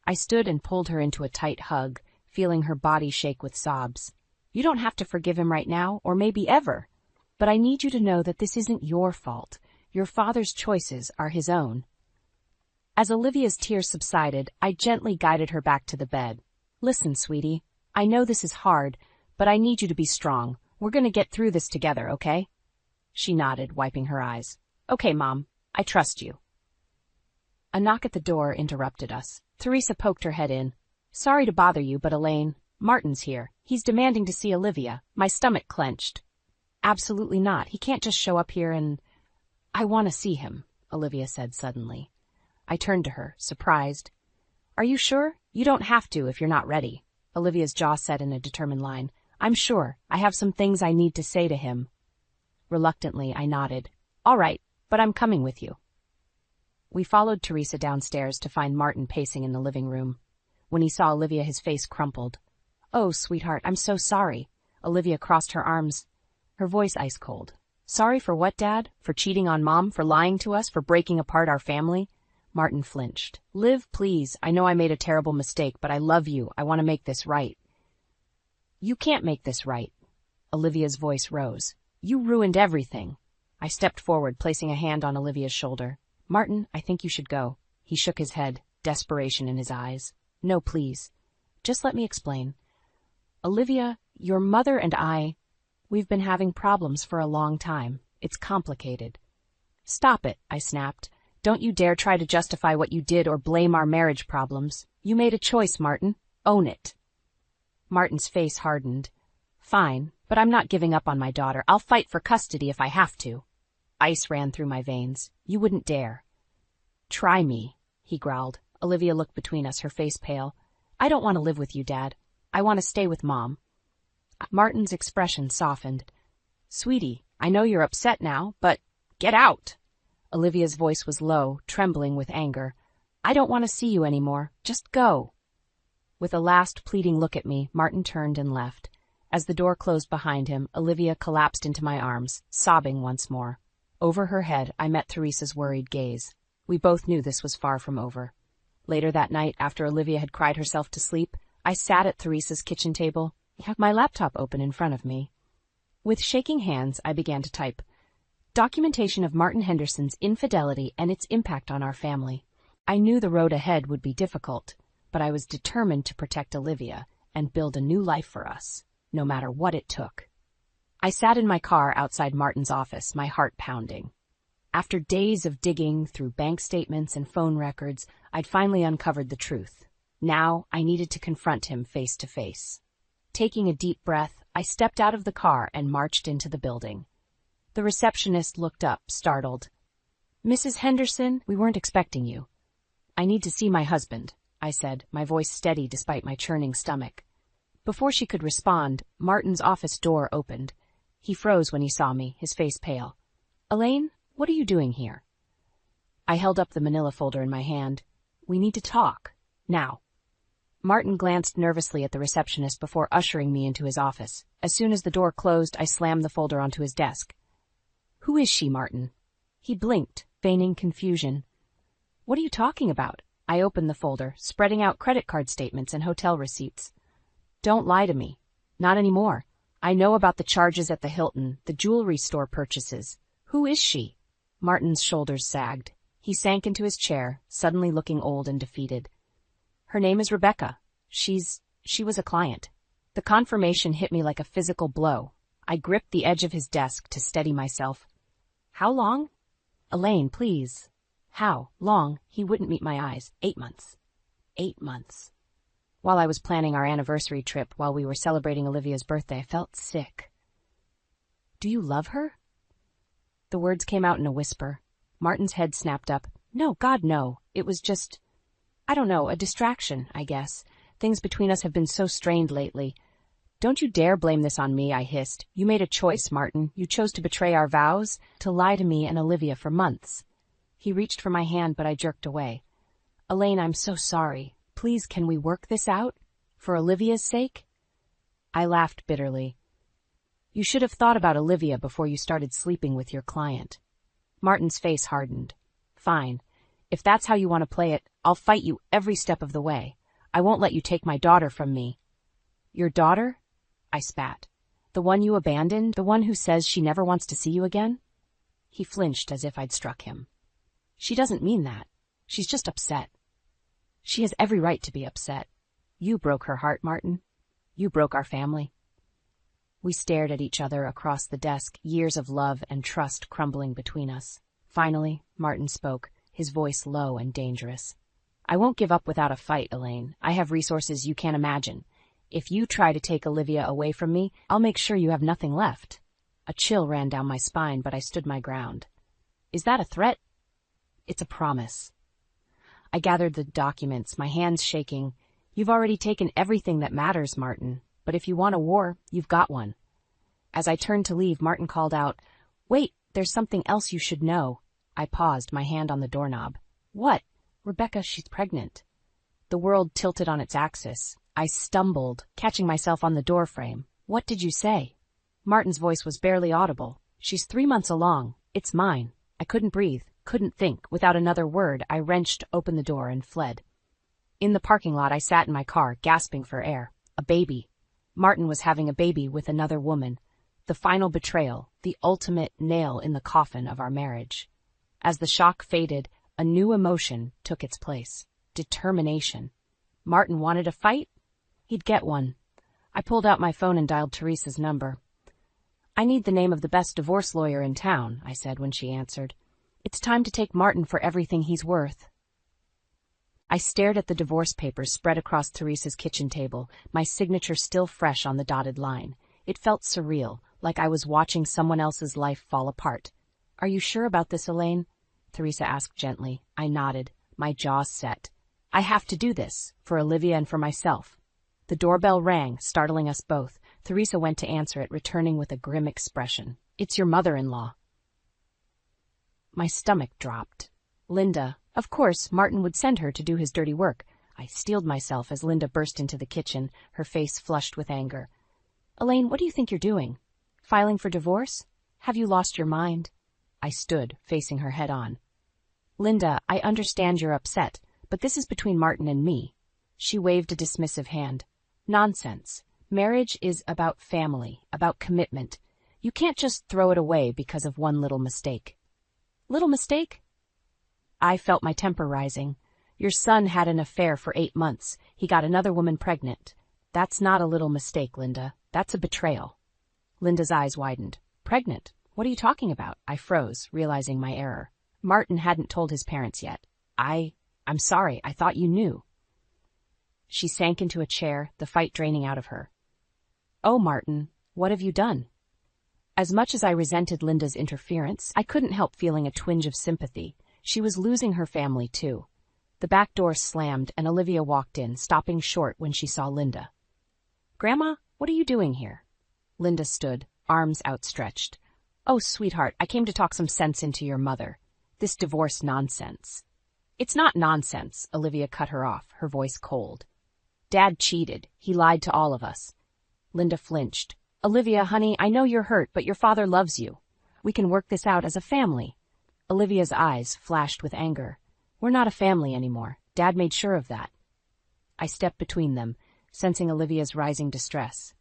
I stood and pulled her into a tight hug, feeling her body shake with sobs. You don't have to forgive him right now, or maybe ever. But I need you to know that this isn't your fault. Your father's choices are his own. As Olivia's tears subsided, I gently guided her back to the bed. Listen, sweetie, I know this is hard, but I need you to be strong. We're going to get through this together, okay? She nodded, wiping her eyes. Okay, Mom, I trust you. A knock at the door interrupted us. Teresa poked her head in. Sorry to bother you, but Elaine, Martin's here. He's demanding to see Olivia. My stomach clenched. Absolutely not. He can't just show up here and... I want to see him, Olivia said suddenly. I turned to her, surprised. Are you sure? You don't have to if you're not ready. Olivia's jaw set in a determined line. I'm sure. I have some things I need to say to him. Reluctantly, I nodded. All right, but I'm coming with you. We followed Teresa downstairs to find Martin pacing in the living room. When he saw Olivia, his face crumpled. Oh, sweetheart, I'm so sorry. Olivia crossed her arms, her voice ice cold. Sorry for what, Dad? For cheating on Mom? For lying to us? For breaking apart our family? Martin flinched. Liv, please. I know I made a terrible mistake, but I love you. I want to make this right. You can't make this right. Olivia's voice rose. You ruined everything. I stepped forward, placing a hand on Olivia's shoulder. Martin, I think you should go. He shook his head, desperation in his eyes. No, please. Just let me explain. Olivia, your mother and we've been having problems for a long time. It's complicated. Stop it, I snapped. Don't you dare try to justify what you did or blame our marriage problems. You made a choice, Martin. Own it. Martin's face hardened. Fine, but I'm not giving up on my daughter. I'll fight for custody if I have to. Ice ran through my veins. You wouldn't dare. Try me, he growled. Olivia looked between us, her face pale. I don't want to live with you, Dad. I want to stay with Mom. Martin's expression softened. Sweetie, I know you're upset now, but get out. Olivia's voice was low, trembling with anger. I don't want to see you anymore. Just go. With a last pleading look at me, Martin turned and left. As the door closed behind him, Olivia collapsed into my arms, sobbing once more. Over her head, I met Teresa's worried gaze. We both knew this was far from over. Later that night, after Olivia had cried herself to sleep, I sat at Teresa's kitchen table, my laptop open in front of me. With shaking hands, I began to type. Documentation of Martin Henderson's infidelity and its impact on our family. I knew the road ahead would be difficult, but I was determined to protect Olivia and build a new life for us, no matter what it took. I sat in my car outside Martin's office, my heart pounding. After days of digging through bank statements and phone records, I'd finally uncovered the truth. Now I needed to confront him face to face. Taking a deep breath, I stepped out of the car and marched into the building. The receptionist looked up, startled. Mrs. Henderson, we weren't expecting you. I need to see my husband, I said, my voice steady despite my churning stomach. Before she could respond, Martin's office door opened. He froze when he saw me, his face pale. Elaine, what are you doing here? I held up the manila folder in my hand. We need to talk. Now. Martin glanced nervously at the receptionist before ushering me into his office. As soon as the door closed, I slammed the folder onto his desk. Who is she, Martin? He blinked, feigning confusion. What are you talking about? I opened the folder, spreading out credit card statements and hotel receipts. Don't lie to me. Not anymore. I know about the charges at the Hilton, the jewelry store purchases. Who is she? Martin's shoulders sagged. He sank into his chair, suddenly looking old and defeated. Her name is Rebecca. She was a client. The confirmation hit me like a physical blow. I gripped the edge of his desk to steady myself. How long? Elaine, please. How long? He wouldn't meet my eyes. 8 months. 8 months. While I was planning our anniversary trip, while we were celebrating Olivia's birthday, I felt sick. Do you love her? The words came out in a whisper. Martin's head snapped up. No, God, no. It was just, I don't know, a distraction, I guess. Things between us have been so strained lately. Don't you dare blame this on me, I hissed. You made a choice, Martin. You chose to betray our vows, to lie to me and Olivia for months. He reached for my hand, but I jerked away. Elaine, I'm so sorry. Please, can we work this out? For Olivia's sake? I laughed bitterly. You should have thought about Olivia before you started sleeping with your client. Martin's face hardened. Fine. If that's how you want to play it, I'll fight you every step of the way. I won't let you take my daughter from me. Your daughter? I spat. The one you abandoned? The one who says she never wants to see you again? He flinched as if I'd struck him. She doesn't mean that. She's just upset. She has every right to be upset. You broke her heart, Martin. You broke our family. We stared at each other across the desk, years of love and trust crumbling between us. Finally, Martin spoke, his voice low and dangerous. I won't give up without a fight, Elaine. I have resources you can't imagine. If you try to take Olivia away from me, I'll make sure you have nothing left. A chill ran down my spine, but I stood my ground. Is that a threat? It's a promise. I gathered the documents, my hands shaking. You've already taken everything that matters, Martin. But if you want a war, you've got one. As I turned to leave, Martin called out, "Wait, there's something else you should know." I paused, my hand on the doorknob. "What?" "Rebecca, she's pregnant." The world tilted on its axis. I stumbled, catching myself on the doorframe. "What did you say?" Martin's voice was barely audible. "She's 3 months along. It's mine." I couldn't breathe, couldn't think. Without another word, I wrenched open the door and fled. In the parking lot, I sat in my car, gasping for air. A baby. Martin was having a baby with another woman. The final betrayal, the ultimate nail in the coffin of our marriage. As the shock faded, a new emotion took its place. Determination. Martin wanted a fight? He'd get one. I pulled out my phone and dialed Teresa's number. "I need the name of the best divorce lawyer in town," I said when she answered. "It's time to take Martin for everything he's worth." I stared at the divorce papers spread across Teresa's kitchen table, my signature still fresh on the dotted line. It felt surreal, like I was watching someone else's life fall apart. "Are you sure about this, Elaine?" Teresa asked gently. I nodded, my jaw set. "I have to do this, for Olivia and for myself." The doorbell rang, startling us both. Teresa went to answer it, returning with a grim expression. "It's your mother-in-law." My stomach dropped. Linda. Of course, Martin would send her to do his dirty work. I steeled myself as Linda burst into the kitchen, her face flushed with anger. "Elaine, what do you think you're doing? Filing for divorce? Have you lost your mind?" I stood, facing her head on. "Linda, I understand you're upset, but this is between Martin and me." She waved a dismissive hand. "Nonsense. Marriage is about family, about commitment. You can't just throw it away because of one little mistake." "Little mistake?" I felt my temper rising. "Your son had an affair for 8 months. He got another woman pregnant. That's not a little mistake, Linda. That's a betrayal." Linda's eyes widened. "Pregnant? What are you talking about?" I froze, realizing my error. Martin hadn't told his parents yet. I'm sorry, I thought you knew." She sank into a chair, the fight draining out of her. "Oh, Martin, what have you done?" As much as I resented Linda's interference, I couldn't help feeling a twinge of sympathy. She was losing her family, too. The back door slammed, and Olivia walked in, stopping short when she saw Linda. "Grandma, what are you doing here?" Linda stood, arms outstretched. "Oh, sweetheart, I came to talk some sense into your mother. This divorce nonsense." "It's not nonsense," Olivia cut her off, her voice cold. "Dad cheated. He lied to all of us." Linda flinched. "Olivia, honey, I know you're hurt, but your father loves you. We can work this out as a family." Olivia's eyes flashed with anger. "We're not a family anymore. Dad made sure of that." I stepped between them, sensing Olivia's rising distress.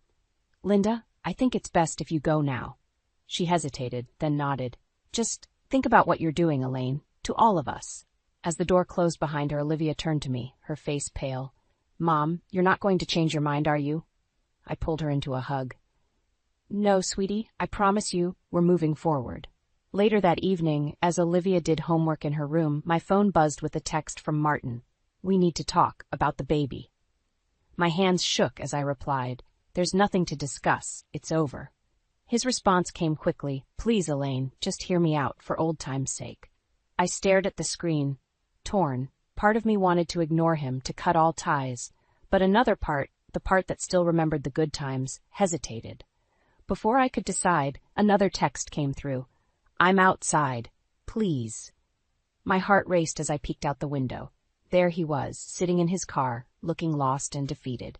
"Linda, I think it's best if you go now." She hesitated, then nodded. "Just think about what you're doing, Elaine, to all of us." As the door closed behind her, Olivia turned to me, her face pale. "Mom, you're not going to change your mind, are you?" I pulled her into a hug. "No, sweetie, I promise you, we're moving forward." Later that evening, as Olivia did homework in her room, my phone buzzed with a text from Martin. "We need to talk about the baby." My hands shook as I replied, "There's nothing to discuss. It's over." His response came quickly. "Please, Elaine, just hear me out, for old time's sake." I stared at the screen, torn. Part of me wanted to ignore him, to cut all ties, but another part, the part that still remembered the good times, hesitated. Before I could decide, another text came through. "I'm outside. Please." My heart raced as I peeked out the window. There he was, sitting in his car, looking lost and defeated.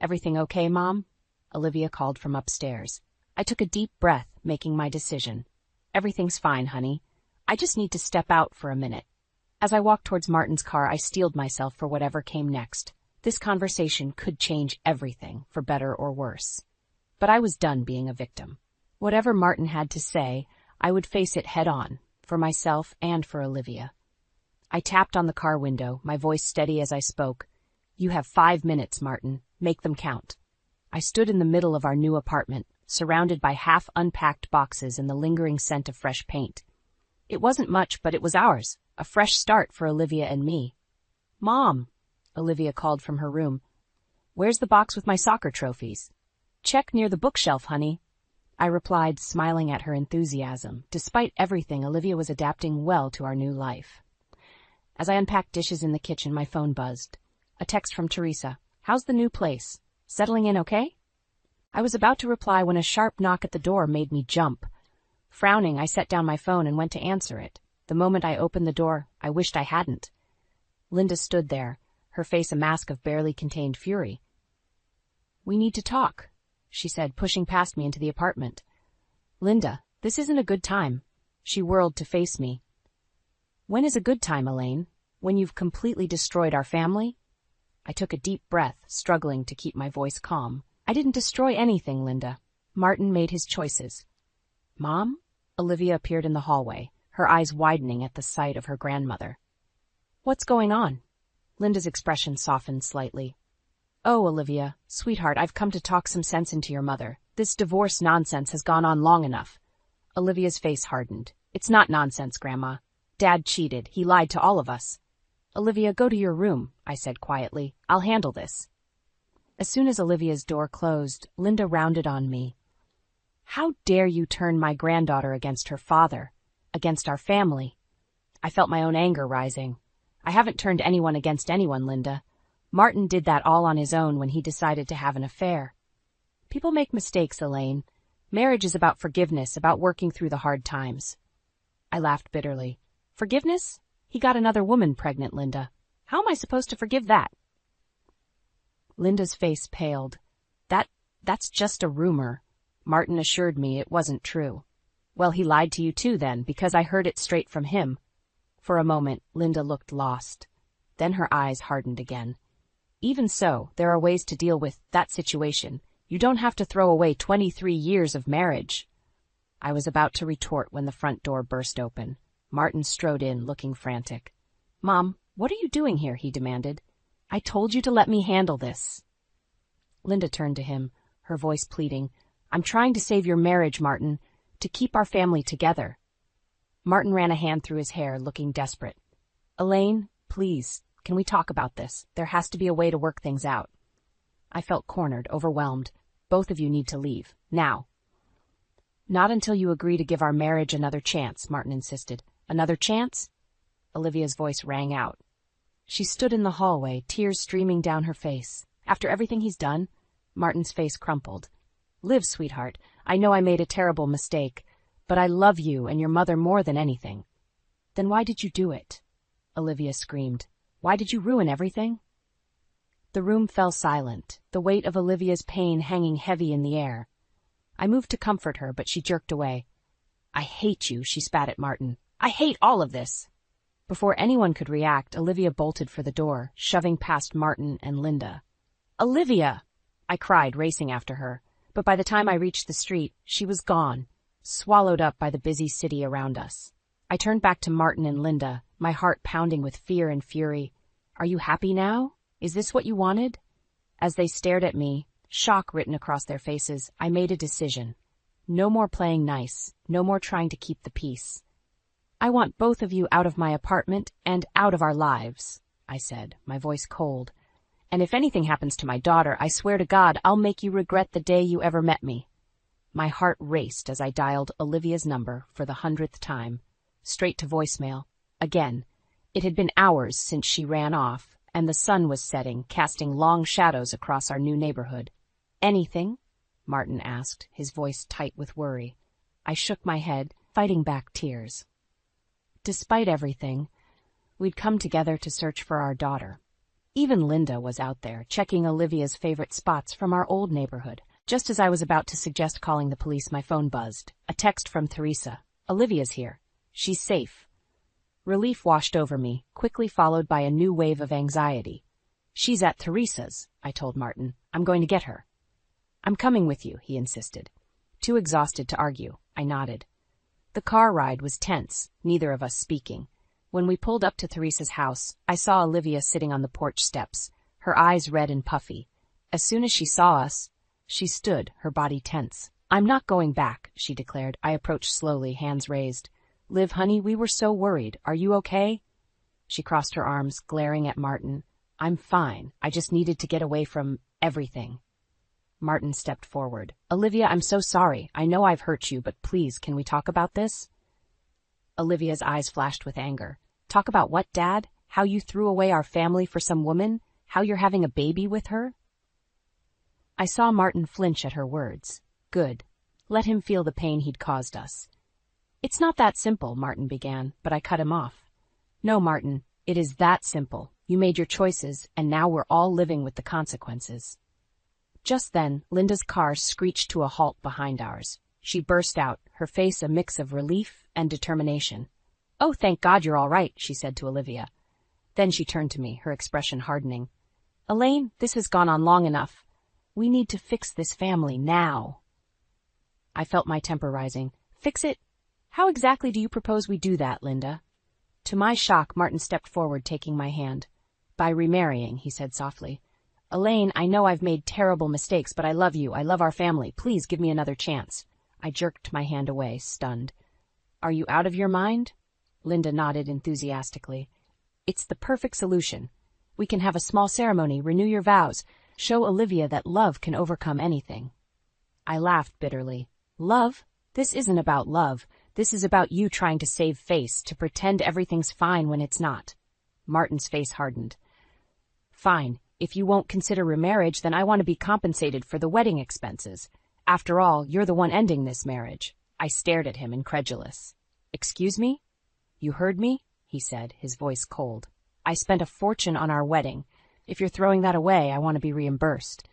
"Everything okay, Mom?" Olivia called from upstairs. I took a deep breath, making my decision. "Everything's fine, honey. I just need to step out for a minute." As I walked towards Martin's car, I steeled myself for whatever came next. This conversation could change everything, for better or worse. But I was done being a victim. Whatever Martin had to say, I would face it head-on, for myself and for Olivia. I tapped on the car window, my voice steady as I spoke. "You have 5 minutes, Martin. Make them count." I stood in the middle of our new apartment, surrounded by half-unpacked boxes and the lingering scent of fresh paint. It wasn't much, but it was ours, a fresh start for Olivia and me. "Mom," Olivia called from her room. "Where's the box with my soccer trophies?" "Check near the bookshelf, honey." I replied, smiling at her enthusiasm. Despite everything, Olivia was adapting well to our new life. As I unpacked dishes in the kitchen, my phone buzzed. A text from Teresa. "How's the new place? Settling in okay?" I was about to reply when a sharp knock at the door made me jump. Frowning, I set down my phone and went to answer it. The moment I opened the door, I wished I hadn't. Linda stood there, her face a mask of barely contained fury. "We need to talk," she said, pushing past me into the apartment. "Linda, this isn't a good time." She whirled to face me. "When is a good time, Elaine? When you've completely destroyed our family?" I took a deep breath, struggling to keep my voice calm. "I didn't destroy anything, Linda. Martin made his choices." "Mom?" Olivia appeared in the hallway, her eyes widening at the sight of her grandmother. "What's going on?" Linda's expression softened slightly. "Oh, Olivia, sweetheart, I've come to talk some sense into your mother. This divorce nonsense has gone on long enough." Olivia's face hardened. "It's not nonsense, Grandma. Dad cheated. He lied to all of us." "Olivia, go to your room," I said quietly. "I'll handle this." As soon as Olivia's door closed, Linda rounded on me. "How dare you turn my granddaughter against her father, against our family?" I felt my own anger rising. "I haven't turned anyone against anyone, Linda. Martin did that all on his own when he decided to have an affair. People make mistakes, Elaine. Marriage is about forgiveness, about working through the hard times." I laughed bitterly. "Forgiveness? He got another woman pregnant, Linda. How am I supposed to forgive that?" Linda's face paled. That's just a rumor. Martin assured me it wasn't true." "Well, he lied to you too then, because I heard it straight from him." For a moment, Linda looked lost. Then her eyes hardened again. "Even so, there are ways to deal with that situation. You don't have to throw away 23 years of marriage." I was about to retort when the front door burst open. Martin strode in, looking frantic. "Mom, what are you doing here?" he demanded. "I told you to let me handle this." Linda turned to him, her voice pleading. "I'm trying to save your marriage, Martin, to keep our family together." Martin ran a hand through his hair, looking desperate. "Elaine, please, can we talk about this? There has to be a way to work things out." I felt cornered, overwhelmed. "Both of you need to leave, now." "Not until you agree to give our marriage another chance," Martin insisted. "Another chance?" Olivia's voice rang out. She stood in the hallway, tears streaming down her face. "After everything he's done?" Martin's face crumpled. "Liv, sweetheart, I know I made a terrible mistake, but I love you and your mother more than anything." "Then why did you do it?" Olivia screamed. "Why did you ruin everything?" The room fell silent, the weight of Olivia's pain hanging heavy in the air. I moved to comfort her, but she jerked away. "I hate you," she spat at Martin. "I hate all of this." Before anyone could react, Olivia bolted for the door, shoving past Martin and Linda. "Olivia!" I cried, racing after her, but by the time I reached the street, she was gone, swallowed up by the busy city around us. I turned back to Martin and Linda, my heart pounding with fear and fury. "Are you happy now? Is this what you wanted?" As they stared at me, shock written across their faces, I made a decision. No more playing nice, no more trying to keep the peace. "I want both of you out of my apartment and out of our lives," I said, my voice cold. "And if anything happens to my daughter, I swear to God I'll make you regret the day you ever met me." My heart raced as I dialed Olivia's number for the 100th time. Straight to voicemail. Again. It had been hours since she ran off, and the sun was setting, casting long shadows across our new neighborhood. "Anything?" Martin asked, his voice tight with worry. I shook my head, fighting back tears. Despite everything, we'd come together to search for our daughter. Even Linda was out there, checking Olivia's favorite spots from our old neighborhood. Just as I was about to suggest calling the police, my phone buzzed. A text from Teresa. "Olivia's here. She's safe." Relief washed over me, quickly followed by a new wave of anxiety. "She's at Teresa's," I told Martin. "I'm going to get her." "I'm coming with you," he insisted. Too exhausted to argue, I nodded. The car ride was tense, neither of us speaking. When we pulled up to Teresa's house, I saw Olivia sitting on the porch steps, her eyes red and puffy. As soon as she saw us, she stood, her body tense. "I'm not going back," she declared. I approached slowly, hands raised. "Liv, honey, we were so worried. Are you okay?" She crossed her arms, glaring at Martin. "I'm fine. I just needed to get away from everything." Martin stepped forward. Olivia, I'm so sorry. I know I've hurt you, but please, can we talk about this? Olivia's eyes flashed with anger. Talk about what, Dad? How you threw away our family for some woman? How you're having a baby with her? I saw Martin flinch at her words. Good. Let him feel the pain he'd caused us. It's not that simple, Martin began, but I cut him off. No, Martin, it is that simple. You made your choices, and now we're all living with the consequences. Just then, Linda's car screeched to a halt behind ours. She burst out, her face a mix of relief and determination. Oh, thank God you're all right, she said to Olivia. Then she turned to me, her expression hardening. Elaine, this has gone on long enough. We need to fix this family now. I felt my temper rising. Fix it? How exactly do you propose we do that, Linda? To my shock, Martin stepped forward, taking my hand. By remarrying, he said softly. Elaine, I know I've made terrible mistakes, but I love you. I love our family. Please give me another chance. I jerked my hand away, stunned. Are you out of your mind? Linda nodded enthusiastically. It's the perfect solution. We can have a small ceremony, renew your vows, show Olivia that love can overcome anything. I laughed bitterly. Love? This isn't about love. This is about you trying to save face, to pretend everything's fine when it's not. Martin's face hardened. Fine. If you won't consider remarriage, then I want to be compensated for the wedding expenses. After all, you're the one ending this marriage. I stared at him, incredulous. Excuse me? You heard me? He said, his voice cold. I spent a fortune on our wedding. If you're throwing that away, I want to be reimbursed.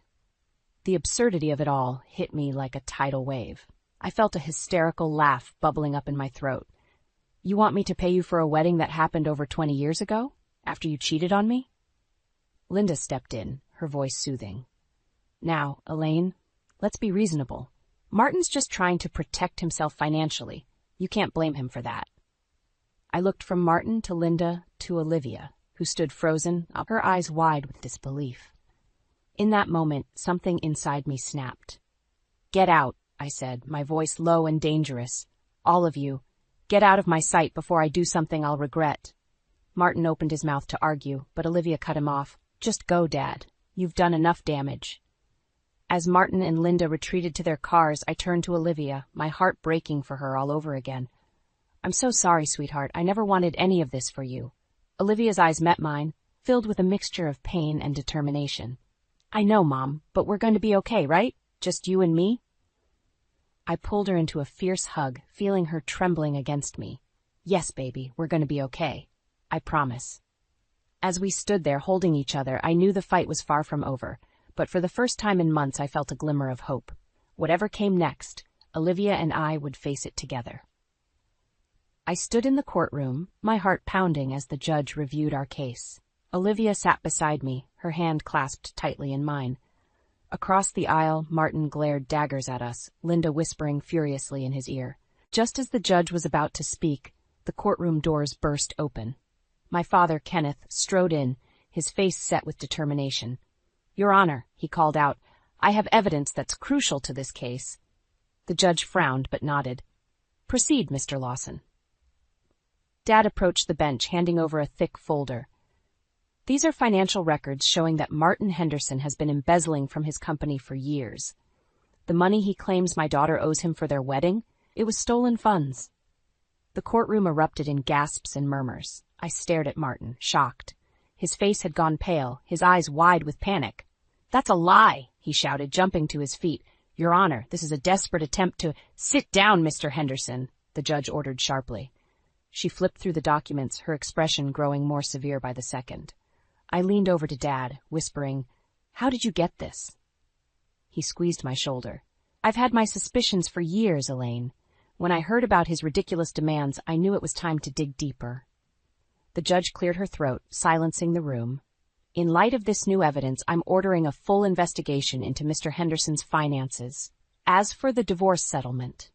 The absurdity of it all hit me like a tidal wave. I felt a hysterical laugh bubbling up in my throat. You want me to pay you for a wedding that happened over 20 years ago? After you cheated on me? Linda stepped in, her voice soothing. Now, Elaine, let's be reasonable. Martin's just trying to protect himself financially. You can't blame him for that. I looked from Martin to Linda to Olivia, who stood frozen, her eyes wide with disbelief. In that moment, something inside me snapped. Get out, I said, my voice low and dangerous. All of you, get out of my sight before I do something I'll regret. Martin opened his mouth to argue, but Olivia cut him off. Just go, Dad. You've done enough damage. As Martin and Linda retreated to their cars, I turned to Olivia, my heart breaking for her all over again. I'm so sorry, sweetheart. I never wanted any of this for you. Olivia's eyes met mine, filled with a mixture of pain and determination. I know, Mom, but we're going to be okay, right? Just you and me? I pulled her into a fierce hug, feeling her trembling against me. Yes, baby, we're going to be okay. I promise. As we stood there holding each other, I knew the fight was far from over, but for the first time in months I felt a glimmer of hope. Whatever came next, Olivia and I would face it together. I stood in the courtroom, my heart pounding as the judge reviewed our case. Olivia sat beside me, her hand clasped tightly in mine. Across the aisle, Martin glared daggers at us, Linda whispering furiously in his ear. Just as the judge was about to speak, the courtroom doors burst open. My father, Kenneth, strode in, his face set with determination. Your Honor, he called out, I have evidence that's crucial to this case. The judge frowned but nodded. Proceed, Mr. Lawson. Dad approached the bench, handing over a thick folder. These are financial records showing that Martin Henderson has been embezzling from his company for years. The money he claims my daughter owes him for their wedding, it was stolen funds. The courtroom erupted in gasps and murmurs. I stared at Martin, shocked. His face had gone pale, his eyes wide with panic. That's a lie, he shouted, jumping to his feet. Your Honor, this is a desperate attempt to— Sit down, Mr. Henderson, the judge ordered sharply. She flipped through the documents, her expression growing more severe by the second. I leaned over to Dad, whispering, How did you get this? He squeezed my shoulder. I've had my suspicions for years, Elaine. When I heard about his ridiculous demands, I knew it was time to dig deeper. The judge cleared her throat, silencing the room. In light of this new evidence, I'm ordering a full investigation into Mr. Henderson's finances. As for the divorce settlement.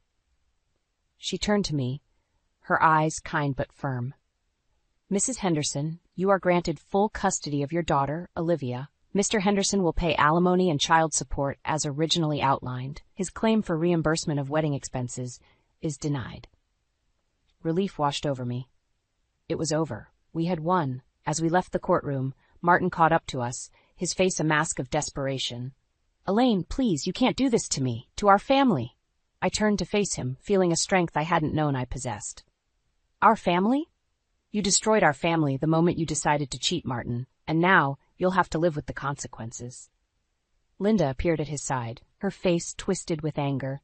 She turned to me, her eyes kind but firm. Mrs. Henderson, you are granted full custody of your daughter, Olivia. Mr. Henderson will pay alimony and child support as originally outlined. His claim for reimbursement of wedding expenses is denied. Relief washed over me. It was over. We had won. As we left the courtroom, Martin caught up to us, his face a mask of desperation. Elaine, please, you can't do this to me, to our family. I turned to face him, feeling a strength I hadn't known I possessed. Our family? You destroyed our family the moment you decided to cheat, Martin, and now you'll have to live with the consequences. Linda appeared at his side, her face twisted with anger.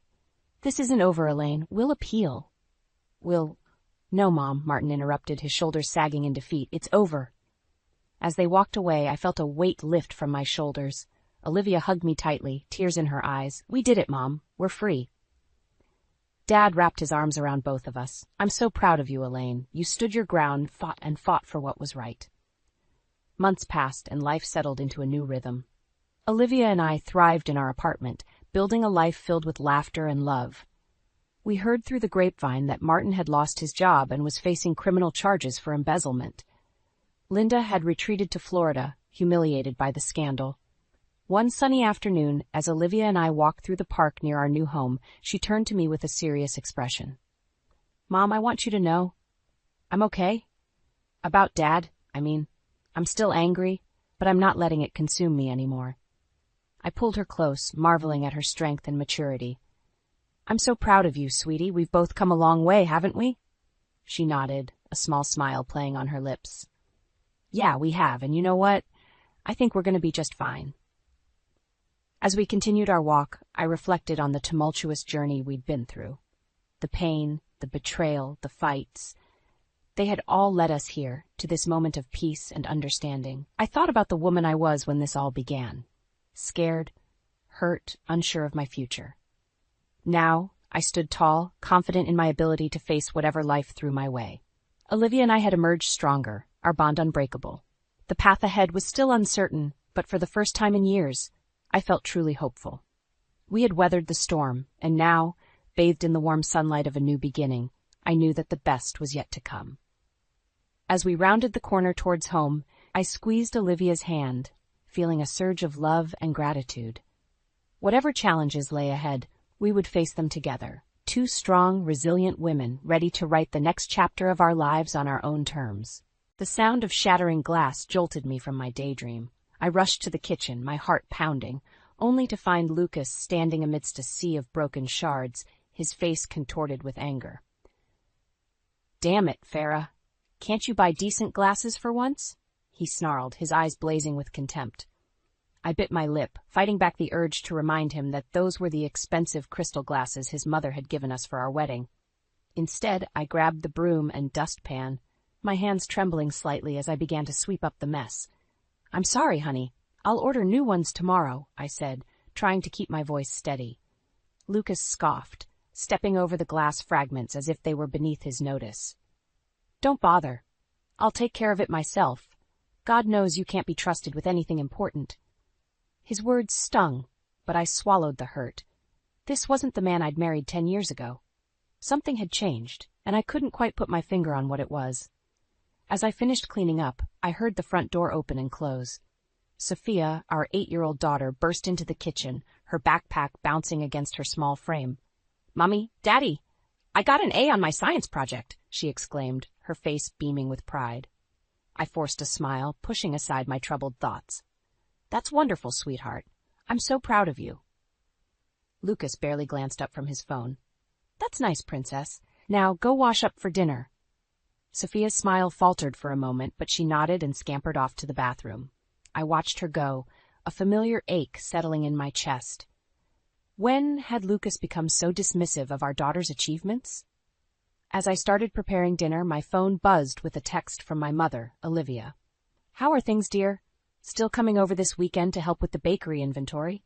This isn't over, Elaine. We'll appeal. No, Mom, Martin interrupted, his shoulders sagging in defeat. It's over. As they walked away, I felt a weight lift from my shoulders. Olivia hugged me tightly, tears in her eyes. We did it, Mom. We're free. Dad wrapped his arms around both of us. I'm so proud of you, Elaine. You stood your ground, fought for what was right. Months passed, and life settled into a new rhythm. Olivia and I thrived in our apartment, building a life filled with laughter and love. We heard through the grapevine that Martin had lost his job and was facing criminal charges for embezzlement. Linda had retreated to Florida, humiliated by the scandal. One sunny afternoon, as Olivia and I walked through the park near our new home, she turned to me with a serious expression. Mom, I want you to know, I'm okay. About Dad, I'm still angry, but I'm not letting it consume me anymore. I pulled her close, marveling at her strength and maturity. I'm so proud of you, sweetie. We've both come a long way, haven't we? She nodded, a small smile playing on her lips. Yeah, we have, and you know what? I think we're going to be just fine. As we continued our walk, I reflected on the tumultuous journey we'd been through. The pain, the betrayal, the fights. They had all led us here, to this moment of peace and understanding. I thought about the woman I was when this all began. Scared, hurt, unsure of my future. Now, I stood tall, confident in my ability to face whatever life threw my way. Olivia and I had emerged stronger, our bond unbreakable. The path ahead was still uncertain, but for the first time in years, I felt truly hopeful. We had weathered the storm, and now, bathed in the warm sunlight of a new beginning, I knew that the best was yet to come. As we rounded the corner towards home, I squeezed Olivia's hand, feeling a surge of love and gratitude. Whatever challenges lay ahead, we would face them together, two strong, resilient women ready to write the next chapter of our lives on our own terms. The sound of shattering glass jolted me from my daydream. I rushed to the kitchen, my heart pounding, only to find Lucas standing amidst a sea of broken shards, his face contorted with anger. Damn it, Farah. Can't you buy decent glasses for once? He snarled, his eyes blazing with contempt. I bit my lip, fighting back the urge to remind him that those were the expensive crystal glasses his mother had given us for our wedding. Instead, I grabbed the broom and dustpan, my hands trembling slightly as I began to sweep up the mess. I'm sorry, honey. I'll order new ones tomorrow, I said, trying to keep my voice steady. Lucas scoffed, stepping over the glass fragments as if they were beneath his notice. Don't bother. I'll take care of it myself. God knows you can't be trusted with anything important. His words stung, but I swallowed the hurt. This wasn't the man I'd married 10 years ago. Something had changed, and I couldn't quite put my finger on what it was. As I finished cleaning up, I heard the front door open and close. Sophia, our 8-year-old daughter, burst into the kitchen, her backpack bouncing against her small frame. Mommy, Daddy, I got an A on my science project, she exclaimed, her face beaming with pride. I forced a smile, pushing aside my troubled thoughts. That's wonderful, sweetheart. I'm so proud of you. Lucas barely glanced up from his phone. That's nice, princess. Now go wash up for dinner. Sophia's smile faltered for a moment, but she nodded and scampered off to the bathroom. I watched her go, a familiar ache settling in my chest. When had Lucas become so dismissive of our daughter's achievements? As I started preparing dinner, my phone buzzed with a text from my mother, Olivia. How are things, dear? Still coming over this weekend to help with the bakery inventory?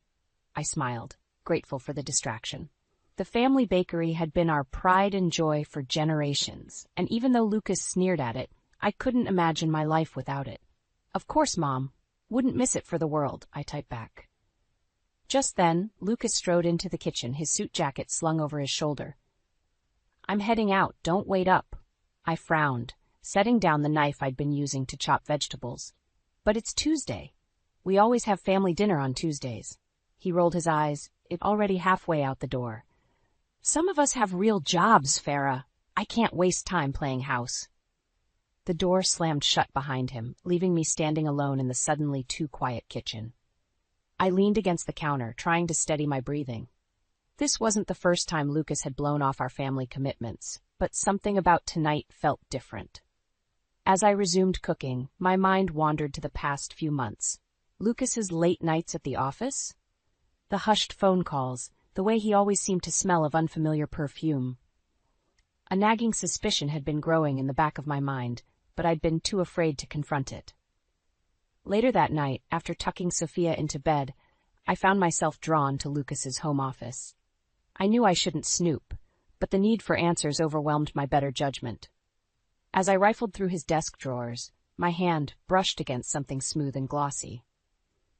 I smiled, grateful for the distraction. The family bakery had been our pride and joy for generations, and even though Lucas sneered at it, I couldn't imagine my life without it. Of course, Mom. Wouldn't miss it for the world, I typed back. Just then, Lucas strode into the kitchen, his suit jacket slung over his shoulder. I'm heading out, don't wait up. I frowned, setting down the knife I'd been using to chop vegetables. But it's Tuesday. We always have family dinner on Tuesdays. He rolled his eyes, already halfway out the door. Some of us have real jobs, Farah. I can't waste time playing house. The door slammed shut behind him, leaving me standing alone in the suddenly too quiet kitchen. I leaned against the counter, trying to steady my breathing. This wasn't the first time Lucas had blown off our family commitments, but something about tonight felt different. As I resumed cooking, my mind wandered to the past few months. Lucas's late nights at the office? The hushed phone calls, the way he always seemed to smell of unfamiliar perfume. A nagging suspicion had been growing in the back of my mind, but I'd been too afraid to confront it. Later that night, after tucking Sophia into bed, I found myself drawn to Lucas's home office. I knew I shouldn't snoop, but the need for answers overwhelmed my better judgment. As I rifled through his desk drawers, my hand brushed against something smooth and glossy.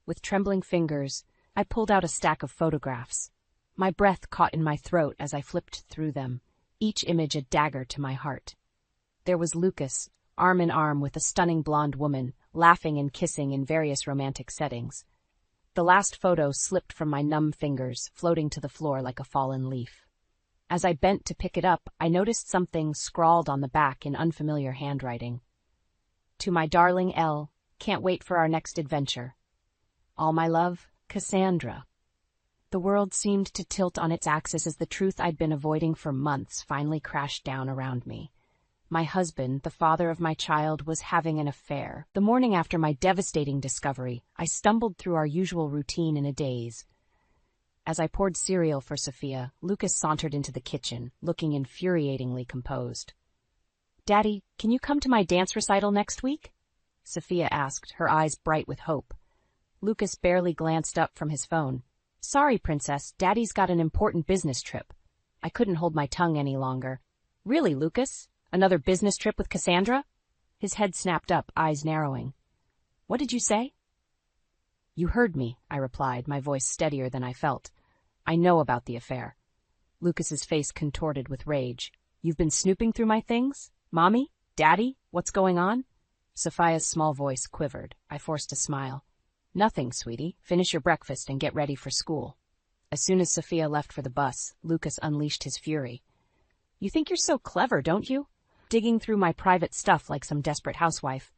With trembling fingers, I pulled out a stack of photographs. My breath caught in my throat as I flipped through them, each image a dagger to my heart. There was Lucas, arm in arm with a stunning blonde woman, laughing and kissing in various romantic settings. The last photo slipped from my numb fingers, floating to the floor like a fallen leaf. As I bent to pick it up, I noticed something scrawled on the back in unfamiliar handwriting. To my darling Elle, can't wait for our next adventure. All my love, Cassandra. The world seemed to tilt on its axis as the truth I'd been avoiding for months finally crashed down around me. My husband, the father of my child, was having an affair. The morning after my devastating discovery, I stumbled through our usual routine in a daze. As I poured cereal for Sophia, Lucas sauntered into the kitchen, looking infuriatingly composed. "Daddy, can you come to my dance recital next week?" Sophia asked, her eyes bright with hope. Lucas barely glanced up from his phone. "Sorry, Princess, Daddy's got an important business trip." I couldn't hold my tongue any longer. "Really, Lucas? Another business trip with Cassandra?" His head snapped up, eyes narrowing. "What did you say?" "You heard me," I replied, my voice steadier than I felt. "I know about the affair." Lucas's face contorted with rage. "You've been snooping through my things? Mommy? Daddy? What's going on?" Sophia's small voice quivered. I forced a smile. "Nothing, sweetie. Finish your breakfast and get ready for school." As soon as Sophia left for the bus, Lucas unleashed his fury. "You think you're so clever, don't you? Digging through my private stuff like some desperate housewife."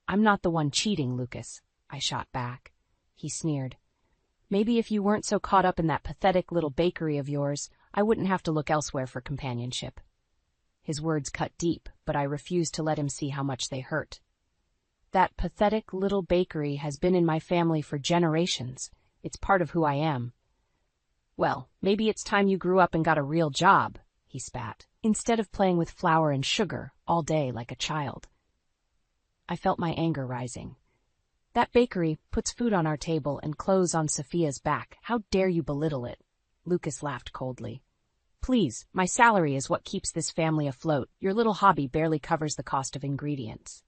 "I'm not the one cheating, Lucas," I shot back. He sneered. "Maybe if you weren't so caught up in that pathetic little bakery of yours, I wouldn't have to look elsewhere for companionship." His words cut deep, but I refused to let him see how much they hurt. "That pathetic little bakery has been in my family for generations. It's part of who I am." "Well, maybe it's time you grew up and got a real job," he spat, "instead of playing with flour and sugar all day like a child." I felt my anger rising. "That bakery puts food on our table and clothes on Sophia's back. How dare you belittle it?" Lucas laughed coldly. "Please, my salary is what keeps this family afloat. Your little hobby barely covers the cost of ingredients."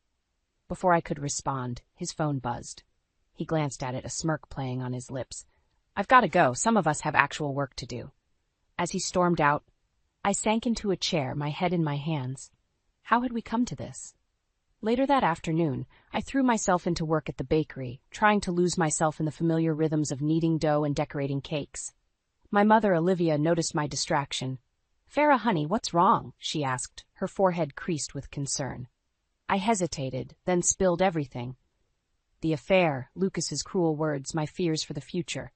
Before I could respond, his phone buzzed. He glanced at it, a smirk playing on his lips. "I've got to go. Some of us have actual work to do." As he stormed out, I sank into a chair, my head in my hands. How had we come to this? Later that afternoon, I threw myself into work at the bakery, trying to lose myself in the familiar rhythms of kneading dough and decorating cakes. My mother, Olivia, noticed my distraction. "Farah, honey, what's wrong?" she asked, her forehead creased with concern. I hesitated, then spilled everything. The affair, Lucas's cruel words, my fears for the future.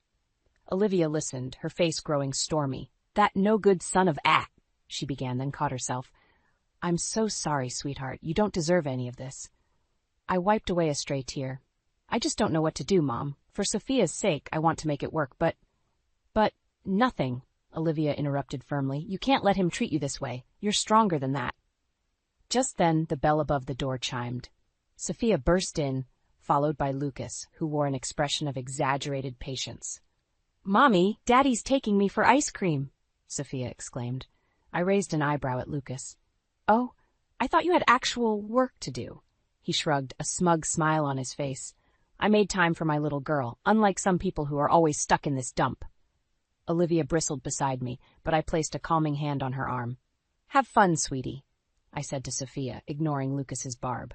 Olivia listened, her face growing stormy. "That no-good son of a," she began, then caught herself. "I'm so sorry, sweetheart. You don't deserve any of this." I wiped away a stray tear. "I just don't know what to do, Mom. For Sophia's sake, I want to make it work, but nothing," Olivia interrupted firmly. "You can't let him treat you this way. You're stronger than that." Just then, the bell above the door chimed. Sophia burst in, followed by Lucas, who wore an expression of exaggerated patience. "Mommy, Daddy's taking me for ice cream," Sophia exclaimed. I raised an eyebrow at Lucas. "Oh, I thought you had actual work to do." He shrugged, a smug smile on his face. "I made time for my little girl, unlike some people who are always stuck in this dump." Olivia bristled beside me, but I placed a calming hand on her arm. "Have fun, sweetie," I said to Sophia, ignoring Lucas's barb.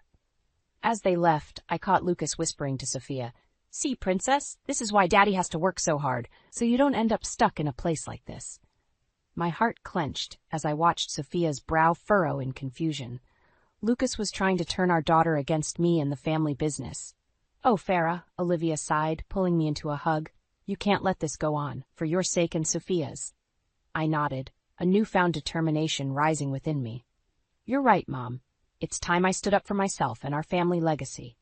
As they left, I caught Lucas whispering to Sophia, "See, Princess, this is why Daddy has to work so hard, so you don't end up stuck in a place like this." My heart clenched as I watched Sophia's brow furrow in confusion. Lucas was trying to turn our daughter against me and the family business. "Oh, Farah," Olivia sighed, pulling me into a hug. "You can't let this go on, for your sake and Sophia's." I nodded, a newfound determination rising within me. "You're right, Mom. It's time I stood up for myself and our family legacy."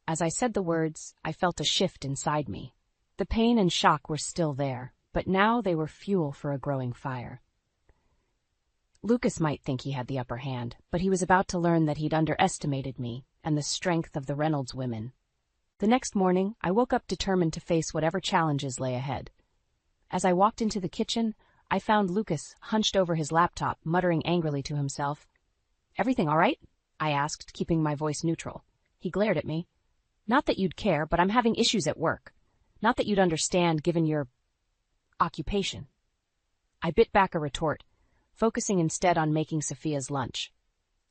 As I said the words, I felt a shift inside me. The pain and shock were still there, but now they were fuel for a growing fire. Lucas might think he had the upper hand, but he was about to learn that he'd underestimated me and the strength of the Reynolds women. The next morning, I woke up determined to face whatever challenges lay ahead. As I walked into the kitchen, I found Lucas hunched over his laptop, muttering angrily to himself. "Everything all right?" I asked, keeping my voice neutral. He glared at me. "Not that you'd care, but I'm having issues at work. Not that you'd understand, given your occupation." I bit back a retort, focusing instead on making Sophia's lunch.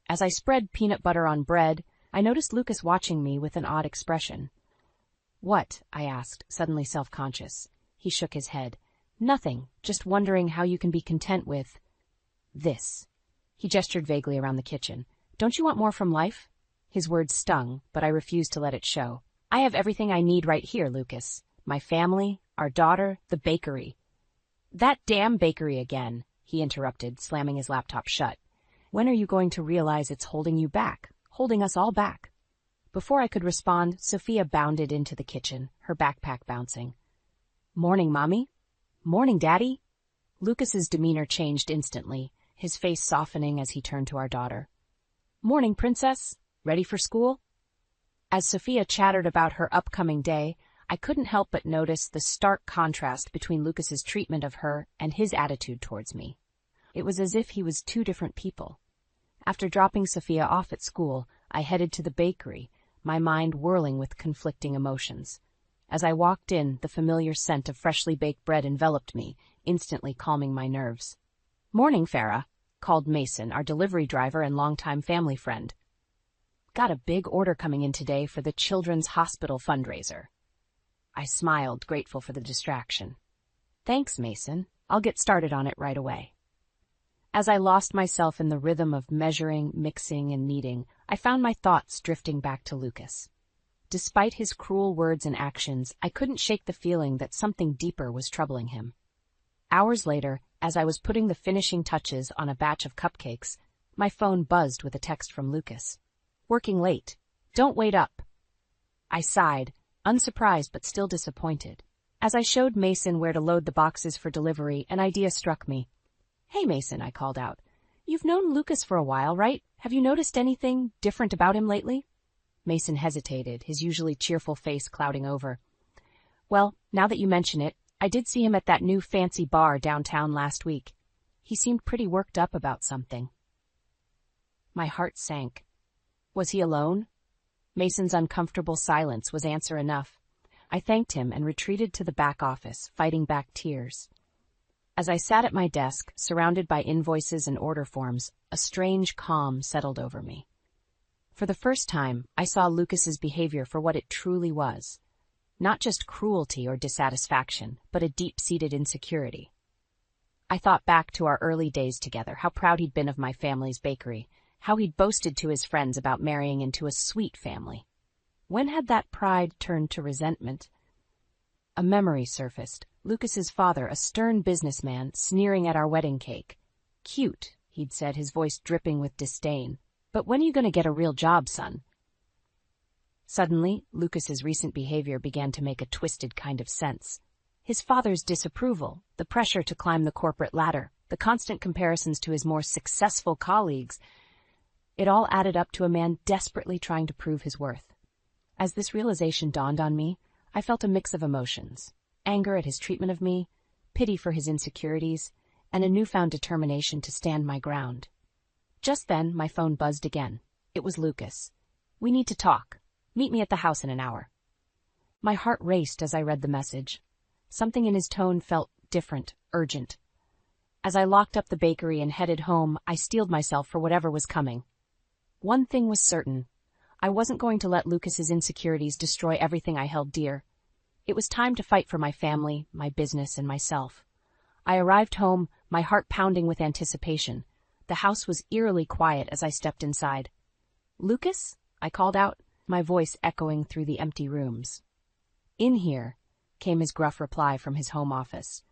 As I spread peanut butter on bread, I noticed Lucas watching me with an odd expression. "What?" I asked, suddenly self-conscious. He shook his head. "Nothing, just wondering how you can be content with this." He gestured vaguely around the kitchen. "Don't you want more from life?" His words stung, but I refused to let it show. "I have everything I need right here, Lucas. My family, our daughter, the bakery." "That damn bakery again," he interrupted, slamming his laptop shut. "When are you going to realize it's holding you back, holding us all back?" Before I could respond, Sophia bounded into the kitchen, her backpack bouncing. "Morning, Mommy." "Morning, Daddy." Lucas's demeanor changed instantly, his face softening as he turned to our daughter. "Morning, Princess. Ready for school?" As Sophia chattered about her upcoming day, I couldn't help but notice the stark contrast between Lucas's treatment of her and his attitude towards me. It was as if he was two different people. After dropping Sophia off at school, I headed to the bakery, my mind whirling with conflicting emotions. As I walked in, the familiar scent of freshly baked bread enveloped me, instantly calming my nerves. "Morning, Farah," called Mason, our delivery driver and longtime family friend. "Got a big order coming in today for the Children's Hospital fundraiser." I smiled, grateful for the distraction. "Thanks, Mason. I'll get started on it right away." As I lost myself in the rhythm of measuring, mixing, and kneading, I found my thoughts drifting back to Lucas. Despite his cruel words and actions, I couldn't shake the feeling that something deeper was troubling him. Hours later, as I was putting the finishing touches on a batch of cupcakes, my phone buzzed with a text from Lucas. "Working late. Don't wait up." I sighed, unsurprised but still disappointed. As I showed Mason where to load the boxes for delivery, an idea struck me. "Hey, Mason," I called out. "You've known Lucas for a while, right? Have you noticed anything different about him lately?" Mason hesitated, his usually cheerful face clouding over. "Well, now that you mention it, I did see him at that new fancy bar downtown last week. He seemed pretty worked up about something." My heart sank. Was he alone? Mason's uncomfortable silence was answer enough. I thanked him and retreated to the back office, fighting back tears. As I sat at my desk, surrounded by invoices and order forms, a strange calm settled over me. For the first time, I saw Lucas's behavior for what it truly was. Not just cruelty or dissatisfaction, but a deep-seated insecurity. I thought back to our early days together, how proud he'd been of my family's bakery, how he'd boasted to his friends about marrying into a sweet family. When had that pride turned to resentment? A memory surfaced. Lucas's father, a stern businessman, sneering at our wedding cake. "Cute," he'd said, his voice dripping with disdain. "But when are you going to get a real job, son?" Suddenly, Lucas's recent behavior began to make a twisted kind of sense. His father's disapproval, the pressure to climb the corporate ladder, the constant comparisons to his more successful colleagues, it all added up to a man desperately trying to prove his worth. As this realization dawned on me, I felt a mix of emotions: anger at his treatment of me, pity for his insecurities, and a newfound determination to stand my ground. Just then, my phone buzzed again. It was Lucas. "We need to talk. Meet me at the house in an hour." My heart raced as I read the message. Something in his tone felt different, urgent. As I locked up the bakery and headed home, I steeled myself for whatever was coming. One thing was certain. I wasn't going to let Lucas's insecurities destroy everything I held dear. It was time to fight for my family, my business, and myself. I arrived home, my heart pounding with anticipation. The house was eerily quiet as I stepped inside. "Lucas?" I called out. my voice echoing through the empty rooms. "In here," came his gruff reply from his home office.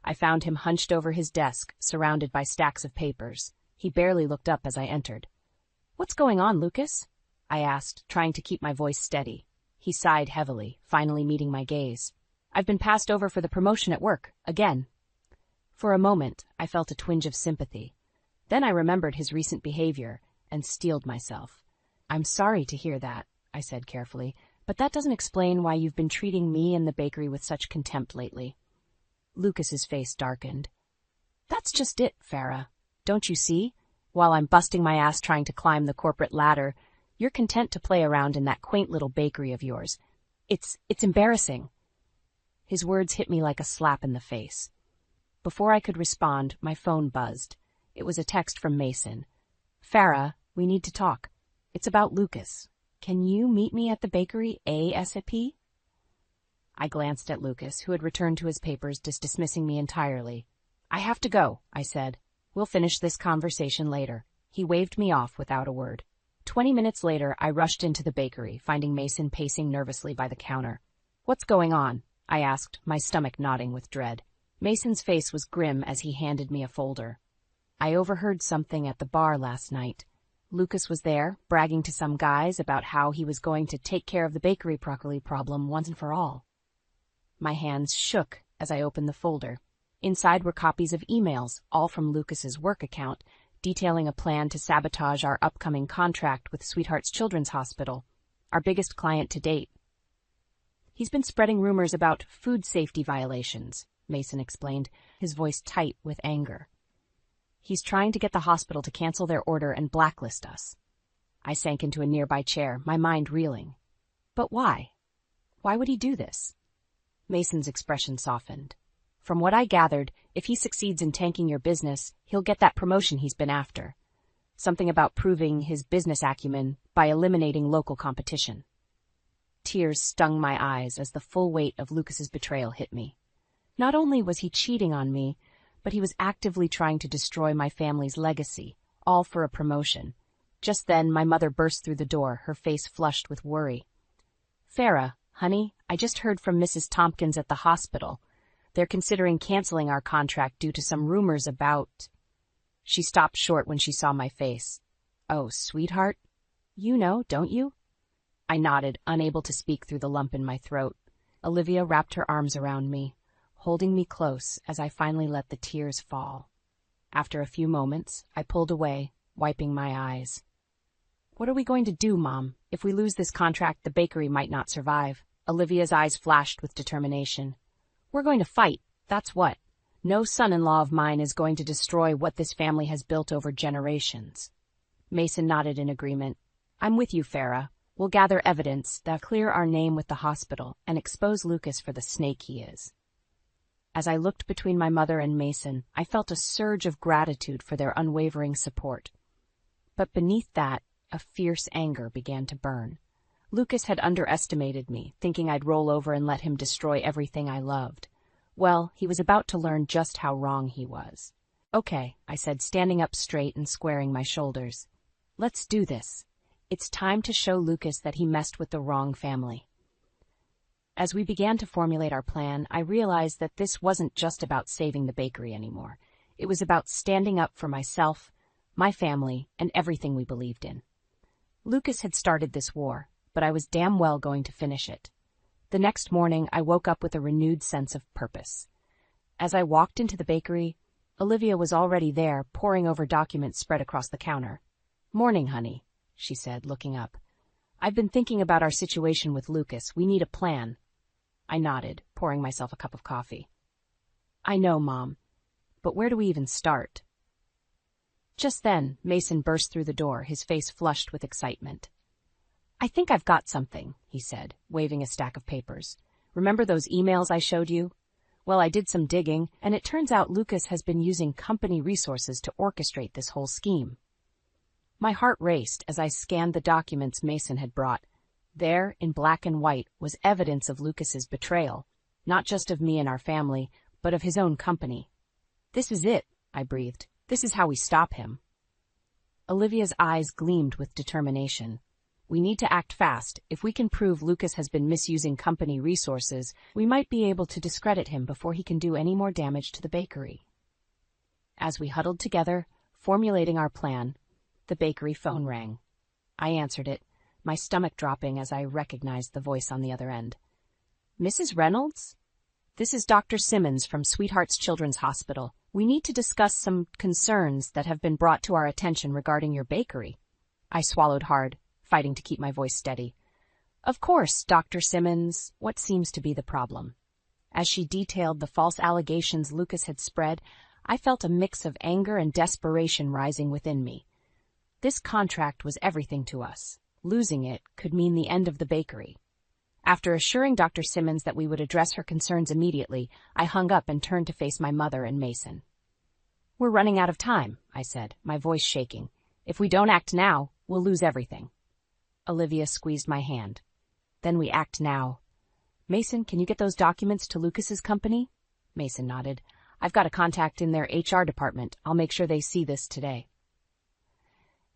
I found him hunched over his desk, surrounded by stacks of papers. He barely looked up as I entered. "What's going on, Lucas?" I asked, trying to keep my voice steady. He sighed heavily, finally meeting my gaze. "I've been passed over for the promotion at work, again." For a moment, I felt a twinge of sympathy. Then I remembered his recent behavior and steeled myself. "I'm sorry to hear that," I said carefully, "but that doesn't explain why you've been treating me and the bakery with such contempt lately." Lucas's face darkened. "That's just it, Farah. Don't you see? While I'm busting my ass trying to climb the corporate ladder, you're content to play around in that quaint little bakery of yours. It's embarrassing." His words hit me like a slap in the face. Before I could respond, my phone buzzed. It was a text from Mason. "Farah, we need to talk. It's about Lucas. Can you meet me at the bakery ASAP?" I glanced at Lucas, who had returned to his papers, dismissing me entirely. "I have to go," I said. "We'll finish this conversation later." He waved me off without a word. 20 minutes later, I rushed into the bakery, finding Mason pacing nervously by the counter. "What's going on?" I asked, my stomach knotting with dread. Mason's face was grim as he handed me a folder. "I overheard something at the bar last night. Lucas was there, bragging to some guys about how he was going to take care of the bakery problem once and for all." My hands shook as I opened the folder. Inside were copies of emails, all from Lucas's work account, detailing a plan to sabotage our upcoming contract with Sweetheart's Children's Hospital, our biggest client to date. "He's been spreading rumors about food safety violations," Mason explained, his voice tight with anger. "He's trying to get the hospital to cancel their order and blacklist us." I sank into a nearby chair, my mind reeling. But why? Why would he do this? Mason's expression softened. "From what I gathered, if he succeeds in tanking your business, he'll get that promotion he's been after. Something about proving his business acumen by eliminating local competition." Tears stung my eyes as the full weight of Lucas's betrayal hit me. Not only was he cheating on me, but he was actively trying to destroy my family's legacy, all for a promotion. Just then, my mother burst through the door, her face flushed with worry. "Farah, honey, I just heard from Mrs. Tompkins at the hospital. They're considering canceling our contract due to some rumors about—" She stopped short when she saw my face. "Oh, Sweetheart? You know, don't you?" I nodded, unable to speak through the lump in my throat. Olivia wrapped her arms around me, holding me close as I finally let the tears fall. After a few moments, I pulled away, wiping my eyes. "What are we going to do, Mom? If we lose this contract, the bakery might not survive." Olivia's eyes flashed with determination. "We're going to fight, that's what. No son-in-law of mine is going to destroy what this family has built over generations." Mason nodded in agreement. "I'm with you, Farah. We'll gather evidence that'll clear our name with the hospital and expose Lucas for the snake he is." As I looked between my mother and Mason, I felt a surge of gratitude for their unwavering support. But beneath that, a fierce anger began to burn. Lucas had underestimated me, thinking I'd roll over and let him destroy everything I loved. Well, he was about to learn just how wrong he was. "Okay," I said, standing up straight and squaring my shoulders. "Let's do this. It's time to show Lucas that he messed with the wrong family." As we began to formulate our plan, I realized that this wasn't just about saving the bakery anymore. It was about standing up for myself, my family, and everything we believed in. Lucas had started this war, but I was damn well going to finish it. The next morning, I woke up with a renewed sense of purpose. As I walked into the bakery, Olivia was already there, poring over documents spread across the counter. "Morning, honey," she said, looking up. "I've been thinking about our situation with Lucas. We need a plan." I nodded, pouring myself a cup of coffee. "I know, Mom, but where do we even start?" Just then, Mason burst through the door, his face flushed with excitement. "I think I've got something," he said, waving a stack of papers. "Remember those emails I showed you? Well, I did some digging, and it turns out Lucas has been using company resources to orchestrate this whole scheme." My heart raced as I scanned the documents Mason had brought. There, in black and white, was evidence of Lucas's betrayal, not just of me and our family, but of his own company. "This is it," I breathed. "This is how we stop him." Olivia's eyes gleamed with determination. We need to act fast. If we can prove Lucas has been misusing company resources, we might be able to discredit him before he can do any more damage to the bakery. As we huddled together, formulating our plan, the bakery phone rang. I answered it, my stomach dropping as I recognized the voice on the other end. Mrs. Reynolds? This is Dr. Simmons from Sweethearts Children's Hospital. We need to discuss some concerns that have been brought to our attention regarding your bakery. I swallowed hard, fighting to keep my voice steady. Of course, Dr. Simmons, what seems to be the problem? As she detailed the false allegations Lucas had spread, I felt a mix of anger and desperation rising within me. This contract was everything to us. Losing it could mean the end of the bakery. After assuring Dr. Simmons that we would address her concerns immediately, I hung up and turned to face my mother and Mason. We're running out of time, I said, my voice shaking. If we don't act now, we'll lose everything. Olivia squeezed my hand. Then we act now. Mason, can you get those documents to Lucas's company? Mason nodded. I've got a contact in their HR department. I'll make sure they see this today.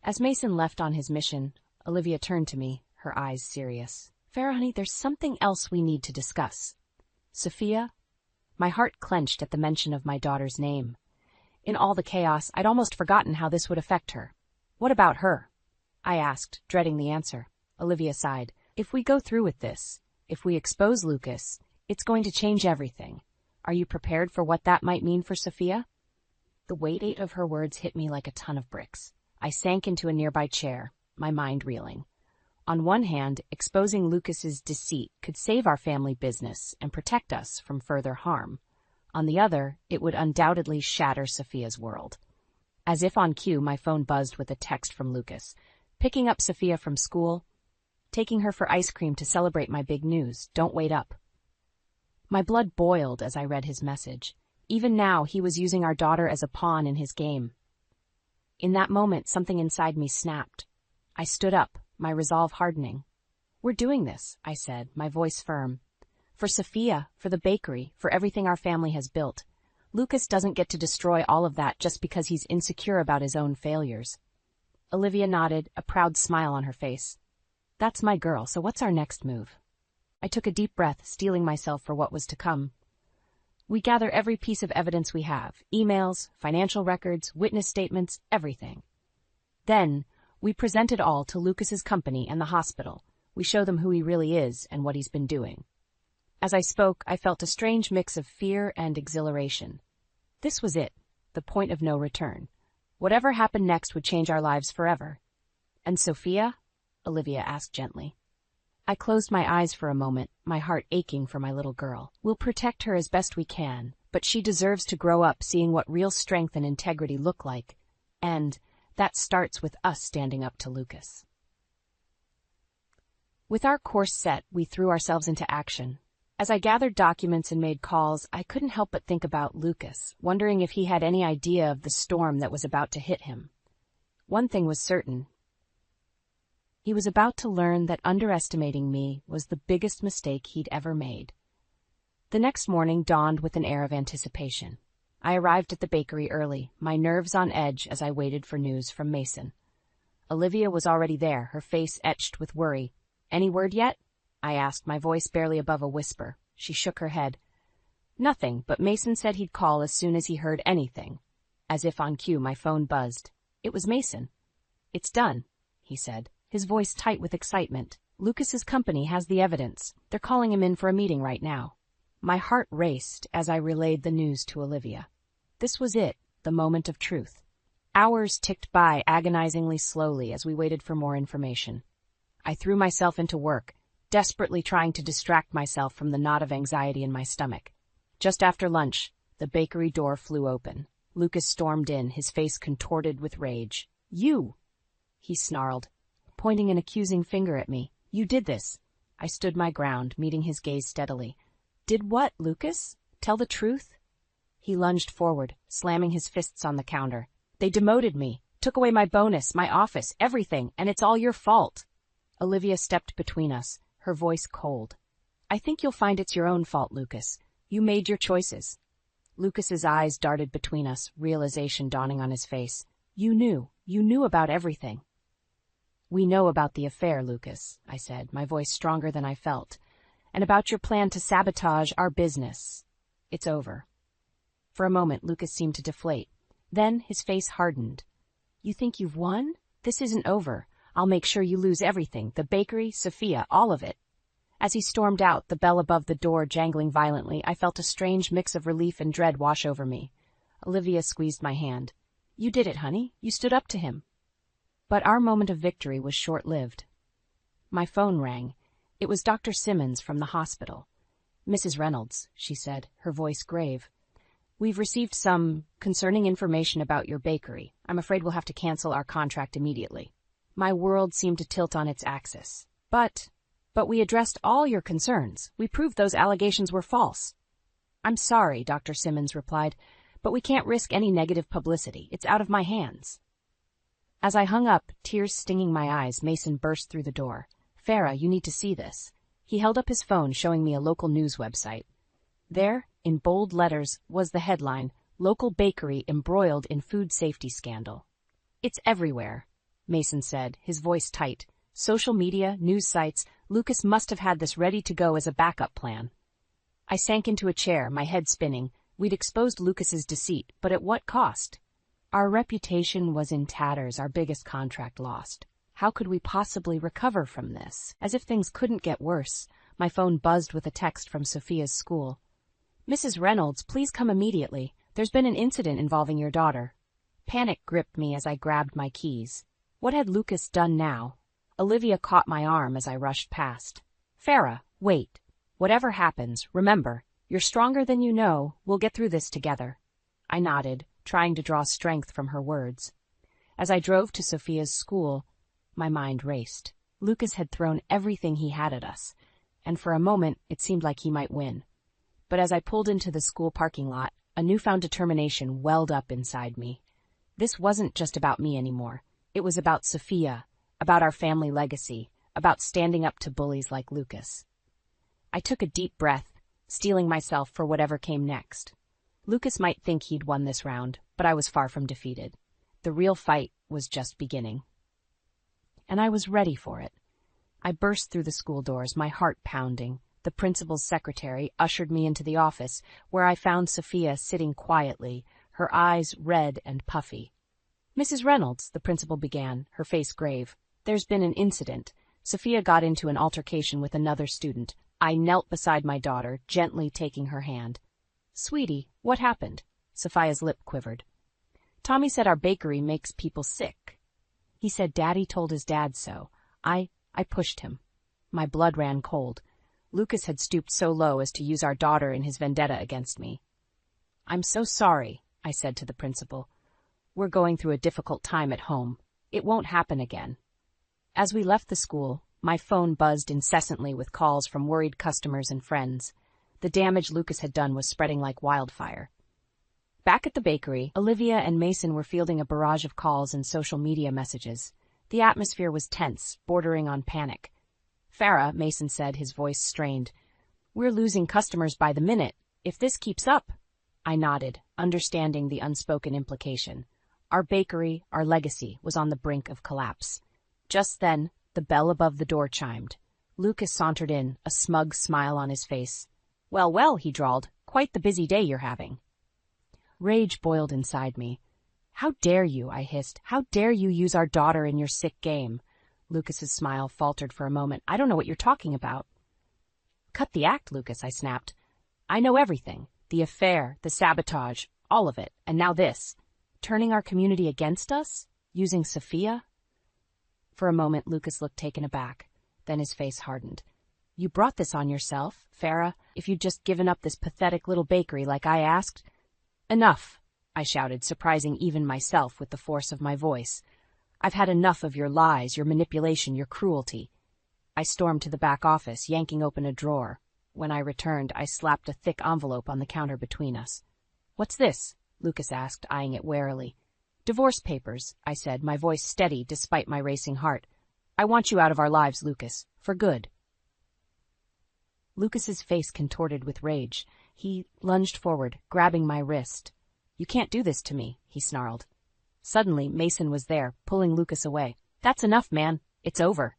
As Mason left on his mission, Olivia turned to me, her eyes serious. Farrah, honey, there's something else we need to discuss. Sophia? My heart clenched at the mention of my daughter's name. In all the chaos, I'd almost forgotten how this would affect her. What about her? I asked, dreading the answer. Olivia sighed. If we go through with this, if we expose Lucas, it's going to change everything. Are you prepared for what that might mean for Sophia? The weight of her words hit me like a ton of bricks. I sank into a nearby chair, my mind reeling. On one hand, exposing Lucas's deceit could save our family business and protect us from further harm. On the other, it would undoubtedly shatter Sophia's world. As if on cue, my phone buzzed with a text from Lucas. Picking up Sophia from school, taking her for ice cream to celebrate my big news. Don't wait up. My blood boiled as I read his message. Even now, he was using our daughter as a pawn in his game. In that moment, something inside me snapped. I stood up, my resolve hardening. We're doing this, I said, my voice firm. For Sophia, for the bakery, for everything our family has built. Lucas doesn't get to destroy all of that just because he's insecure about his own failures. Olivia nodded, a proud smile on her face. That's my girl, so what's our next move? I took a deep breath, steeling myself for what was to come. We gather every piece of evidence we have, emails, financial records, witness statements, everything. Then, we present it all to Lucas's company and the hospital. We show them who he really is and what he's been doing. As I spoke, I felt a strange mix of fear and exhilaration. This was it, the point of no return. Whatever happened next would change our lives forever. And Sophia? Olivia asked gently. I closed my eyes for a moment, my heart aching for my little girl. We'll protect her as best we can, but she deserves to grow up seeing what real strength and integrity look like. And that starts with us standing up to Lucas. With our course set, we threw ourselves into action. As I gathered documents and made calls, I couldn't help but think about Lucas, wondering if he had any idea of the storm that was about to hit him. One thing was certain. He was about to learn that underestimating me was the biggest mistake he'd ever made. The next morning dawned with an air of anticipation. I arrived at the bakery early, my nerves on edge as I waited for news from Mason. Olivia was already there, her face etched with worry. Any word yet? I asked, my voice barely above a whisper. She shook her head. Nothing, but Mason said he'd call as soon as he heard anything. As if on cue, my phone buzzed. It was Mason. It's done, he said, his voice tight with excitement. Lucas's company has the evidence. They're calling him in for a meeting right now. My heart raced as I relayed the news to Olivia. This was it, the moment of truth. Hours ticked by agonizingly slowly as we waited for more information. I threw myself into work, desperately trying to distract myself from the knot of anxiety in my stomach. Just after lunch, the bakery door flew open. Lucas stormed in, his face contorted with rage. You! He snarled, pointing an accusing finger at me. You did this. I stood my ground, meeting his gaze steadily. Did what, Lucas? Tell the truth? He lunged forward, slamming his fists on the counter. They demoted me, took away my bonus, my office, everything, and it's all your fault. Olivia stepped between us, her voice cold. I think you'll find it's your own fault, Lucas. You made your choices. Lucas's eyes darted between us, realization dawning on his face. You knew about everything. "We know about the affair, Lucas," I said, my voice stronger than I felt, "and about your plan to sabotage our business. It's over." For a moment, Lucas seemed to deflate. Then his face hardened. "You think you've won? This isn't over. I'll make sure you lose everything, the bakery, Sophia, all of it." As he stormed out, the bell above the door jangling violently, I felt a strange mix of relief and dread wash over me. Olivia squeezed my hand. "You did it, honey. You stood up to him." But our moment of victory was short-lived. My phone rang. It was Dr. Simmons from the hospital. "Mrs. Reynolds," she said, her voice grave. "We've received some concerning information about your bakery. I'm afraid we'll have to cancel our contract immediately." My world seemed to tilt on its axis. But we addressed all your concerns. We proved those allegations were false." "I'm sorry," Dr. Simmons replied, "but we can't risk any negative publicity. It's out of my hands." As I hung up, tears stinging my eyes, Mason burst through the door. "Farah, you need to see this." He held up his phone, showing me a local news website. There, in bold letters, was the headline, "Local Bakery Embroiled in Food Safety Scandal." "It's everywhere," Mason said, his voice tight. "Social media, news sites, Lucas must have had this ready to go as a backup plan." I sank into a chair, my head spinning. We'd exposed Lucas's deceit, but at what cost? Our reputation was in tatters, our biggest contract lost. How could we possibly recover from this? As if things couldn't get worse, my phone buzzed with a text from Sophia's school. "Mrs. Reynolds, please come immediately. There's been an incident involving your daughter." Panic gripped me as I grabbed my keys. What had Lucas done now? Olivia caught my arm as I rushed past. "Farah, wait. Whatever happens, remember, you're stronger than you know. We'll get through this together." I nodded, trying to draw strength from her words. As I drove to Sophia's school, my mind raced. Lucas had thrown everything he had at us, and for a moment it seemed like he might win. But as I pulled into the school parking lot, a newfound determination welled up inside me. This wasn't just about me anymore. It was about Sophia, about our family legacy, about standing up to bullies like Lucas. I took a deep breath, steeling myself for whatever came next. Lucas might think he'd won this round, but I was far from defeated. The real fight was just beginning. And I was ready for it. I burst through the school doors, my heart pounding. The principal's secretary ushered me into the office, where I found Sophia sitting quietly, her eyes red and puffy. "Mrs. Reynolds," the principal began, her face grave, "there's been an incident. Sophia got into an altercation with another student." I knelt beside my daughter, gently taking her hand. "Sweetie, what happened?" Sophia's lip quivered. "Tommy said our bakery makes people sick. He said Daddy told his dad so. I pushed him." My blood ran cold. Lucas had stooped so low as to use our daughter in his vendetta against me. "I'm so sorry," I said to the principal. "We're going through a difficult time at home. It won't happen again." As we left the school, my phone buzzed incessantly with calls from worried customers and friends. The damage Lucas had done was spreading like wildfire. Back at the bakery, Olivia and Mason were fielding a barrage of calls and social media messages. The atmosphere was tense, bordering on panic. "Farah," Mason said, his voice strained, "we're losing customers by the minute. If this keeps up..." I nodded, understanding the unspoken implication. Our bakery, our legacy, was on the brink of collapse. Just then, the bell above the door chimed. Lucas sauntered in, a smug smile on his face. "Well, well," he drawled, "quite the busy day you're having." Rage boiled inside me. "How dare you," I hissed. "How dare you use our daughter in your sick game?" Lucas's smile faltered for a moment. "I don't know what you're talking about." "Cut the act, Lucas," I snapped. "I know everything. The affair, the sabotage, all of it. And now this. Turning our community against us? Using Sophia?" For a moment, Lucas looked taken aback. Then his face hardened. "You brought this on yourself, Farah. If you'd just given up this pathetic little bakery like I asked..." "Enough," I shouted, surprising even myself with the force of my voice. "I've had enough of your lies, your manipulation, your cruelty." I stormed to the back office, yanking open a drawer. When I returned, I slapped a thick envelope on the counter between us. "What's this?" Lucas asked, eyeing it warily. "Divorce papers," I said, my voice steady despite my racing heart. "I want you out of our lives, Lucas. For good." Lucas's face contorted with rage. He lunged forward, grabbing my wrist. "You can't do this to me," he snarled. Suddenly, Mason was there, pulling Lucas away. "That's enough, man. It's over.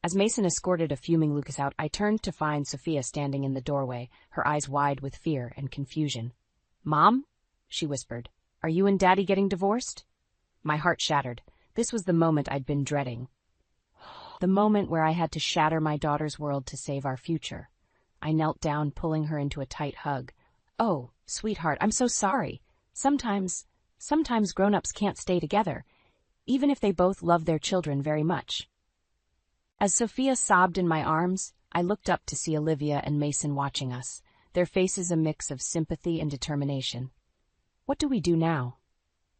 As Mason escorted a fuming Lucas out, I turned to find Sophia standing in the doorway, her eyes wide with fear and confusion. "Mom?" she whispered. "Are you and Daddy getting divorced?" My heart shattered. This was the moment I'd been dreading. The moment where I had to shatter my daughter's world to save our future. I knelt down, pulling her into a tight hug. "Oh, sweetheart, I'm so sorry. Sometimes grown-ups can't stay together, even if they both love their children very much." As Sophia sobbed in my arms, I looked up to see Olivia and Mason watching us, their faces a mix of sympathy and determination. "What do we do now?"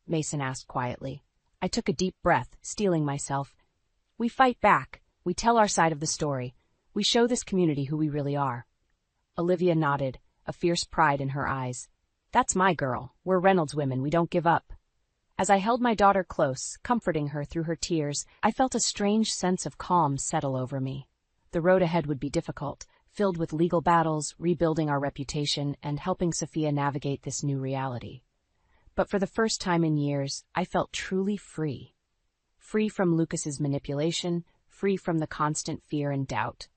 Mason asked quietly. I took a deep breath, steeling myself. "We fight back. We tell our side of the story. We show this community who we really are." Olivia nodded, a fierce pride in her eyes. "That's my girl. We're Reynolds women. We don't give up." As I held my daughter close, comforting her through her tears, I felt a strange sense of calm settle over me. The road ahead would be difficult, filled with legal battles, rebuilding our reputation, and helping Sophia navigate this new reality. But for the first time in years, I felt truly free. Free from Lucas's manipulation, free from the constant fear and doubt.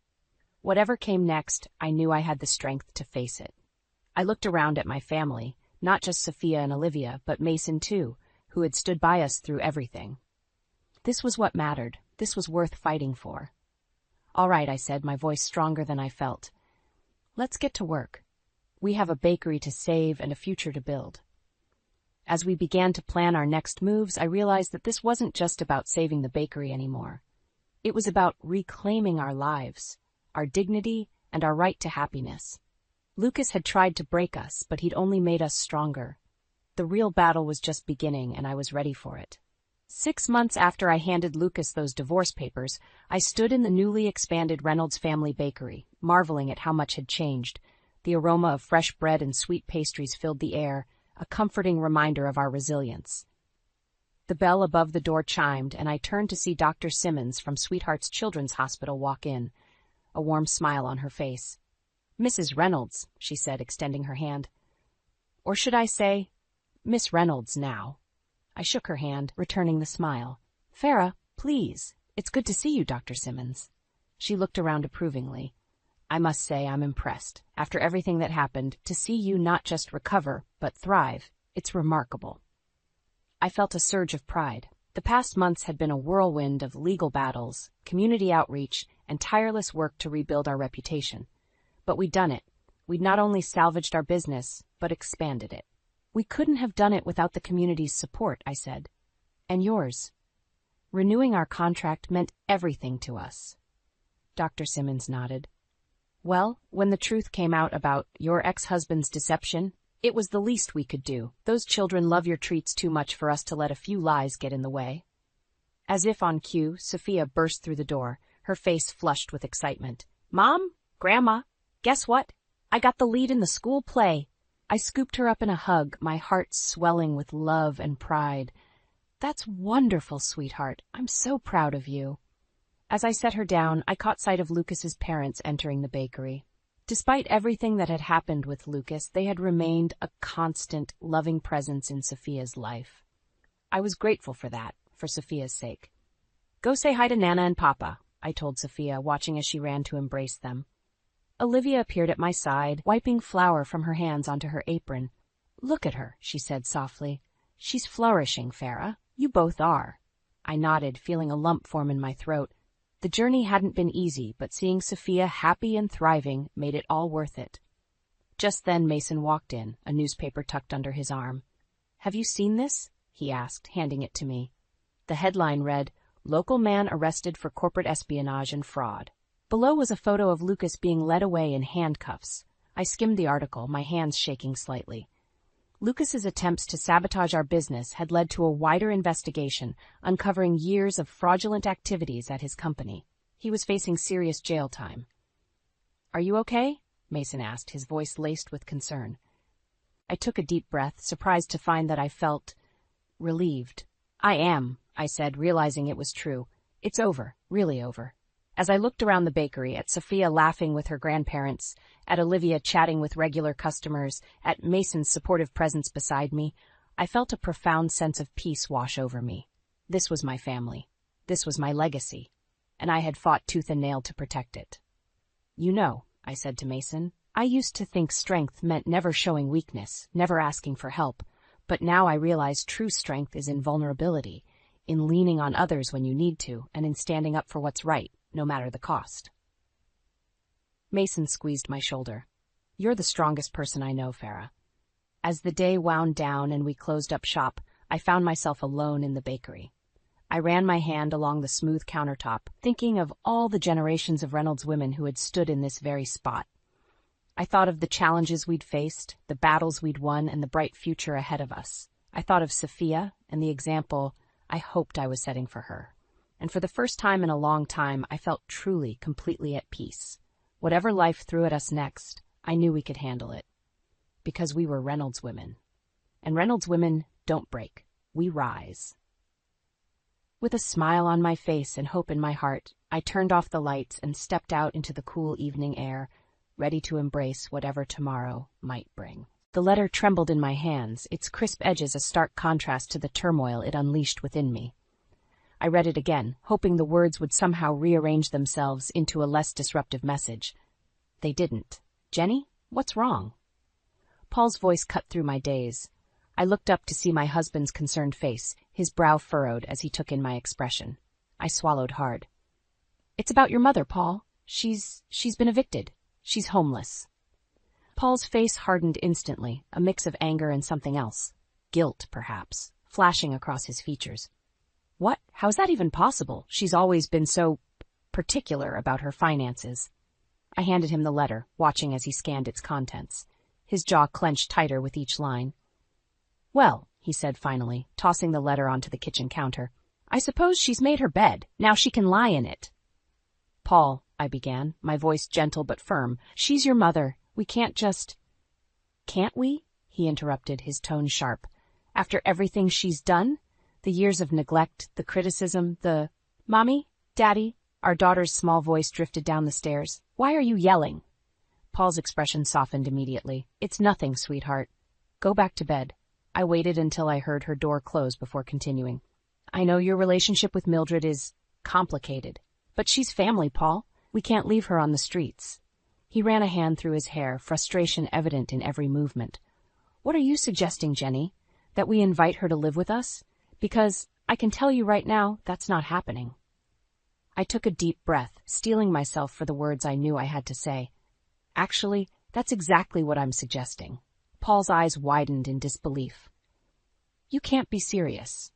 Whatever came next, I knew I had the strength to face it. I looked around at my family, not just Sophia and Olivia, but Mason too, who had stood by us through everything. This was what mattered. This was worth fighting for. "All right," I said, my voice stronger than I felt. "Let's get to work. We have a bakery to save and a future to build." As we began to plan our next moves, I realized that this wasn't just about saving the bakery anymore. It was about reclaiming our lives, our dignity, and our right to happiness. Lucas had tried to break us, but he'd only made us stronger. The real battle was just beginning, and I was ready for it. 6 months after I handed Lucas those divorce papers, I stood in the newly expanded Reynolds family bakery, marveling at how much had changed. The aroma of fresh bread and sweet pastries filled the air, a comforting reminder of our resilience. The bell above the door chimed, and I turned to see Dr. Simmons from Sweetheart's Children's Hospital walk in, a warm smile on her face. "Mrs. Reynolds," she said, extending her hand. "Or should I say, Miss Reynolds now?" I shook her hand, returning the smile. "Farah, please. It's good to see you, Dr. Simmons." She looked around approvingly. "I must say I'm impressed. After everything that happened, to see you not just recover, but thrive, it's remarkable." I felt a surge of pride. The past months had been a whirlwind of legal battles, community outreach, and tireless work to rebuild our reputation. But we'd done it. We'd not only salvaged our business, but expanded it. "We couldn't have done it without the community's support," I said. "And yours." Renewing our contract meant everything to us. Dr. Simmons nodded. "Well, when the truth came out about your ex-husband's deception, it was the least we could do. Those children love your treats too much for us to let a few lies get in the way." As if on cue, Sophia burst through the door, her face flushed with excitement. "Mom, Grandma, guess what? I got the lead in the school play." I scooped her up in a hug, my heart swelling with love and pride. "That's wonderful, sweetheart. I'm so proud of you." As I set her down, I caught sight of Lucas's parents entering the bakery. Despite everything that had happened with Lucas, they had remained a constant, loving presence in Sophia's life. I was grateful for that, for Sophia's sake. "Go say hi to Nana and Papa," I told Sophia, watching as she ran to embrace them. Olivia appeared at my side, wiping flour from her hands onto her apron. "Look at her," she said softly. "She's flourishing, Farah. You both are." I nodded, feeling a lump form in my throat. The journey hadn't been easy, but seeing Sophia happy and thriving made it all worth it. Just then Mason walked in, a newspaper tucked under his arm. "Have you seen this?" he asked, handing it to me. The headline read, "Local man arrested for corporate espionage and fraud." Below was a photo of Lucas being led away in handcuffs. I skimmed the article, my hands shaking slightly. Lucas's attempts to sabotage our business had led to a wider investigation, uncovering years of fraudulent activities at his company. He was facing serious jail time. "Are you okay?" Mason asked, his voice laced with concern. I took a deep breath, surprised to find that I felt relieved. "I am," I said, realizing it was true. "It's over, really over." As I looked around the bakery, at Sophia laughing with her grandparents, at Olivia chatting with regular customers, at Mason's supportive presence beside me, I felt a profound sense of peace wash over me. This was my family. This was my legacy. and I had fought tooth and nail to protect it. "You know," I said to Mason, "I used to think strength meant never showing weakness, never asking for help, but now I realize true strength is in vulnerability, in leaning on others when you need to, and in standing up for what's right, no matter the cost." Mason squeezed my shoulder. "You're the strongest person I know, Farah." As the day wound down and we closed up shop, I found myself alone in the bakery. I ran my hand along the smooth countertop, thinking of all the generations of Reynolds women who had stood in this very spot. I thought of the challenges we'd faced, the battles we'd won, and the bright future ahead of us. I thought of Sophia and the example I hoped I was setting for her. And for the first time in a long time, I felt truly, completely at peace. Whatever life threw at us next, I knew we could handle it. Because we were Reynolds women. And Reynolds women don't break. We rise. With a smile on my face and hope in my heart, I turned off the lights and stepped out into the cool evening air, ready to embrace whatever tomorrow might bring. The letter trembled in my hands, its crisp edges a stark contrast to the turmoil it unleashed within me. I read it again, hoping the words would somehow rearrange themselves into a less disruptive message. They didn't. "Jenny, what's wrong?" Paul's voice cut through my daze. I looked up to see my husband's concerned face, his brow furrowed as he took in my expression. I swallowed hard. "It's about your mother, Paul. She's been evicted. She's homeless." Paul's face hardened instantly, a mix of anger and something else. Guilt, perhaps, flashing across his features. "What? How's that even possible? She's always been so particular about her finances." I handed him the letter, watching as he scanned its contents. His jaw clenched tighter with each line. "Well," he said finally, tossing the letter onto the kitchen counter, "I suppose she's made her bed. Now she can lie in it." "Paul," I began, my voice gentle but firm, "she's your mother. We can't just—" "Can't we?" he interrupted, his tone sharp. "After everything she's done? The years of neglect, the criticism, the—" "Mommy? Daddy?" Our daughter's small voice drifted down the stairs. "Why are you yelling?" Paul's expression softened immediately. "It's nothing, sweetheart. Go back to bed." I waited until I heard her door close before continuing. "I know your relationship with Mildred is complicated, but she's family, Paul. We can't leave her on the streets." He ran a hand through his hair, frustration evident in every movement. "What are you suggesting, Jenny? That we invite her to live with us? Because I can tell you right now, that's not happening." I took a deep breath, steeling myself for the words I knew I had to say. "Actually, that's exactly what I'm suggesting." Paul's eyes widened in disbelief. "You can't be serious."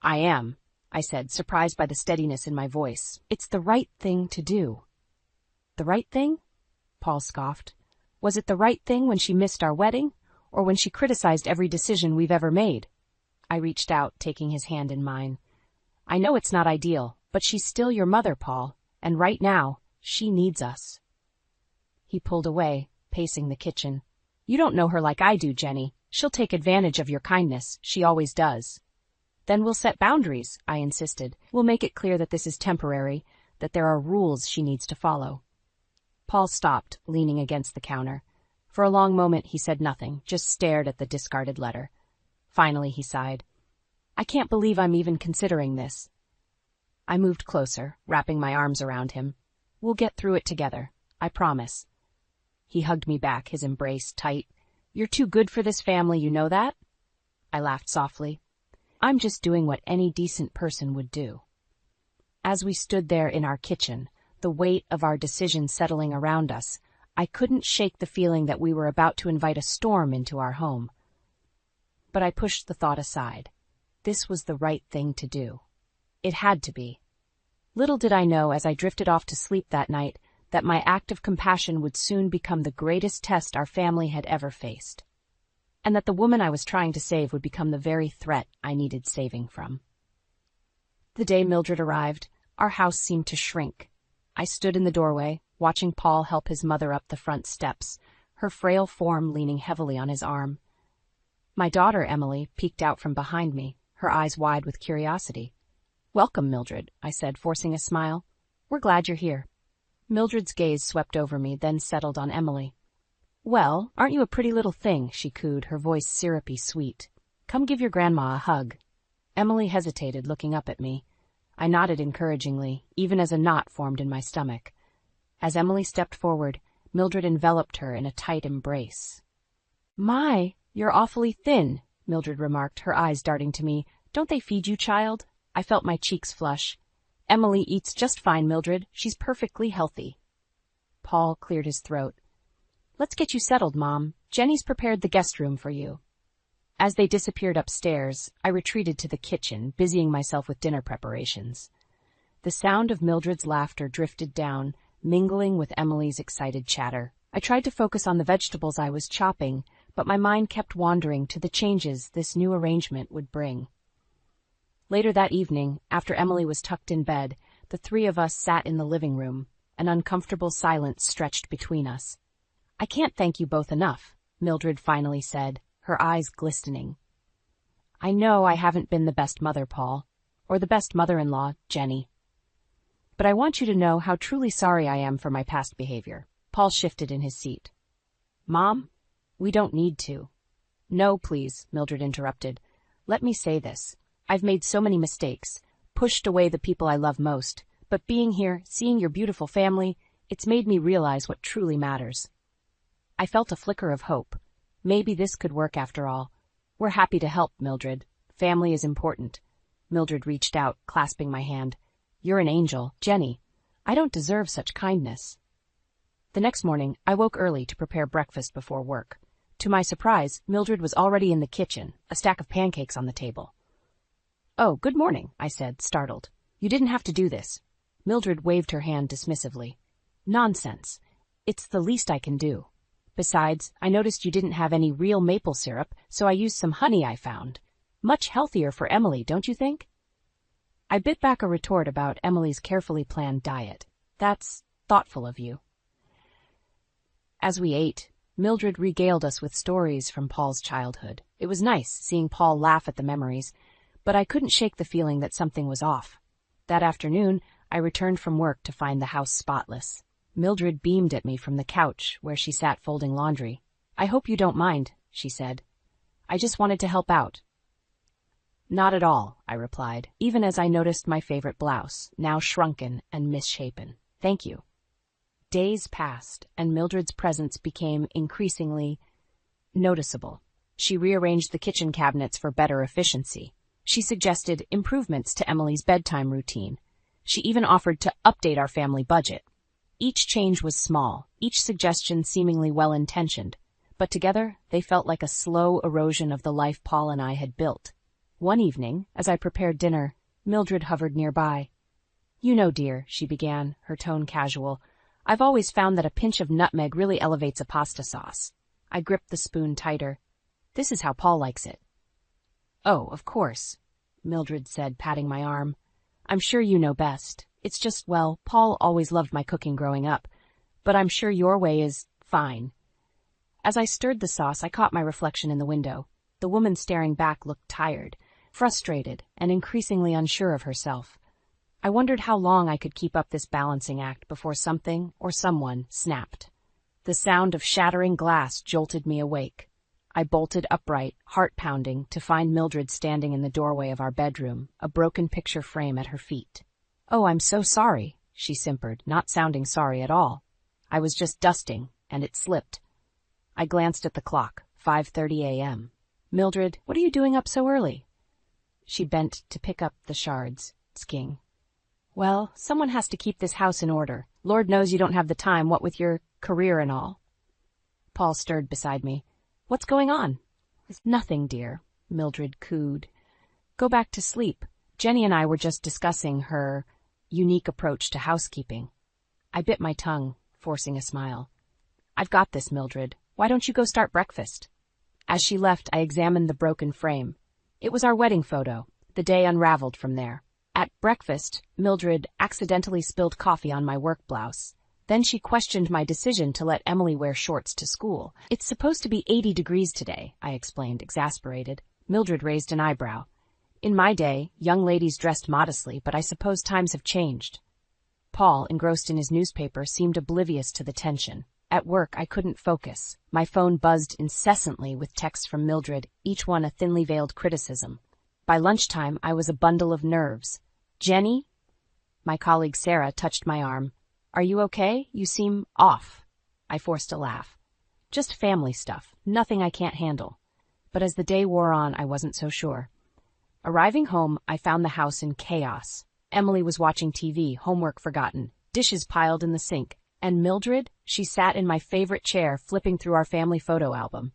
"I am," I said, surprised by the steadiness in my voice. "It's the right thing to do." "The right thing?" Paul scoffed. "Was it the right thing when she missed our wedding, or when she criticized every decision we've ever made?" I reached out, taking his hand in mine. "I know it's not ideal, but she's still your mother, Paul, and right now, she needs us." He pulled away, pacing the kitchen. "You don't know her like I do, Jenny. She'll take advantage of your kindness. She always does." "Then we'll set boundaries," I insisted. "We'll make it clear that this is temporary, that there are rules she needs to follow." Paul stopped, leaning against the counter. For a long moment he said nothing, just stared at the discarded letter. Finally he sighed. "I can't believe I'm even considering this." I moved closer, wrapping my arms around him. "We'll get through it together. I promise." He hugged me back, his embrace tight. "You're too good for this family, you know that?" I laughed softly. "I'm just doing what any decent person would do." As we stood there in our kitchen, the weight of our decision settling around us, I couldn't shake the feeling that we were about to invite a storm into our home. But I pushed the thought aside. This was the right thing to do. It had to be. Little did I know as I drifted off to sleep that night that my act of compassion would soon become the greatest test our family had ever faced, and that the woman I was trying to save would become the very threat I needed saving from. The day Mildred arrived, our house seemed to shrink. I stood in the doorway, watching Paul help his mother up the front steps, her frail form leaning heavily on his arm. My daughter, Emily, peeked out from behind me, her eyes wide with curiosity. "Welcome, Mildred," I said, forcing a smile. "We're glad you're here." Mildred's gaze swept over me, then settled on Emily. "Well, aren't you a pretty little thing?" she cooed, her voice syrupy sweet. "Come give your grandma a hug." Emily hesitated, looking up at me. I nodded encouragingly, even as a knot formed in my stomach. As Emily stepped forward, Mildred enveloped her in a tight embrace. "My, you're awfully thin," Mildred remarked, her eyes darting to me. "Don't they feed you, child?" I felt my cheeks flush. "Emily eats just fine, Mildred. She's perfectly healthy." Paul cleared his throat. "Let's get you settled, Mom. Jenny's prepared the guest room for you." As they disappeared upstairs, I retreated to the kitchen, busying myself with dinner preparations. The sound of Mildred's laughter drifted down, mingling with Emily's excited chatter. I tried to focus on the vegetables I was chopping, but my mind kept wandering to the changes this new arrangement would bring. Later that evening, after Emily was tucked in bed, the three of us sat in the living room. An uncomfortable silence stretched between us. "I can't thank you both enough," Mildred finally said, her eyes glistening. "I know I haven't been the best mother, Paul, or the best mother-in-law, Jenny. But I want you to know how truly sorry I am for my past behavior." Paul shifted in his seat. "Mom, we don't need to." "No, please," Mildred interrupted. "Let me say this. I've made so many mistakes, pushed away the people I love most, but being here, seeing your beautiful family, it's made me realize what truly matters." I felt a flicker of hope. Maybe this could work after all. "We're happy to help, Mildred. Family is important." Mildred reached out, clasping my hand. "You're an angel, Jenny. I don't deserve such kindness." The next morning, I woke early to prepare breakfast before work. To my surprise, Mildred was already in the kitchen, a stack of pancakes on the table. "Oh, good morning," I said, startled. "You didn't have to do this." Mildred waved her hand dismissively. "Nonsense. It's the least I can do. Besides, I noticed you didn't have any real maple syrup, so I used some honey I found. Much healthier for Emily, don't you think?" I bit back a retort about Emily's carefully planned diet. "That's thoughtful of you." As we ate, Mildred regaled us with stories from Paul's childhood. It was nice seeing Paul laugh at the memories, but I couldn't shake the feeling that something was off. That afternoon, I returned from work to find the house spotless. Mildred beamed at me from the couch where she sat folding laundry. "I hope you don't mind," she said. "I just wanted to help out." "Not at all," I replied, even as I noticed my favorite blouse, now shrunken and misshapen. "Thank you." Days passed, and Mildred's presence became increasingly noticeable. She rearranged the kitchen cabinets for better efficiency. She suggested improvements to Emily's bedtime routine. She even offered to update our family budget. Each change was small, each suggestion seemingly well-intentioned, but together they felt like a slow erosion of the life Paul and I had built. One evening, as I prepared dinner, Mildred hovered nearby. "You know, dear," she began, her tone casual, "I've always found that a pinch of nutmeg really elevates a pasta sauce." I gripped the spoon tighter. "This is how Paul likes it." "Oh, of course," Mildred said, patting my arm. "I'm sure you know best. It's just, well, Paul always loved my cooking growing up, but I'm sure your way is fine." As I stirred the sauce, I caught my reflection in the window. The woman staring back looked tired, frustrated, and increasingly unsure of herself. I wondered how long I could keep up this balancing act before something or someone snapped. The sound of shattering glass jolted me awake. I bolted upright, heart pounding, to find Mildred standing in the doorway of our bedroom, a broken picture frame at her feet. "Oh, I'm so sorry," she simpered, not sounding sorry at all. "I was just dusting, and it slipped." I glanced at the clock, 5:30 a.m. "Mildred, what are you doing up so early?" She bent to pick up the shards, skiing. "Well, someone has to keep this house in order. Lord knows you don't have the time, what with your career and all." Paul stirred beside me. "What's going on?" "It's nothing, dear," Mildred cooed. "Go back to sleep. Jenny and I were just discussing her unique approach to housekeeping." I bit my tongue, forcing a smile. "I've got this, Mildred. Why don't you go start breakfast?" As she left, I examined the broken frame. It was our wedding photo. The day unraveled from there. At breakfast, Mildred accidentally spilled coffee on my work blouse. Then she questioned my decision to let Emily wear shorts to school. "It's supposed to be 80 degrees today," I explained, exasperated. Mildred raised an eyebrow. "In my day, young ladies dressed modestly, but I suppose times have changed." Paul, engrossed in his newspaper, seemed oblivious to the tension. At work, I couldn't focus. My phone buzzed incessantly with texts from Mildred, each one a thinly veiled criticism. By lunchtime, I was a bundle of nerves. "Jenny, My colleague Sarah touched my arm. "Are you okay? You seem off." I forced a laugh. "Just family stuff, nothing I can't handle." But as the day wore on, I wasn't so sure. Arriving home, I found the house in chaos. Emily was watching TV, homework forgotten, dishes piled in the sink, and Mildred, she sat in my favorite chair, flipping through our family photo album.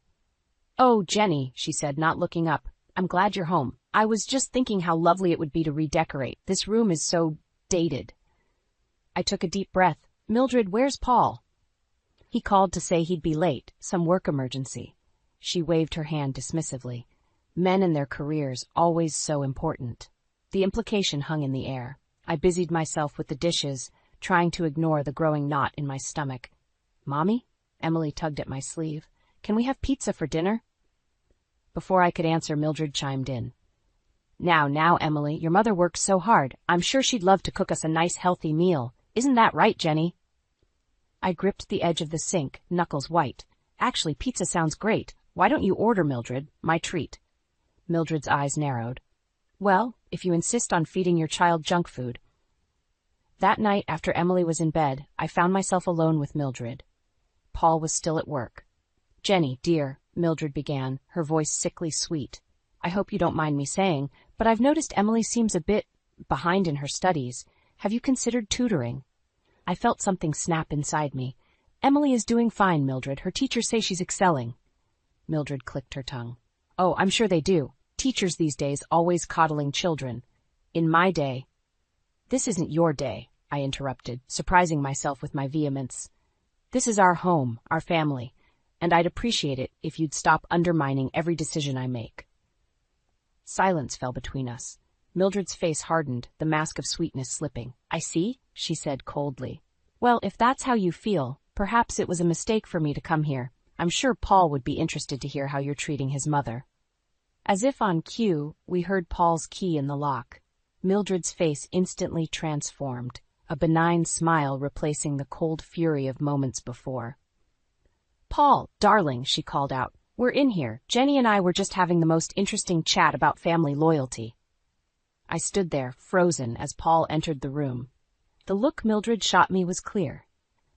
"Oh, Jenny," she said, not looking up, "I'm glad you're home. I was just thinking how lovely it would be to redecorate. This room is so dated." I took a deep breath. "Mildred, where's Paul?" "He called to say he'd be late, some work emergency." She waved her hand dismissively. Men and their careers, always so important. The implication hung in the air. I busied myself with the dishes, trying to ignore the growing knot in my stomach. "Mommy?" Emily tugged at my sleeve. "Can we have pizza for dinner?" Before I could answer, Mildred chimed in. Now, Emily, your mother works so hard. I'm sure she'd love to cook us a nice healthy meal. Isn't that right, Jenny?" I gripped the edge of the sink, knuckles white. "Actually, pizza sounds great. Why don't you order, Mildred? My treat." Mildred's eyes narrowed. "Well, if you insist on feeding your child junk food." That night, after Emily was in bed, I found myself alone with Mildred. Paul was still at work. "Jenny, dear," Mildred began, her voice sickly sweet. "I hope you don't mind me saying, but I've noticed Emily seems a bit behind in her studies. Have you considered tutoring?" I felt something snap inside me. "Emily is doing fine, Mildred. Her teachers say she's excelling." Mildred clicked her tongue. "Oh, I'm sure they do. Teachers these days always coddling children. In my day—" "This isn't your day," I interrupted, surprising myself with my vehemence. "This is our home, our family, and I'd appreciate it if you'd stop undermining every decision I make." Silence fell between us. Mildred's face hardened, the mask of sweetness slipping. "I see," she said coldly. "Well, if that's how you feel, perhaps it was a mistake for me to come here. I'm sure Paul would be interested to hear how you're treating his mother." As if on cue, we heard Paul's key in the lock. Mildred's face instantly transformed, a benign smile replacing the cold fury of moments before. "Paul, darling," she called out, "we're in here. Jenny and I were just having the most interesting chat about family loyalty." I stood there, frozen, as Paul entered the room. The look Mildred shot me was clear.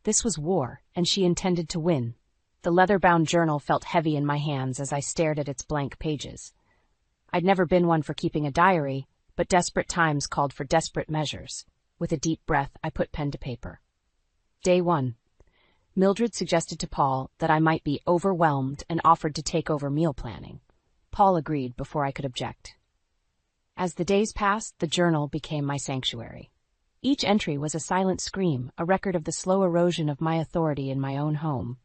This was war, and she intended to win. The leather-bound journal felt heavy in my hands as I stared at its blank pages. I'd never been one for keeping a diary, but desperate times called for desperate measures. With a deep breath, I put pen to paper. Day 1. Mildred suggested to Paul that I might be overwhelmed and offered to take over meal planning. Paul agreed before I could object. As the days passed, the journal became my sanctuary. Each entry was a silent scream, a record of the slow erosion of my authority in my own home.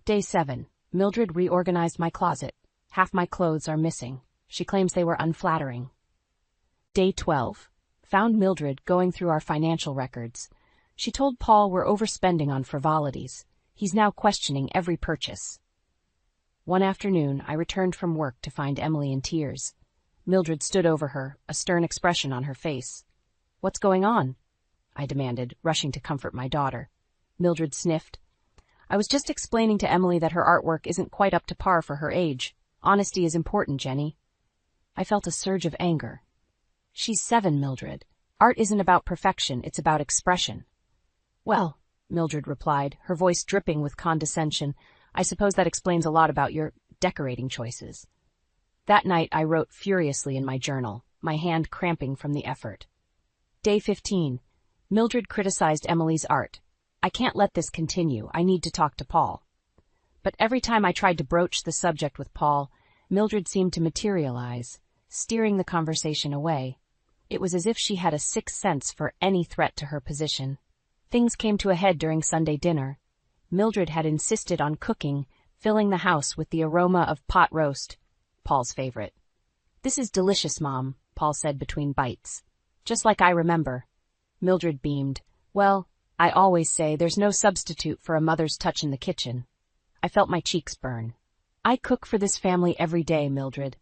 Day 7. Mildred reorganized my closet. Half my clothes are missing. She claims they were unflattering. Day 12. Found Mildred going through our financial records. She told Paul we're overspending on frivolities. He's now questioning every purchase. One afternoon, I returned from work to find Emily in tears. Mildred stood over her, a stern expression on her face. "What's going on?" I demanded, rushing to comfort my daughter. Mildred sniffed. "I was just explaining to Emily that her artwork isn't quite up to par for her age. Honesty is important, Jenny." I felt a surge of anger. "She's 7, Mildred. Art isn't about perfection, it's about expression." "Well," Mildred replied, her voice dripping with condescension, "I suppose that explains a lot about your decorating choices." That night I wrote furiously in my journal, my hand cramping from the effort. Day 15. Mildred criticized Emily's art. "I can't let this continue. I need to talk to Paul." But every time I tried to broach the subject with Paul, Mildred seemed to materialize, steering the conversation away. It was as if she had a sixth sense for any threat to her position. Things came to a head during Sunday dinner. Mildred had insisted on cooking, filling the house with the aroma of pot roast, Paul's favorite. "This is delicious, Mom," Paul said between bites. "Just like I remember." Mildred beamed. "Well, I always say there's no substitute for a mother's touch in the kitchen." I felt my cheeks burn. "I cook for this family every day, Mildred."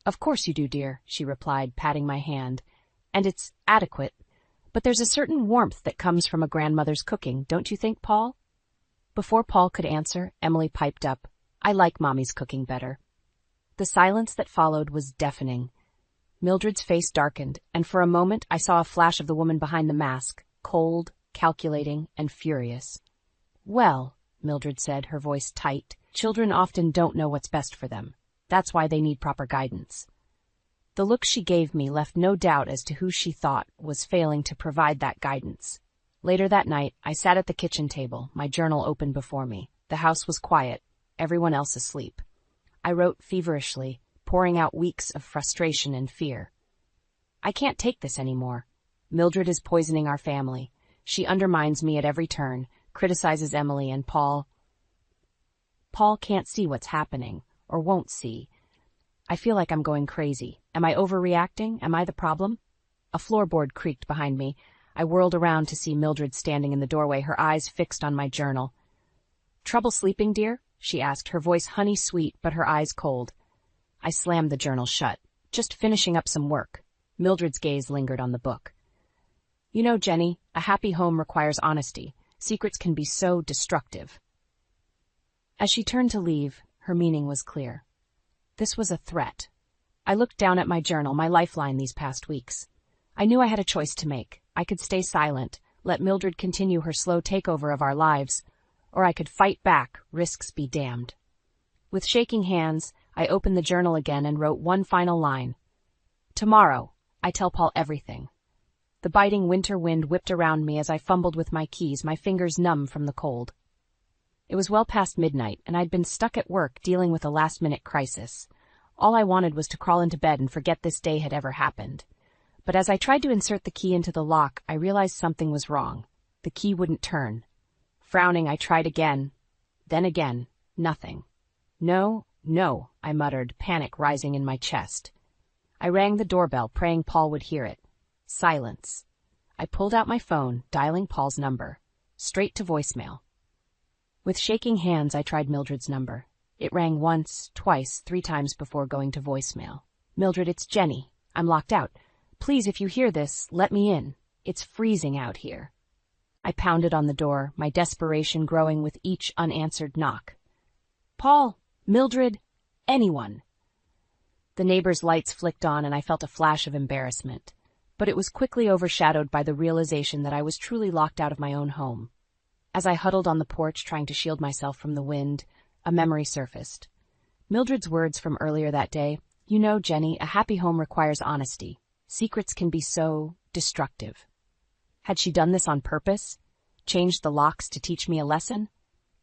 "Of course you do, dear," she replied, patting my hand. "And it's adequate. But there's a certain warmth that comes from a grandmother's cooking, don't you think, Paul?" Before Paul could answer, Emily piped up, "I like Mommy's cooking better." The silence that followed was deafening. Mildred's face darkened, and for a moment I saw a flash of the woman behind the mask, cold, calculating, and furious. "Well," Mildred said, her voice tight, "children often don't know what's best for them. That's why they need proper guidance." The look she gave me left no doubt as to who she thought was failing to provide that guidance. Later that night, I sat at the kitchen table, my journal open before me. The house was quiet, everyone else asleep. I wrote feverishly, pouring out weeks of frustration and fear. "I can't take this anymore. Mildred is poisoning our family. She undermines me at every turn, criticizes Emily and Paul. Paul can't see what's happening, or won't see. I feel like I'm going crazy. Am I overreacting? Am I the problem?" A floorboard creaked behind me. I whirled around to see Mildred standing in the doorway, her eyes fixed on my journal. "Trouble sleeping, dear?" she asked, her voice honey-sweet but her eyes cold. I slammed the journal shut. "Just finishing up some work." Mildred's gaze lingered on the book. "You know, Jenny, a happy home requires honesty. Secrets can be so destructive." As she turned to leave, her meaning was clear. This was a threat. I looked down at my journal, my lifeline these past weeks. I knew I had a choice to make. I could stay silent, let Mildred continue her slow takeover of our lives, or I could fight back, risks be damned. With shaking hands, I opened the journal again and wrote one final line. "Tomorrow, I tell Paul everything." The biting winter wind whipped around me as I fumbled with my keys, my fingers numb from the cold. It was well past midnight, and I'd been stuck at work dealing with a last-minute crisis. All I wanted was to crawl into bed and forget this day had ever happened. But as I tried to insert the key into the lock, I realized something was wrong. The key wouldn't turn. Frowning, I tried again. Then again. Nothing. "No, no," I muttered, panic rising in my chest. I rang the doorbell, praying Paul would hear it. Silence. I pulled out my phone, dialing Paul's number. Straight to voicemail. With shaking hands, I tried Mildred's number. It rang once, twice, 3 times before going to voicemail. "Mildred, it's Jenny. I'm locked out. Please, if you hear this, let me in. It's freezing out here." I pounded on the door, my desperation growing with each unanswered knock. "Paul, Mildred, anyone." The neighbor's lights flicked on and I felt a flash of embarrassment, but it was quickly overshadowed by the realization that I was truly locked out of my own home. As I huddled on the porch trying to shield myself from the wind, a memory surfaced. Mildred's words from earlier that day, "You know, Jenny, a happy home requires honesty. Secrets can be so destructive." Had she done this on purpose? Changed the locks to teach me a lesson?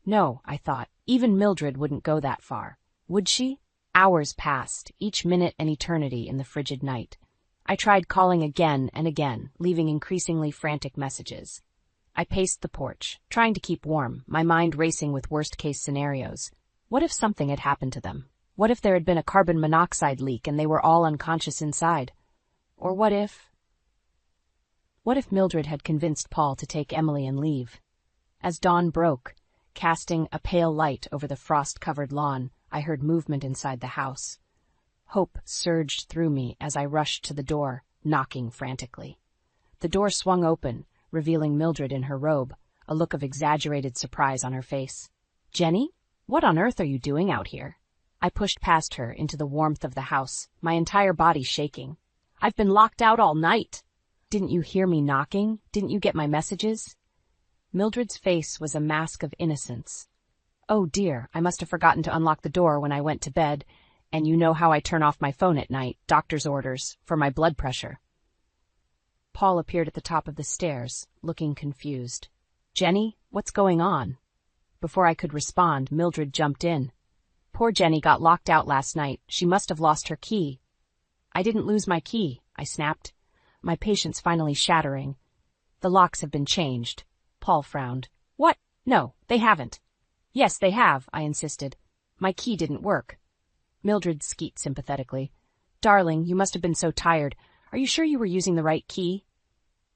No, I thought. Even Mildred wouldn't go that far. Would she? Hours passed, each minute an eternity in the frigid night. I tried calling again and again, leaving increasingly frantic messages. I paced the porch, trying to keep warm, my mind racing with worst-case scenarios. What if something had happened to them? What if there had been a carbon monoxide leak and they were all unconscious inside? Or what if Mildred had convinced Paul to take Emily and leave? As dawn broke, casting a pale light over the frost-covered lawn, I heard movement inside the house. Hope surged through me as I rushed to the door, knocking frantically. The door swung open, revealing Mildred in her robe, a look of exaggerated surprise on her face. "Jenny? What on earth are you doing out here?" I pushed past her into the warmth of the house, my entire body shaking. "I've been locked out all night." "Didn't you hear me knocking? Didn't you get my messages?" Mildred's face was a mask of innocence. "Oh dear, I must have forgotten to unlock the door when I went to bed, and you know how I turn off my phone at night, doctor's orders, for my blood pressure." Paul appeared at the top of the stairs, looking confused. "Jenny, what's going on?" Before I could respond, Mildred jumped in. "Poor Jenny got locked out last night. She must have lost her key." "I didn't lose my key," I snapped, my patience finally shattering. "The locks have been changed." Paul frowned. "What? No, they haven't." "Yes, they have," I insisted. "My key didn't work." Mildred skeet sympathetically. "Darling, you must have been so tired. Are you sure you were using the right key?"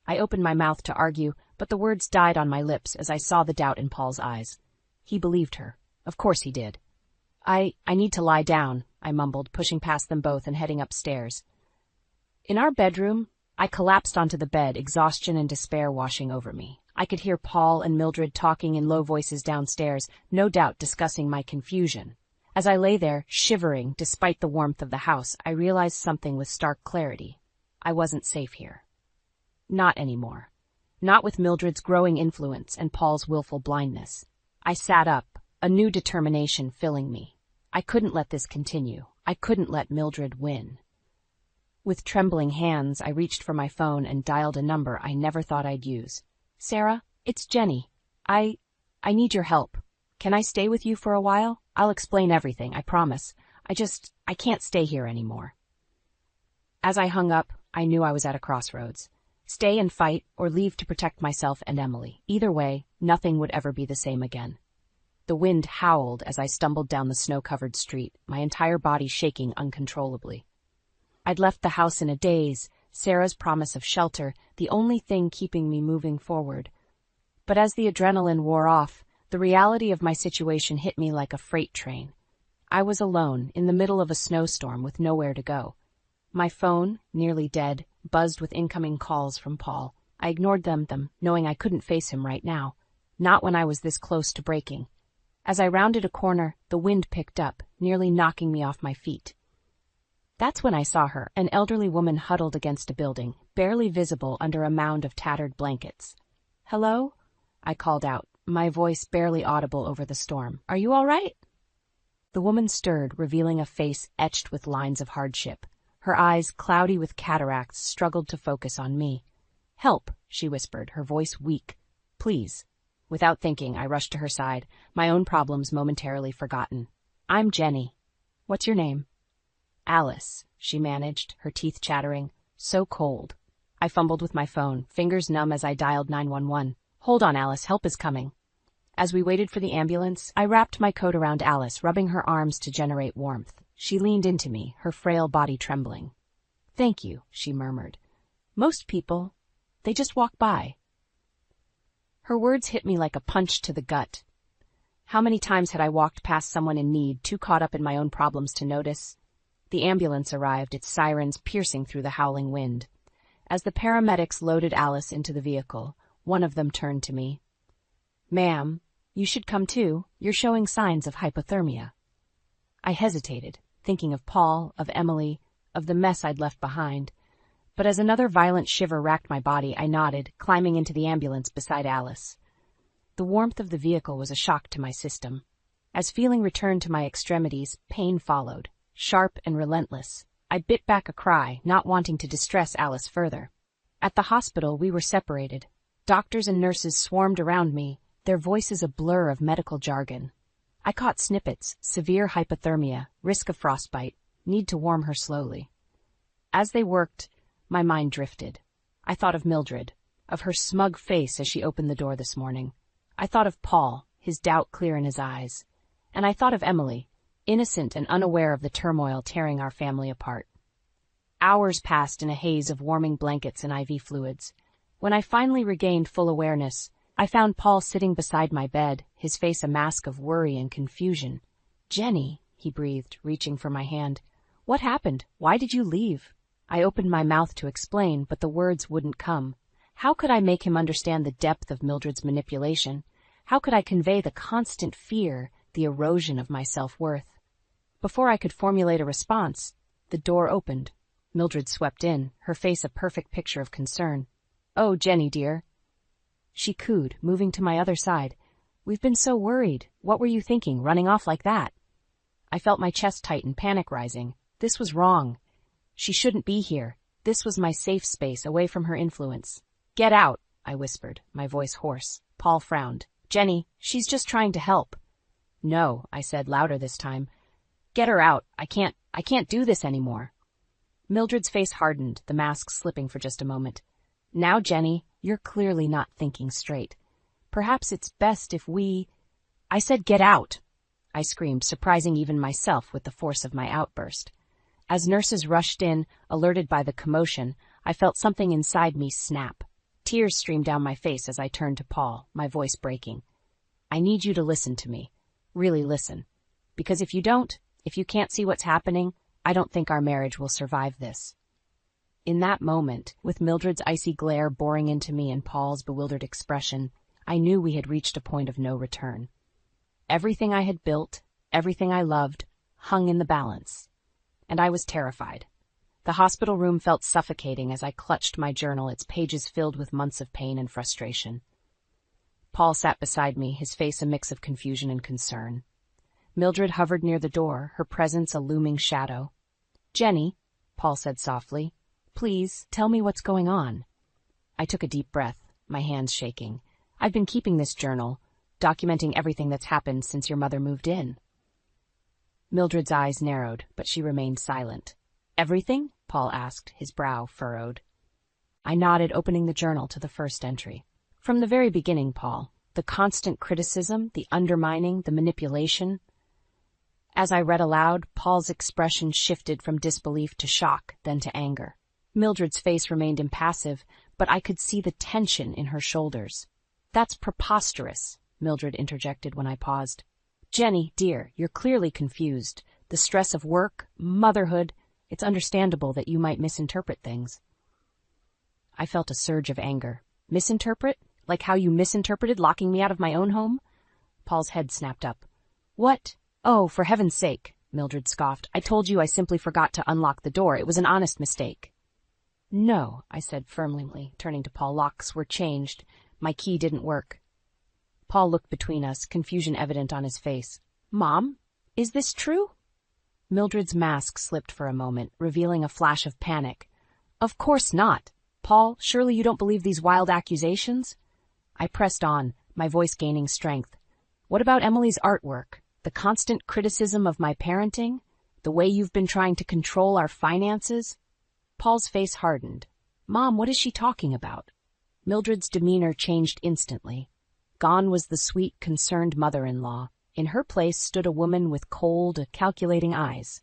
I opened my mouth to argue, but the words died on my lips as I saw the doubt in Paul's eyes. He believed her. Of course he did. I need to lie down," I mumbled, pushing past them both and heading upstairs. In our bedroom, I collapsed onto the bed, exhaustion and despair washing over me. I could hear Paul and Mildred talking in low voices downstairs, no doubt discussing my confusion. As I lay there, shivering despite the warmth of the house, I realized something with stark clarity. I wasn't safe here. Not anymore. Not with Mildred's growing influence and Paul's willful blindness. I sat up, a new determination filling me. I couldn't let this continue. I couldn't let Mildred win. With trembling hands, I reached for my phone and dialed a number I never thought I'd use. "Sarah, it's Jenny. I need your help. Can I stay with you for a while? I'll explain everything, I promise. I can't stay here anymore." As I hung up, I knew I was at a crossroads. Stay and fight, or leave to protect myself and Emily. Either way, nothing would ever be the same again. The wind howled as I stumbled down the snow-covered street, my entire body shaking uncontrollably. I'd left the house in a daze, Sarah's promise of shelter, the only thing keeping me moving forward. But as the adrenaline wore off, the reality of my situation hit me like a freight train. I was alone, in the middle of a snowstorm with nowhere to go. My phone, nearly dead, buzzed with incoming calls from Paul. I ignored them, knowing I couldn't face him right now, not when I was this close to breaking. As I rounded a corner, the wind picked up, nearly knocking me off my feet. That's when I saw her, an elderly woman huddled against a building, barely visible under a mound of tattered blankets. "Hello?" I called out, my voice barely audible over the storm. "Are you all right?" The woman stirred, revealing a face etched with lines of hardship. Her eyes, cloudy with cataracts, struggled to focus on me. "Help," she whispered, her voice weak. "Please." Without thinking, I rushed to her side, my own problems momentarily forgotten. "I'm Jenny. What's your name?" "Alice," she managed, her teeth chattering. "So cold." I fumbled with my phone, fingers numb as I dialed 911. "Hold on, Alice, help is coming." As we waited for the ambulance, I wrapped my coat around Alice, rubbing her arms to generate warmth. She leaned into me, her frail body trembling. "Thank you," she murmured. "Most people, they just walk by." Her words hit me like a punch to the gut. How many times had I walked past someone in need, too caught up in my own problems to notice? The ambulance arrived, its sirens piercing through the howling wind. As the paramedics loaded Alice into the vehicle, one of them turned to me. "Ma'am, you should come too. You're showing signs of hypothermia." I hesitated, thinking of Paul, of Emily, of the mess I'd left behind. But as another violent shiver racked my body, I nodded, climbing into the ambulance beside Alice. The warmth of the vehicle was a shock to my system. As feeling returned to my extremities, pain followed, sharp and relentless. I bit back a cry, not wanting to distress Alice further. At the hospital, we were separated. Doctors and nurses swarmed around me, their voices a blur of medical jargon. I caught snippets: severe hypothermia, risk of frostbite, need to warm her slowly. As they worked, my mind drifted. I thought of Mildred, of her smug face as she opened the door this morning. I thought of Paul, his doubt clear in his eyes. And I thought of Emily, innocent and unaware of the turmoil tearing our family apart. Hours passed in a haze of warming blankets and IV fluids. When I finally regained full awareness, I found Paul sitting beside my bed, his face a mask of worry and confusion. "Jenny," he breathed, reaching for my hand. "What happened? Why did you leave?" I opened my mouth to explain, but the words wouldn't come. How could I make him understand the depth of Mildred's manipulation? How could I convey the constant fear, the erosion of my self-worth? Before I could formulate a response, the door opened. Mildred swept in, her face a perfect picture of concern. "Oh, Jenny, dear." She cooed, moving to my other side. "We've been so worried. What were you thinking, running off like that?" I felt my chest tighten, panic rising. This was wrong. She shouldn't be here. This was my safe space, away from her influence. "Get out," I whispered, my voice hoarse. Paul frowned. "Jenny, she's just trying to help." "No," I said, louder this time. "Get her out. I can't do this anymore." Mildred's face hardened, the mask slipping for just a moment. "Now, Jenny, you're clearly not thinking straight. Perhaps it's best if we—" "I said get out!" I screamed, surprising even myself with the force of my outburst. As nurses rushed in, alerted by the commotion, I felt something inside me snap. Tears streamed down my face as I turned to Paul, my voice breaking. "I need you to listen to me. Really listen. Because if you don't, if you can't see what's happening, I don't think our marriage will survive this." In that moment, with Mildred's icy glare boring into me and Paul's bewildered expression, I knew we had reached a point of no return. Everything I had built, everything I loved, hung in the balance. And I was terrified. The hospital room felt suffocating as I clutched my journal, its pages filled with months of pain and frustration. Paul sat beside me, his face a mix of confusion and concern. Mildred hovered near the door, her presence a looming shadow. "Jenny," Paul said softly, "please, tell me what's going on." I took a deep breath, my hands shaking. "I've been keeping this journal, documenting everything that's happened since your mother moved in." Mildred's eyes narrowed, but she remained silent. "Everything?" Paul asked, his brow furrowed. I nodded, opening the journal to the first entry. "From the very beginning, Paul, the constant criticism, the undermining, the manipulation." As I read aloud, Paul's expression shifted from disbelief to shock, then to anger. Mildred's face remained impassive, but I could see the tension in her shoulders. "That's preposterous," Mildred interjected when I paused. "Jenny, dear, you're clearly confused. The stress of work, motherhood, it's understandable that you might misinterpret things." I felt a surge of anger. "Misinterpret? Like how you misinterpreted locking me out of my own home?" Paul's head snapped up. "What? Oh, for heaven's sake," Mildred scoffed. "I told you I simply forgot to unlock the door. It was an honest mistake." "No," I said firmly, turning to Paul. "Locks were changed. My key didn't work." Paul looked between us, confusion evident on his face. "Mom, is this true?" Mildred's mask slipped for a moment, revealing a flash of panic. "Of course not. Paul, surely you don't believe these wild accusations?" I pressed on, my voice gaining strength. "What about Emily's artwork? The constant criticism of my parenting? The way you've been trying to control our finances?" Paul's face hardened. "Mom, what is she talking about?" Mildred's demeanor changed instantly. Gone was the sweet, concerned mother-in-law. In her place stood a woman with cold, calculating eyes.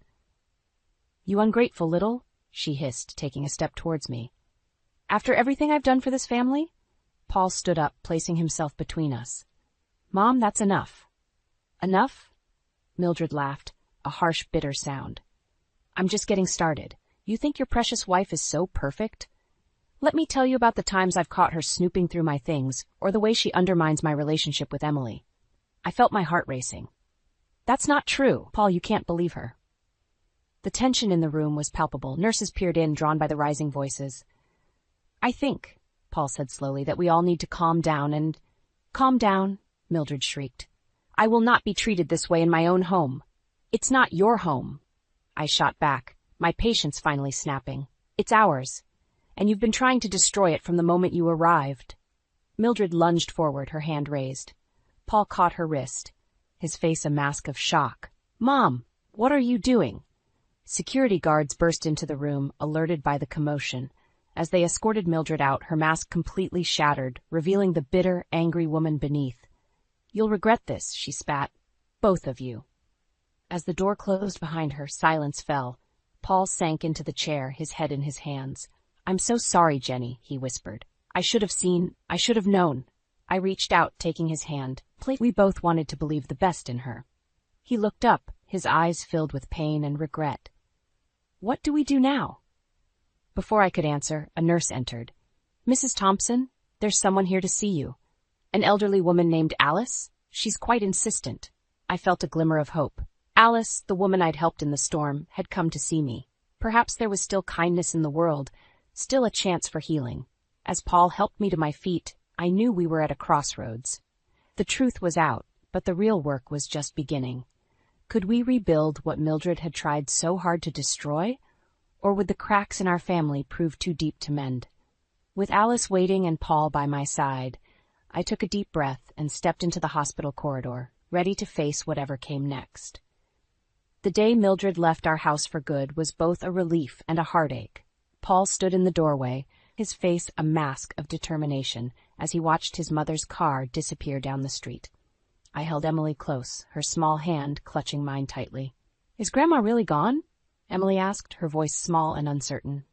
"You ungrateful little," she hissed, taking a step towards me. "After everything I've done for this family?" Paul stood up, placing himself between us. "Mom, that's enough." "Enough?" Mildred laughed, a harsh, bitter sound. "I'm just getting started. You think your precious wife is so perfect? Let me tell you about the times I've caught her snooping through my things, or the way she undermines my relationship with Emily." I felt my heart racing. "That's not true. Paul, you can't believe her." The tension in the room was palpable. Nurses peered in, drawn by the rising voices. "I think," Paul said slowly, "that we all need to calm down and—" "Calm down," Mildred shrieked. "I will not be treated this way in my own home." "It's not your home." I shot back, my patience finally snapping. "It's ours. And you've been trying to destroy it from the moment you arrived." Mildred lunged forward, her hand raised. Paul caught her wrist, his face a mask of shock. "Mom, what are you doing?" Security guards burst into the room, alerted by the commotion. As they escorted Mildred out, her mask completely shattered, revealing the bitter, angry woman beneath. "You'll regret this," she spat. "Both of you." As the door closed behind her, silence fell. Paul sank into the chair, his head in his hands. "I'm so sorry, Jenny," he whispered. I should have known." I reached out, taking his hand. We both wanted to believe the best in her. He looked up, his eyes filled with pain and regret. "What do we do now?" Before I could answer, a nurse entered. "Mrs. Thompson, there's someone here to see you. An elderly woman named Alice. She's quite insistent." I felt a glimmer of hope. Alice, the woman I'd helped in the storm, had come to see me. Perhaps there was still kindness in the world, still a chance for healing. As Paul helped me to my feet, I knew we were at a crossroads. The truth was out, but the real work was just beginning. Could we rebuild what Mildred had tried so hard to destroy? Or would the cracks in our family prove too deep to mend? With Alice waiting and Paul by my side, I took a deep breath and stepped into the hospital corridor, ready to face whatever came next. The day Mildred left our house for good was both a relief and a heartache. Paul stood in the doorway, his face a mask of determination, as he watched his mother's car disappear down the street. I held Emily close, her small hand clutching mine tightly. "Is Grandma really gone?" Emily asked, her voice small and uncertain.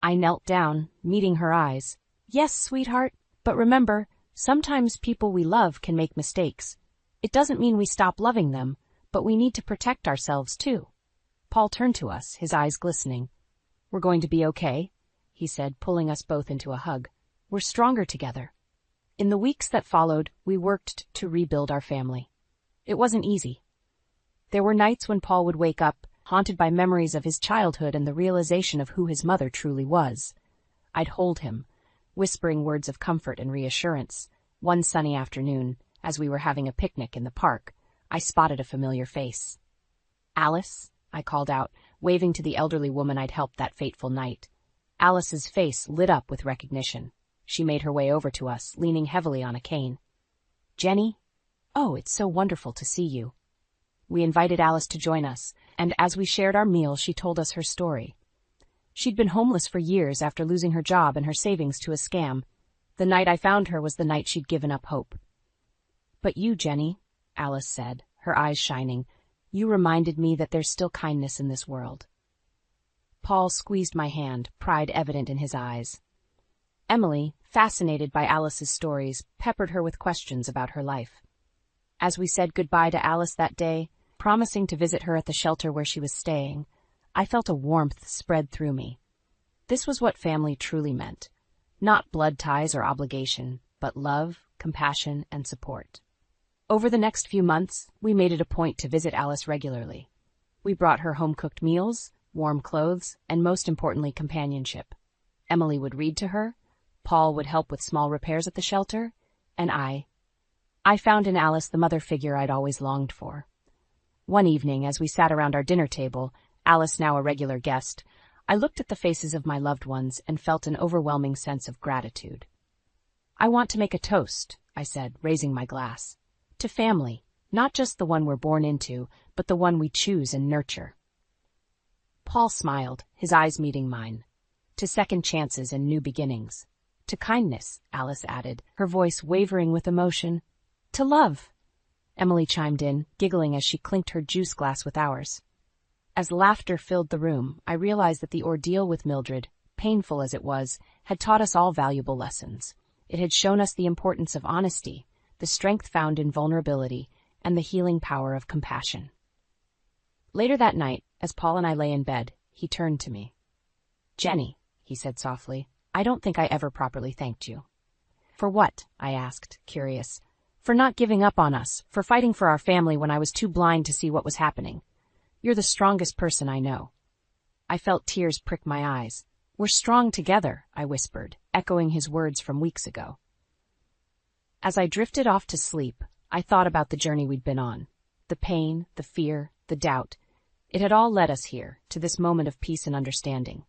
I knelt down, meeting her eyes. "Yes, sweetheart, but remember, sometimes people we love can make mistakes. It doesn't mean we stop loving them, but we need to protect ourselves too." Paul turned to us, his eyes glistening. "We're going to be okay," he said, pulling us both into a hug. "We're stronger together." In the weeks that followed, we worked to rebuild our family. It wasn't easy. There were nights when Paul would wake up, haunted by memories of his childhood and the realization of who his mother truly was. I'd hold him, whispering words of comfort and reassurance. One sunny afternoon, as we were having a picnic in the park, I spotted a familiar face. "Alice," I called out, waving to the elderly woman I'd helped that fateful night. Alice's face lit up with recognition. She made her way over to us, leaning heavily on a cane. "Jenny? Oh, it's so wonderful to see you." We invited Alice to join us, and as we shared our meal, she told us her story. She'd been homeless for years after losing her job and her savings to a scam. The night I found her was the night she'd given up hope. "But you, Jenny," Alice said, her eyes shining, "you reminded me that there's still kindness in this world." Paul squeezed my hand, pride evident in his eyes. Emily, fascinated by Alice's stories, peppered her with questions about her life. As we said goodbye to Alice that day, promising to visit her at the shelter where she was staying, I felt a warmth spread through me. This was what family truly meant. Not blood ties or obligation, but love, compassion, and support. Over the next few months, we made it a point to visit Alice regularly. We brought her home-cooked meals, warm clothes, and most importantly, companionship. Emily would read to her, Paul would help with small repairs at the shelter, and I found in Alice the mother figure I'd always longed for. One evening, as we sat around our dinner table, Alice now a regular guest, I looked at the faces of my loved ones and felt an overwhelming sense of gratitude. "I want to make a toast," I said, raising my glass. "To family, not just the one we're born into, but the one we choose and nurture." Paul smiled, his eyes meeting mine. "To second chances and new beginnings." "To kindness," Alice added, her voice wavering with emotion. "To love," Emily chimed in, giggling as she clinked her juice glass with ours. As laughter filled the room, I realized that the ordeal with Mildred, painful as it was, had taught us all valuable lessons. It had shown us the importance of honesty, the strength found in vulnerability, and the healing power of compassion. Later that night, as Paul and I lay in bed, he turned to me. "Jenny," he said softly, "I don't think I ever properly thanked you." "For what?" I asked, curious. "For not giving up on us, for fighting for our family when I was too blind to see what was happening. You're the strongest person I know." I felt tears prick my eyes. "We're strong together," I whispered, echoing his words from weeks ago. As I drifted off to sleep, I thought about the journey we'd been on. The pain, the fear, the doubt. It had all led us here, to this moment of peace and understanding.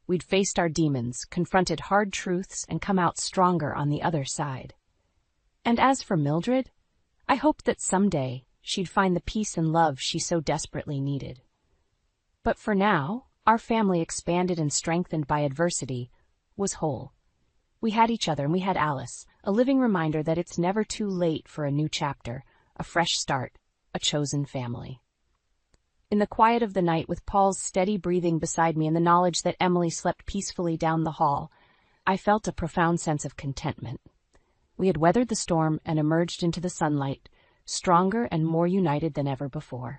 We'd faced our demons, confronted hard truths, and come out stronger on the other side. And as for Mildred, I hoped that someday she'd find the peace and love she so desperately needed. But for now, our family, expanded and strengthened by adversity, was whole. We had each other and we had Alice, a living reminder that it's never too late for a new chapter, a fresh start, a chosen family. In the quiet of the night, with Paul's steady breathing beside me and the knowledge that Emily slept peacefully down the hall, I felt a profound sense of contentment. We had weathered the storm and emerged into the sunlight, stronger and more united than ever before.